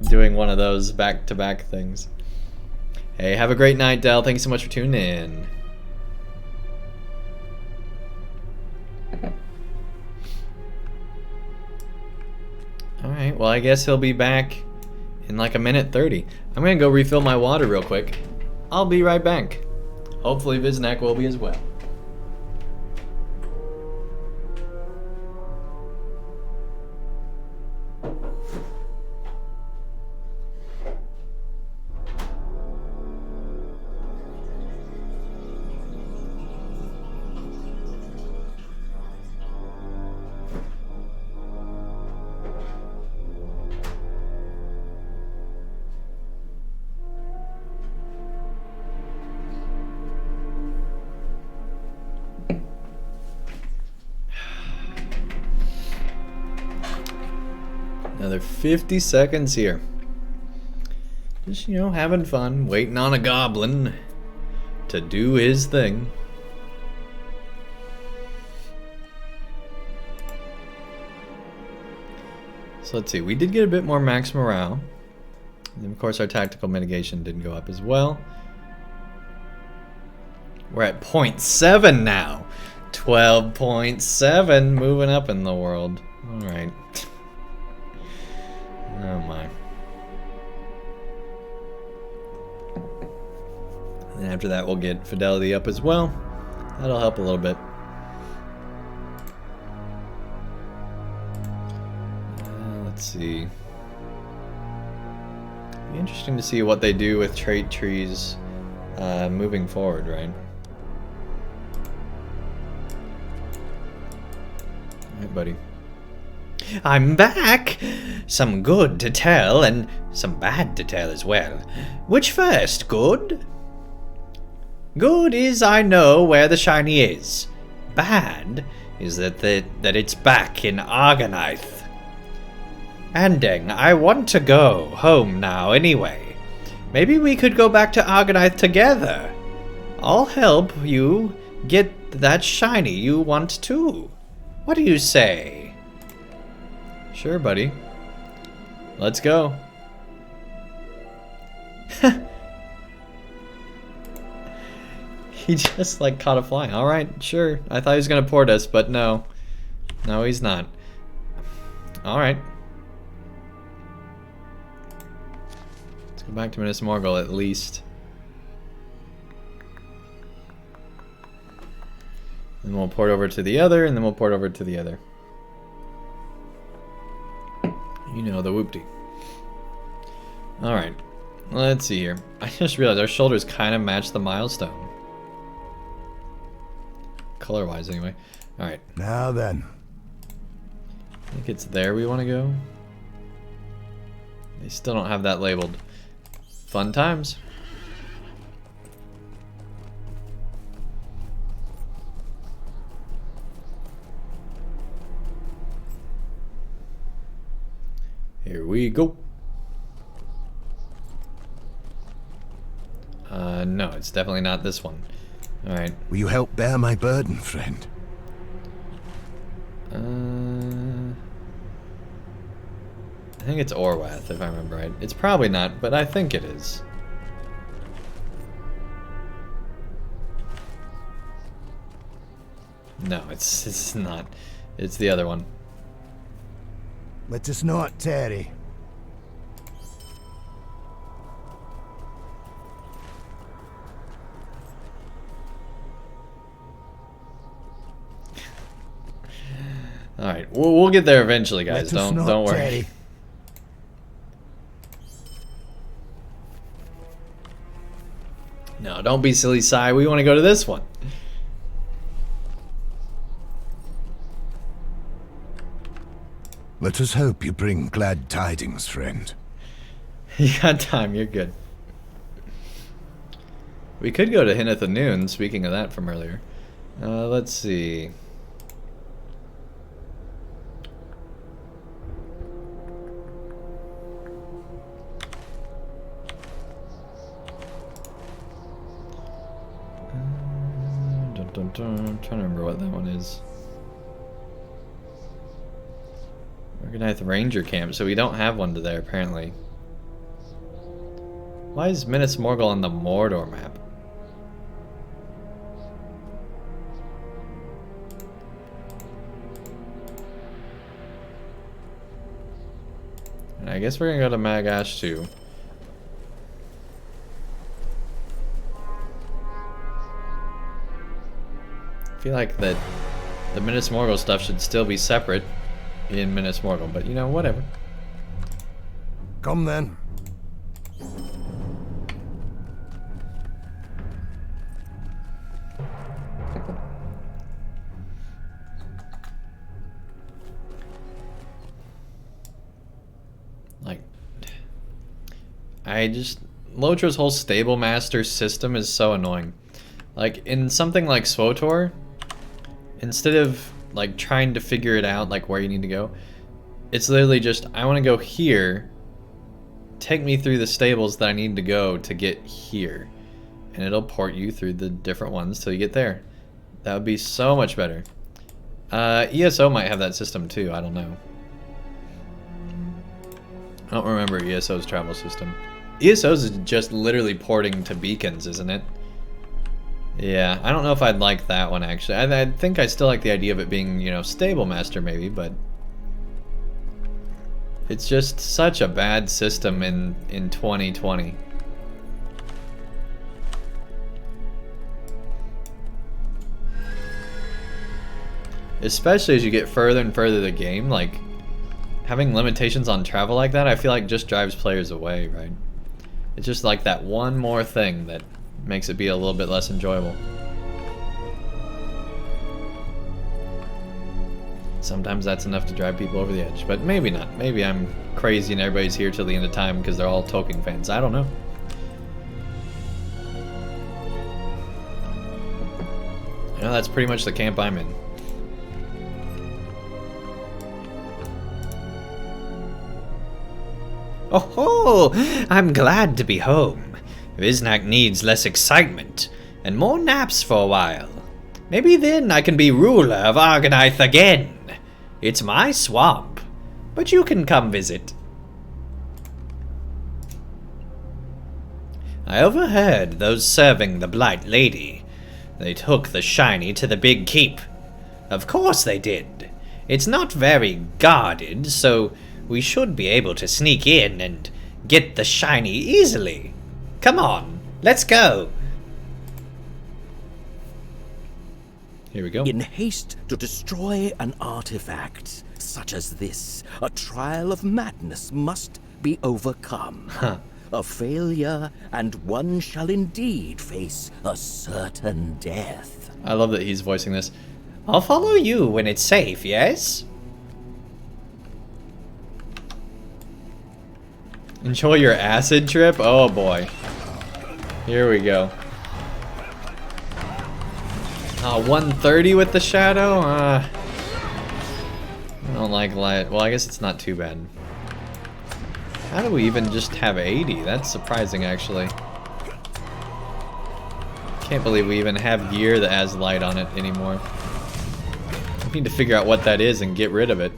doing one of those back-to-back things. Hey, have a great night, Del. Thanks so much for tuning in. Alright, well I guess he'll be back in like a minute 30. I'm gonna go refill my water real quick. I'll be right back. Hopefully Viznak will be as well. Another 50 seconds here. Just, you know, having fun, waiting on a goblin to do his thing. So let's see, we did get a bit more max morale. And of course our tactical mitigation didn't go up as well. We're at 0.7 now. 12.7, moving up in the world. Alright. Oh my. And after that we'll get fidelity up as well. That'll help a little bit. Let's see. Be interesting to see what they do with trait trees moving forward, right? Alright, buddy. I'm back! Some good to tell, and some bad to tell as well. Which first, good? Good is I know where the shiny is. Bad is that it's back in Argonith. Andang, I want to go home now anyway. Maybe we could go back to Argonith together. I'll help you get that shiny you want too. What do you say? Sure, buddy. Let's go. He just like caught a fly. Alright, sure. I thought he was gonna port us, but no. No, he's not. Alright. Let's go back to Minas Morgul at least. Then we'll port over to the other, and then we'll port over to the other. You know, the whoopty. Alright, let's see here. I just realized our shoulders kind of match the milestone. Color-wise, anyway. Alright. Now then. I think it's there we want to go. They still don't have that labeled. Fun times. Here we go. No, it's definitely not this one. Alright. Will you help bear my burden, friend? I think it's Orwath, if I remember right. It's probably not, but I think it is. No, it's not. It's the other one. Let us not tarry. All right, we'll get there eventually, guys. Don't worry. Tarry. No, don't be silly, Sai. We want to go to this one. Let us hope you bring glad tidings, friend. You got time. You're good. We could go to Hinneth Noon. Speaking of that from earlier, let's see. I'm trying to remember what that one is. Organized Ranger Camp, so we don't have one to there apparently. Why is Minas Morgul on the Mordor map? And I guess we're gonna go to Magash too. I feel like that the Minas Morgul stuff should still be separate in Minas Morgul, but you know, whatever. Come then. Like, LOTRO's whole stable master system is so annoying. Like, in something like SWTOR, instead of like trying to figure it out, like where you need to go, it's literally just, I want to go here, take me through the stables that I need to go to get here, and it'll port you through the different ones till you get there. That would be so much better. ESO might have that system too, I don't know. I don't remember ESO's travel system. ESO's is just literally porting to beacons, isn't it? Yeah, I don't know if I'd like that one actually. I think I still like the idea of it being, you know, stable master maybe, but it's just such a bad system in 2020. Especially as you get further and further the game, like having limitations on travel like that, I feel like just drives players away, right? It's just like that one more thing that makes it be a little bit less enjoyable. Sometimes that's enough to drive people over the edge, but maybe not. Maybe I'm crazy and everybody's here till the end of time because they're all Tolkien fans. I don't know. You know, that's pretty much the camp I'm in. Oh ho! I'm glad to be home. Viznak needs less excitement, and more naps for a while. Maybe then I can be ruler of Argonath again. It's my swamp, but you can come visit. I overheard those serving the Blight Lady. They took the shiny to the big keep. Of course they did. It's not very guarded, so we should be able to sneak in and get the shiny easily. Come on, let's go. Here we go. In haste to destroy an artifact such as this, a trial of madness must be overcome. A failure, and one shall indeed face a certain death. I love that he's voicing this. I'll follow you when it's safe, yes? Enjoy your acid trip? Oh boy. Here we go. 130 with the shadow? I don't like light. Well, I guess it's not too bad. How do we even just have 80? That's surprising, actually. Can't believe we even have gear that has light on it anymore. I need to figure out what that is and get rid of it.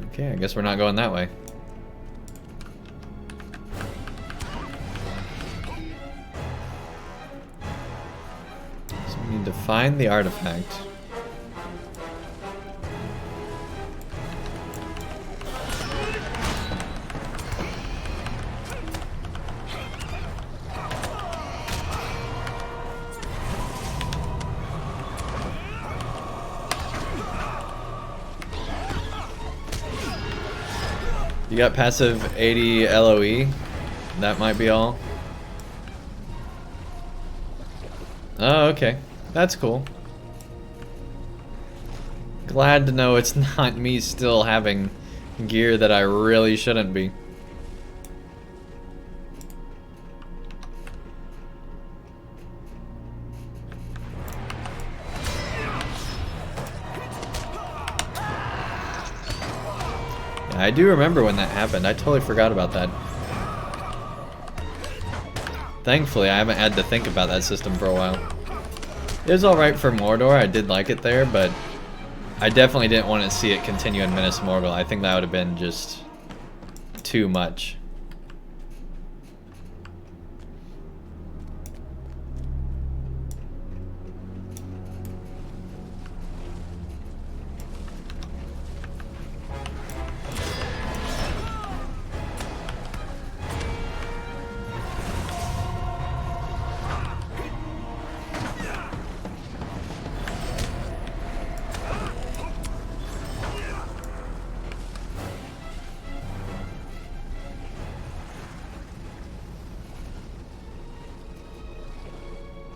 Okay, I guess we're not going that way. So we need to find the artifact. You got passive 80 LOE. That might be all. Oh, okay. That's cool. Glad to know it's not me still having gear that I really shouldn't be. I do remember when that happened. I totally forgot about that. Thankfully, I haven't had to think about that system for a while. It was alright for Mordor. I did like it there, but I definitely didn't want to see it continue in Minas Morgul. I think that would have been just too much.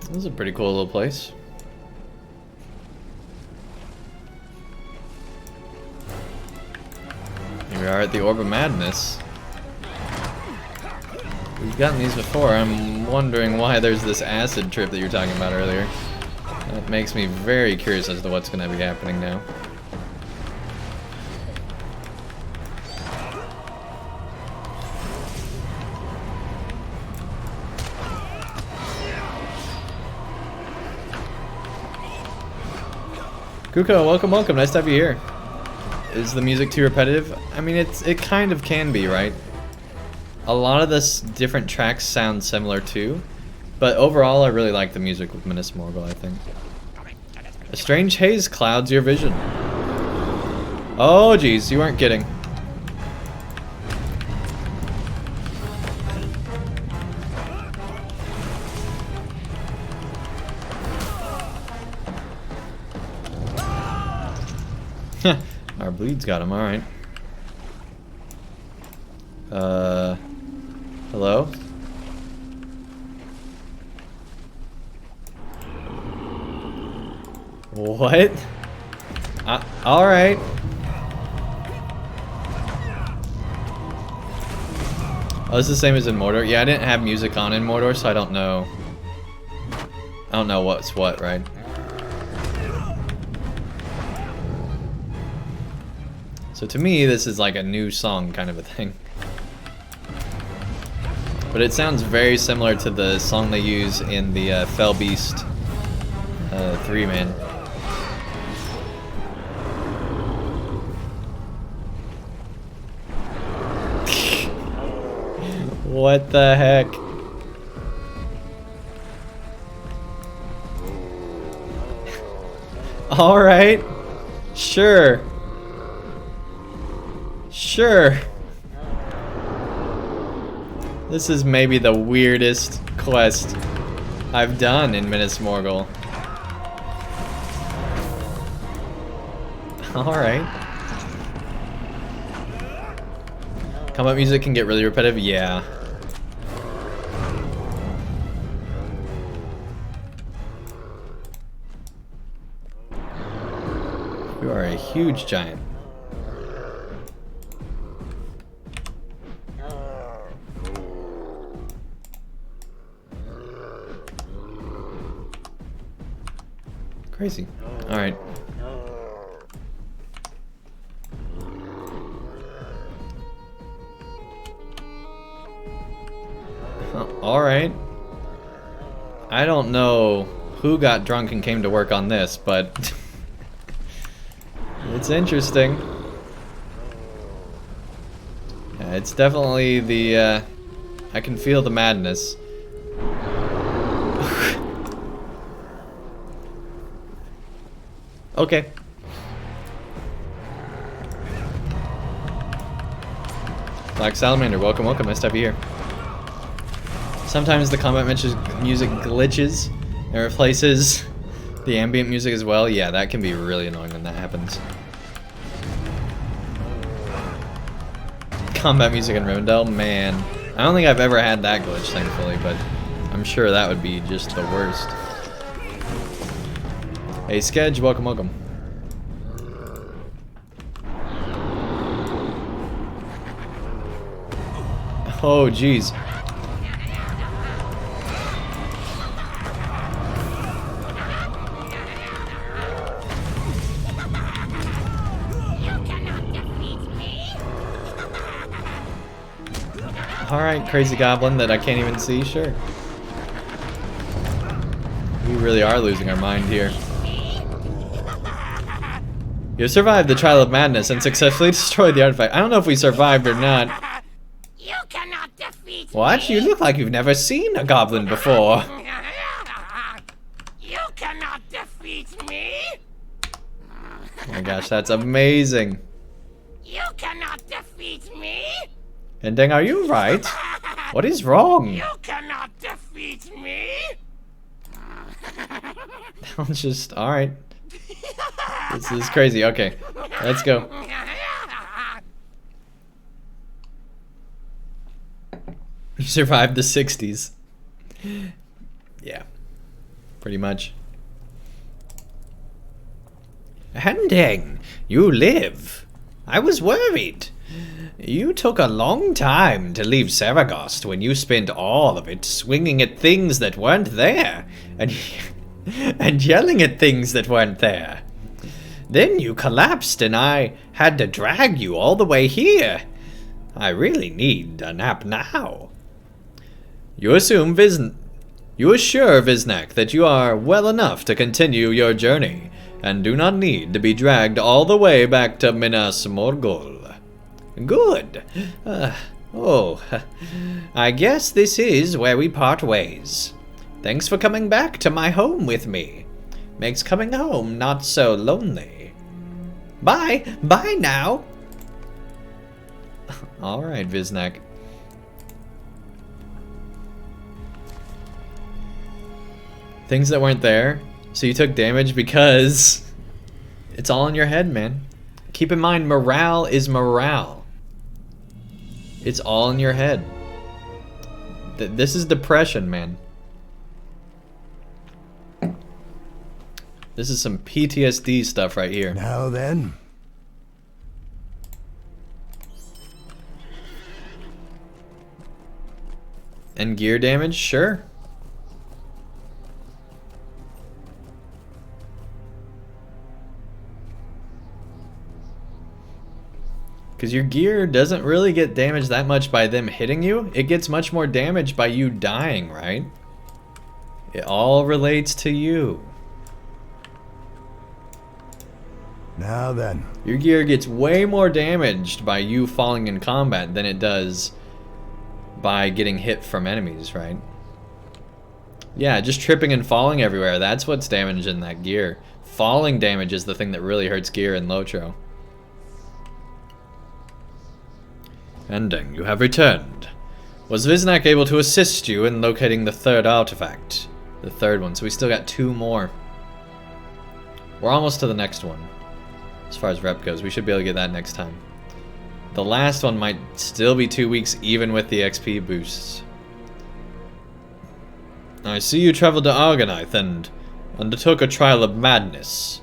This is a pretty cool little place. Here we are at the Orb of Madness. We've gotten these before. I'm wondering why there's this acid trip that you were talking about earlier. That makes me very curious as to what's going to be happening now. Kuko, welcome, welcome. Nice to have you here. Is the music too repetitive? I mean, it kind of can be, right? A lot of the different tracks sound similar too, but overall, I really like the music with Minas Morgul, I think. A strange haze clouds your vision. Oh, geez, you weren't kidding. Our bleed's got him, alright. Hello? What? Alright. Oh, it's the same as in Mordor. Yeah, I didn't have music on in Mordor, so I don't know. I don't know what's what, right? So to me, this is like a new song kind of a thing. But it sounds very similar to the song they use in the Fell Beast 3-man. What the heck? Alright. Sure. Sure. This is maybe the weirdest quest I've done in Minas Morgul. Alright. Combat music can get really repetitive, yeah. You are a huge giant. Crazy. Alright. Alright. I don't know who got drunk and came to work on this, but it's interesting. Yeah, it's definitely the, I can feel the madness. Okay. Black Salamander, welcome, welcome. Nice to have you here. Sometimes the combat music glitches and replaces the ambient music as well. Yeah, that can be really annoying when that happens. Combat music in Rivendell, man. I don't think I've ever had that glitch, thankfully, but I'm sure that would be just the worst. Hey, Skedge, welcome, welcome. Oh, jeez. Alright, crazy goblin that I can't even see, sure. We really are losing our mind here. You survived the Trial of Madness and successfully destroyed the artifact. I don't know if we survived or not. You cannot defeat What? You look like you've never seen a goblin before. You cannot defeat me. Oh my gosh, that's amazing. You cannot defeat me. Andang, are you right? What is wrong? You cannot defeat me. I'm just, alright. This is crazy. Okay, let's go. You survived the 60s. Yeah, pretty much. Andang, you live. I was worried. You took a long time to leave Saragost when you spent all of it swinging at things that weren't there, and yelling at things that weren't there. Then you collapsed and I had to drag you all the way here. I really need a nap now. You assure Viznak that you are well enough to continue your journey, and do not need to be dragged all the way back to Minas Morgul. Good. I guess this is where we part ways. Thanks for coming back to my home with me. Makes coming home not so lonely. Bye. Bye now. Alright, Viznak. Things that weren't there. So you took damage because it's all in your head, man. Keep in mind, morale is morale. It's all in your head. This is depression, man. This is some PTSD stuff right here. Now then. And gear damage? Sure. Because your gear doesn't really get damaged that much by them hitting you. It gets much more damage by you dying, right? It all relates to you. Now then. Your gear gets way more damaged by you falling in combat than it does by getting hit from enemies, right? Yeah, just tripping and falling everywhere. That's what's damaging that gear. Falling damage is the thing that really hurts gear in LOTRO. Andang, you have returned. Was Viznak able to assist you in locating the third artifact? The third one, so we still got 2 more. We're almost to the next one. As far as rep goes, we should be able to get that next time. The last one might still be 2 weeks, even with the XP boosts. I see you traveled to Argonith and undertook a trial of madness.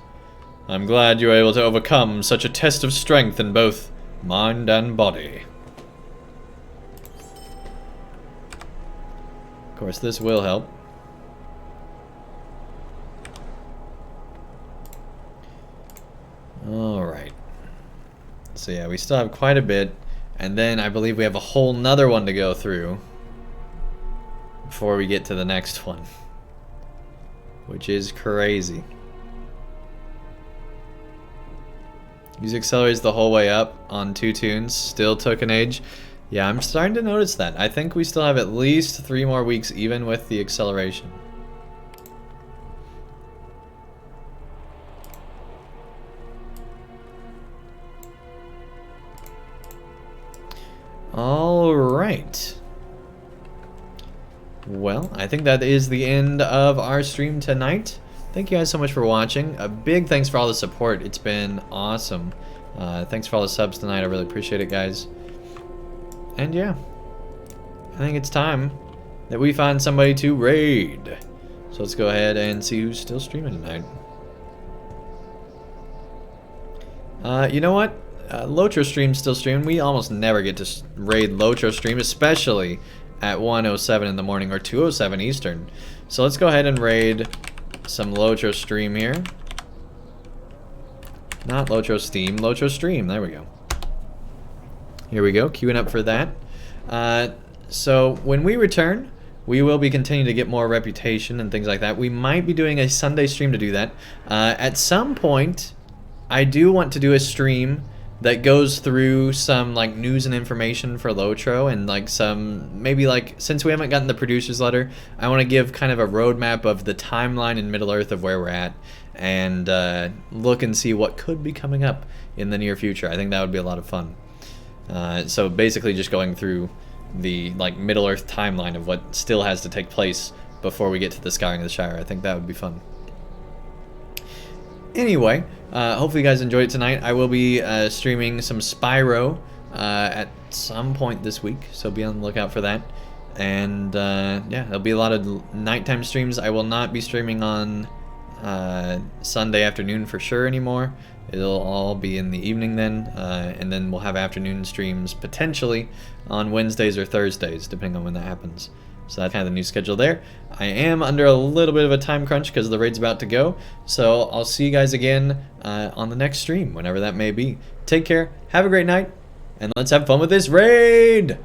I'm glad you were able to overcome such a test of strength in both mind and body. Of course, this will help. Alright. So yeah, we still have quite a bit. And then I believe we have a whole nother one to go through before we get to the next one. Which is crazy. Use accelerators the whole way up on 2 tunes. Still took an age. Yeah, I'm starting to notice that. I think we still have at least 3 more weeks even with the acceleration. Alright. Well, I think that is the end of our stream tonight. Thank you guys so much for watching. A big thanks for all the support. It's been awesome. Thanks for all the subs tonight. I really appreciate it, guys. And yeah, I think it's time that we find somebody to raid. So let's go ahead and see who's still streaming tonight. You know what? LOTRO stream's still streaming. We almost never get to raid LOTRO stream, especially at 1:07 in the morning or 2:07 Eastern. So let's go ahead and raid some LOTRO stream here. Not LOTRO Steam, LOTRO stream. There we go. Here we go, queuing up for that. So when we return, we will be continuing to get more reputation and things like that. We might be doing a Sunday stream to do that. At some point, I do want to do a stream that goes through some like news and information for LOTRO and like some, maybe like, since we haven't gotten the producer's letter, I want to give kind of a roadmap of the timeline in Middle-earth of where we're at and look and see what could be coming up in the near future. I think that would be a lot of fun. So basically just going through the like Middle-earth timeline of what still has to take place before we get to the Scouring of the Shire. I think that would be fun. Anyway, hopefully you guys enjoyed it tonight. I will be streaming some Spyro at some point this week, so be on the lookout for that. And yeah, there'll be a lot of nighttime streams. I will not be streaming on Sunday afternoon for sure anymore. It'll all be in the evening then, and then we'll have afternoon streams potentially on Wednesdays or Thursdays, depending on when that happens. So that's kind of the new schedule there. I am under a little bit of a time crunch because the raid's about to go. So I'll see you guys again on the next stream, whenever that may be. Take care, have a great night, and let's have fun with this raid!